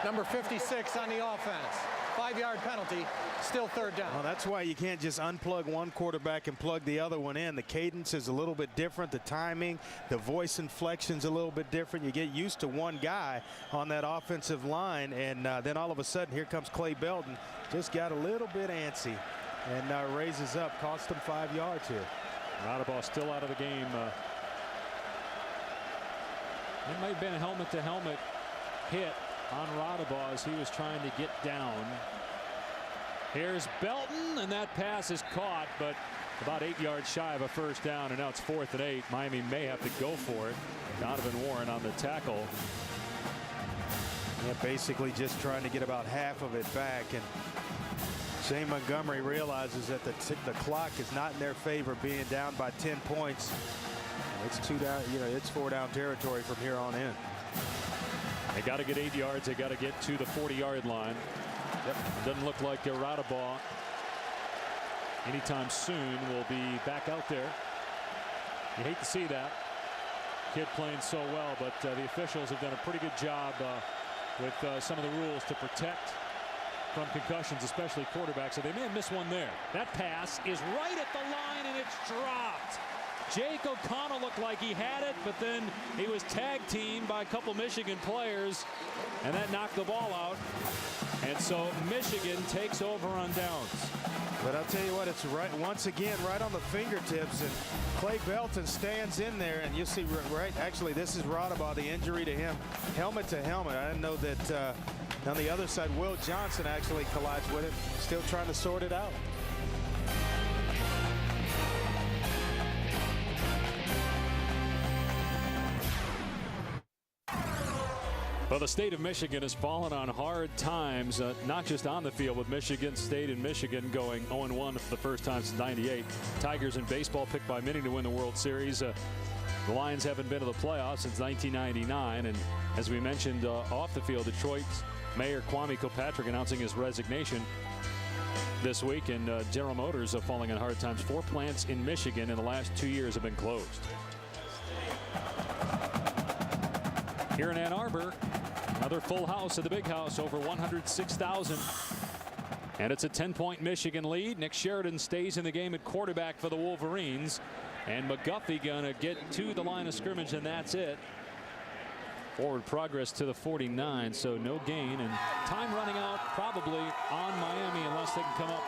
Number 56 on the offense. 5-yard penalty, still 3rd down. Well, that's why you can't just unplug one quarterback and plug the other one in. The cadence is a little bit different. The timing, the voice inflection's a little bit different. You get used to one guy on that offensive line, and then all of a sudden, here comes Clay Belton. Just got a little bit antsy and raises up. Cost him 5 yards here. Radaba still out of the game. It might have been a helmet-to-helmet hit on Radaba as he was trying to get down. Here's Belton, and that pass is caught, but about 8 yards shy of a 1st down, and now it's 4th and 8. Miami may have to go for it. Donovan Warren on the tackle. Yeah, basically just trying to get about half of it back, and Shane Montgomery realizes that the clock is not in their favor, being down by 10 points. It's 2 down, it's 4 down territory from here on in. They got to get 8 yards. They got to get to the 40-yard line. Doesn't look like Radaba anytime soon will be back out there. You hate to see that. Kid playing so well, but the officials have done a pretty good job with some of the rules to protect from concussions, especially quarterbacks. So they may have missed one there. That pass is right at the line, and it's dropped. Jake O'Connell looked like he had it, but then he was tag teamed by a couple Michigan players, and that knocked the ball out. And so Michigan takes over on downs. But I'll tell you what, it's right once again right on the fingertips, and Clay Belton stands in there, and you see right. Actually, this is Radaba, the injury to him, helmet to helmet. I didn't know that on the other side, Will Johnson actually collides with it. Still trying to sort it out. Well, the state of Michigan has fallen on hard times, not just on the field, with Michigan State and Michigan going 0-1 for the first time since '98. Tigers in baseball picked by many to win the World Series. The Lions haven't been to the playoffs since 1999. And as we mentioned off the field, Detroit's Mayor Kwame Kilpatrick announcing his resignation this week. And General Motors are falling on hard times. 4 plants in Michigan in the last 2 years have been closed. Here in Ann Arbor, another full house at the Big House, over 106,000. And it's a 10-point Michigan lead. Nick Sheridan stays in the game at quarterback for the Wolverines. And McGuffey going to get to the line of scrimmage, and that's it. Forward progress to the 49, so no gain. And time running out probably on Miami unless they can come up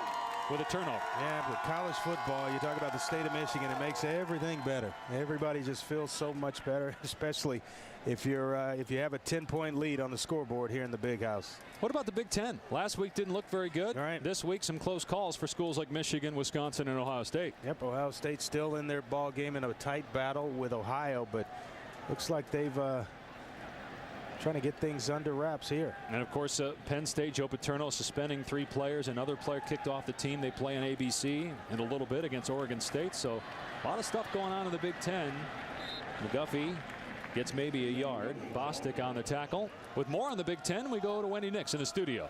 with a turnover. Yeah, but college football, you talk about the state of Michigan, it makes everything better. Everybody just feels so much better, especially if you have a 10-point lead on the scoreboard here in the Big House. What about the Big Ten? Last week didn't look very good. Right. This week, some close calls for schools like Michigan, Wisconsin, and Ohio State. Yep, Ohio State still in their ball game in a tight battle with Ohio, but looks like they've trying to get things under wraps here. And of course, Penn State, Joe Paterno suspending 3 players. Another player kicked off the team. They play on ABC in a little bit against Oregon State. So a lot of stuff going on in the Big Ten. McGuffey gets maybe a yard. Bostic on the tackle. With more on the Big Ten, we go to Wendy Nix in the studio.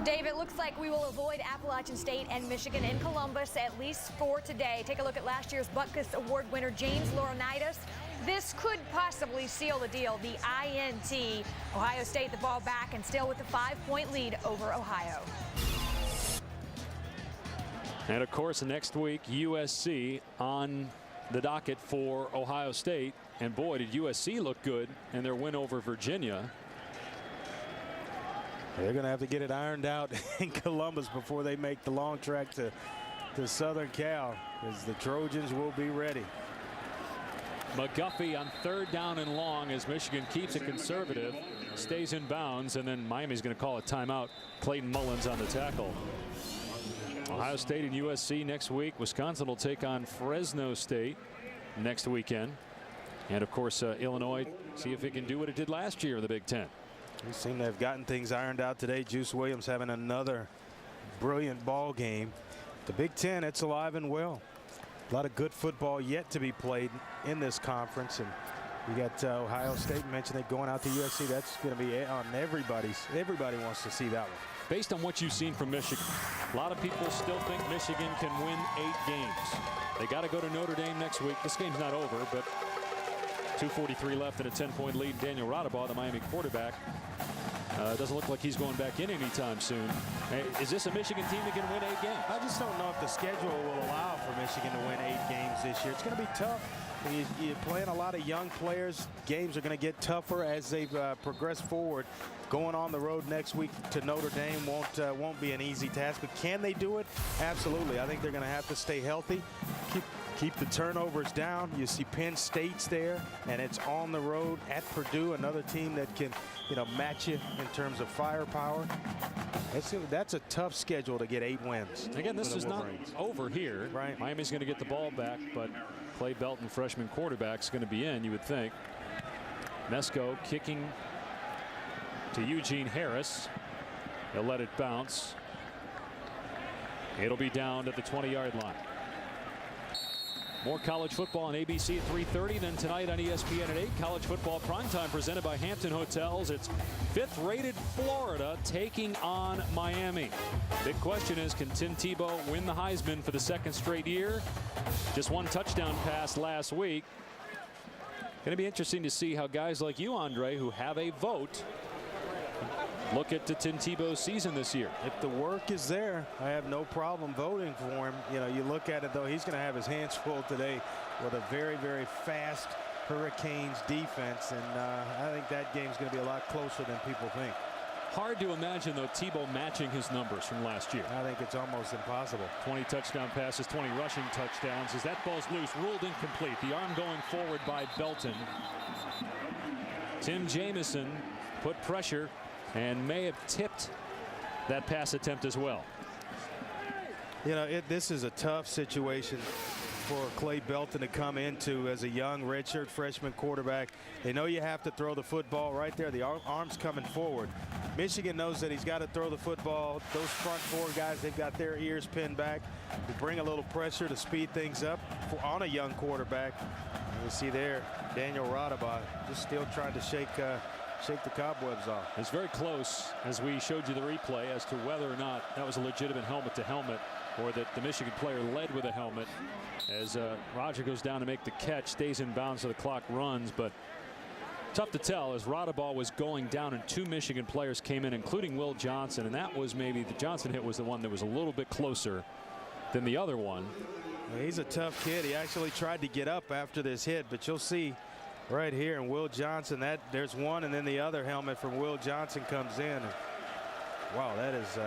Dave, it looks like we will avoid Appalachian State and Michigan in Columbus, at least for today. Take a look at last year's Butkus Award winner James Laurinaitis. This could possibly seal the deal. The INT. Ohio State the ball back and still with a 5-point lead over Ohio. And of course, next week, USC on the docket for Ohio State. And boy, did USC look good in their win over Virginia. They're going to have to get it ironed out in Columbus before they make the long trek to Southern Cal, because the Trojans will be ready. McGuffey on 3rd down and long as Michigan keeps it conservative, stays in bounds, and then Miami's going to call a timeout. Clayton Mullins on the tackle. Ohio State and USC next week. Wisconsin will take on Fresno State next weekend. And of course, Illinois, see if it can do what it did last year in the Big Ten. We seem to have gotten things ironed out today. Juice Williams having another brilliant ball game. The Big Ten, it's alive and well. A lot of good football yet to be played in this conference. And you got Ohio State mentioned it going out to USC. That's going to be on everybody's. Everybody wants to see that one. Based on what you've seen from Michigan, a lot of people still think Michigan can win 8 games. They got to go to Notre Dame next week. This game's not over, but 2:43 left and a 10-point lead. Daniel Radabaugh, the Miami quarterback, doesn't look like he's going back in anytime soon. Hey, is this a Michigan team that can win 8 games? I just don't know if the schedule will allow for Michigan to win 8 games this year. It's going to be tough. You're playing a lot of young players. Games are going to get tougher as they progress forward. Going on the road next week to Notre Dame won't be an easy task, but can they do it? Absolutely. I think they're going to have to stay healthy, keep the turnovers down. You see Penn State's there, and it's on the road at Purdue, another team that can, match you in terms of firepower. That's a tough schedule to get 8 wins. Again, this is not over here. Right. Miami's going to get the ball back, but Clay Belton, freshman quarterback, is going to be in, you would think. Mesko kicking to Eugene Harris. He'll let it bounce. It'll be down at the 20-yard line. More college football on ABC at 3:30. Then tonight on ESPN at 8, college football primetime presented by Hampton Hotels. It's 5th-rated Florida taking on Miami. Big question is, can Tim Tebow win the Heisman for the 2nd straight year? Just 1 touchdown pass last week. Going to be interesting to see how guys like you, Andre, who have a vote, look at Tim Tebow's season this year. If the work is there, I have no problem voting for him. You look at it, though, he's going to have his hands full today with a very, very fast Hurricanes defense. And I think that game's going to be a lot closer than people think. Hard to imagine, though, Tebow matching his numbers from last year. I think it's almost impossible. 20 touchdown passes, 20 rushing touchdowns. As that ball's loose, ruled incomplete. The arm going forward by Belton. Tim Jamison put pressure and may have tipped that pass attempt as well. This is a tough situation for Clay Belton to come into as a young redshirt freshman quarterback. They know you have to throw the football right there. The arm's coming forward. Michigan knows that he's got to throw the football. Those front 4 guys, they've got their ears pinned back to bring a little pressure to speed things up on a young quarterback. You see there, Daniel Radabaugh just still trying to shake the cobwebs off. It's very close, as we showed you the replay, as to whether or not that was a legitimate helmet to helmet, or that the Michigan player led with a helmet. As Roger goes down to make the catch, stays in bounds so the clock runs, but tough to tell as Radabaugh was going down and 2 Michigan players came in, including Will Johnson, and that was maybe the Johnson hit was the one that was a little bit closer than the other one. Well, he's a tough kid. He actually tried to get up after this hit, but you'll see right here, and Will Johnson, there's one, and then the other helmet from Will Johnson comes in. Wow, that's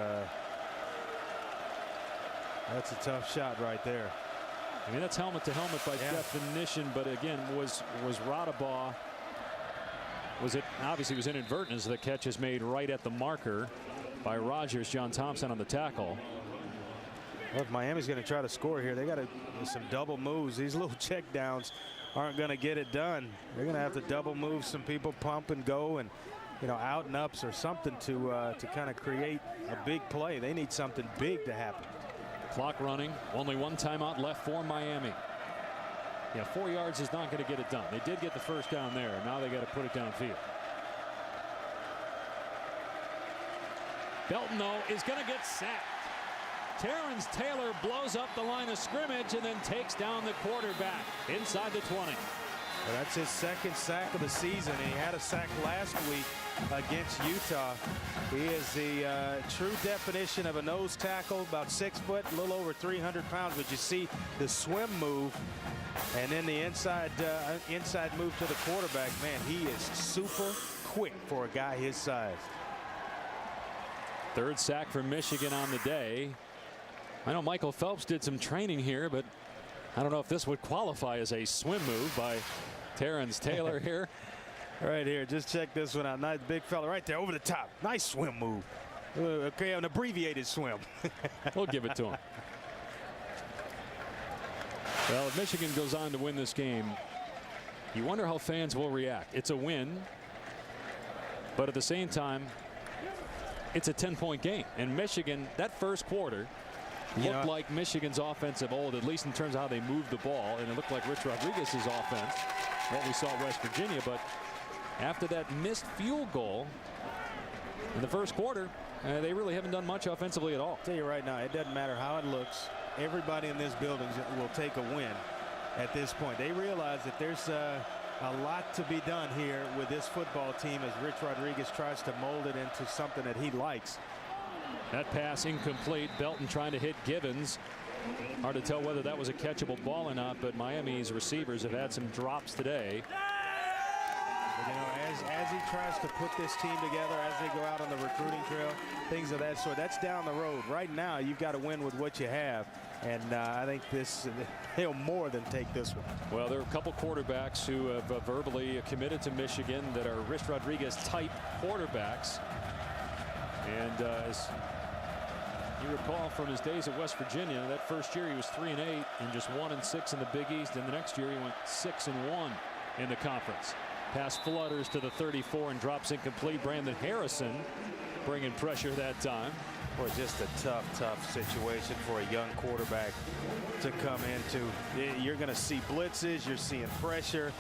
a tough shot right there. I mean, that's helmet to helmet by definition, but again, was Radabaugh, obviously was inadvertent as the catch is made right at the marker by Rogers. John Thompson on the tackle. Well, if Miami's going to try to score here, they got some double moves. These little check downs aren't going to get it done. They're going to have to double move some people, pump and go, and out and ups or something to kind of create a big play. They need something big to happen. Clock running, only 1 timeout left for Miami. Yeah, 4 yards is not going to get it done. They did get the first down there. Now they got to put it downfield. Belton, though, is going to get sacked. Terrence Taylor blows up the line of scrimmage and then takes down the quarterback inside the 20. Well, that's his second sack of the season. He had a sack last week against Utah. He is the true definition of a nose tackle, about 6 foot, a little over 300 pounds. But you see the swim move and then the inside move to the quarterback. Man, he is super quick for a guy his size. Third sack for Michigan on the day. I know Michael Phelps did some training here, but I don't know if this would qualify as a swim move by Terrence Taylor here. Right here, just check this one out. Nice big fella right there over the top. Nice swim move. Okay, an abbreviated swim. We'll give it to him. Well, if Michigan goes on to win this game, you wonder how fans will react. It's a win, but at the same time, it's a 10-point game. And Michigan, that first quarter, looked like Michigan's offense of old, at least in terms of how they moved the ball, and it looked like Rich Rodriguez's offense, what we saw at West Virginia. But after that missed field goal in the first quarter, they really haven't done much offensively at all. I'll tell you right now, it doesn't matter how it looks. Everybody in this building will take a win at this point. They realize that there's a lot to be done here with this football team as Rich Rodriguez tries to mold it into something that he likes. That pass incomplete. Belton trying to hit Givens. Hard to tell whether that was a catchable ball or not, but Miami's receivers have had some drops today. But, you know, as he tries to put this team together, as they go out on the recruiting trail, things of that sort, that's down the road. Right now, you've got to win with what you have, and I think he'll more than take this one. Well, there are a couple quarterbacks who have verbally committed to Michigan that are Rich Rodriguez type quarterbacks. And as you recall from his days at West Virginia, that first year he was 3-8 and just 1-6 in the Big East. And the next year he went 6-1 in the conference. Pass flutters to the 34 and drops incomplete. Brandon Harrison bringing pressure that time. Boy, just a tough situation for a young quarterback to come into. You're going to see blitzes. You're seeing pressure.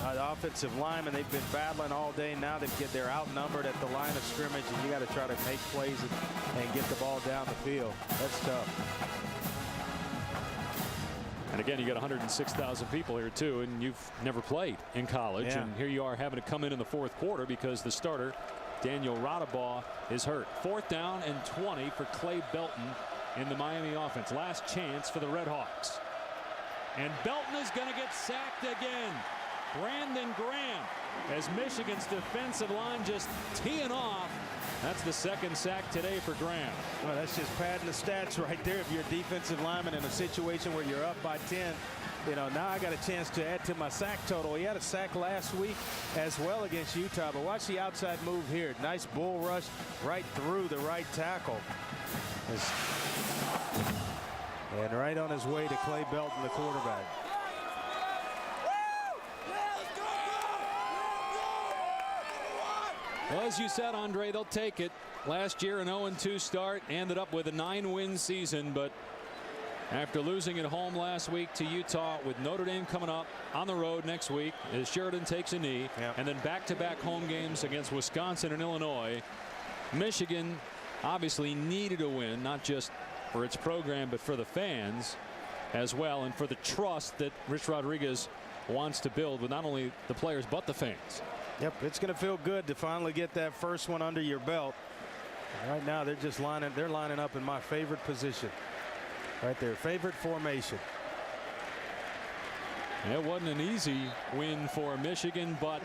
The offensive linemen, they've been battling all day. Now they're outnumbered at the line of scrimmage, and you got to try to make plays and get the ball down the field. That's tough. And again, you got 106,000 people here too, and you've never played in college. Yeah. And here you are having to come in the fourth quarter because the starter, Daniel Radabaugh, is hurt. 4th down and 20 for Clay Belton in the Miami offense. Last chance for the Red Hawks. And Belton is going to get sacked again. Brandon Graham, as Michigan's defensive line just teeing off. That's the second sack today for Graham. Well, that's just padding the stats right there. If you're a defensive lineman in a situation where you're up by 10, you know, now I got a chance to add to my sack total. He had a sack last week as well against Utah, but watch the outside move here. Nice bull rush right through the right tackle. And right on his way to Clay Belton, the quarterback. Well, as you said, Andre, they'll take it. Last year, an 0-2 start, ended up with a 9-win season, but after losing at home last week to Utah, with Notre Dame coming up on the road next week as Sheridan takes a knee, and then back-to-back home games against Wisconsin and Illinois, Michigan obviously needed a win, not just for its program, but for the fans as well, and for the trust that Rich Rodriguez wants to build with not only the players but the fans. Yep, it's going to feel good to finally get that first one under your belt. Right now, they're lining up in my favorite position. Right there, favorite formation. It wasn't an easy win for Michigan, but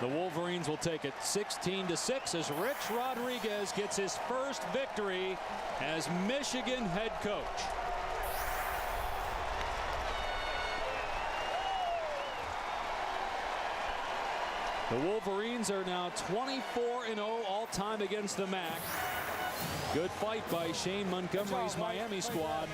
the Wolverines will take it 16-6 as Rich Rodriguez gets his first victory as Michigan head coach. The Wolverines are now 24-0 all-time against the MAC. Good fight by Shane Montgomery's Miami squad.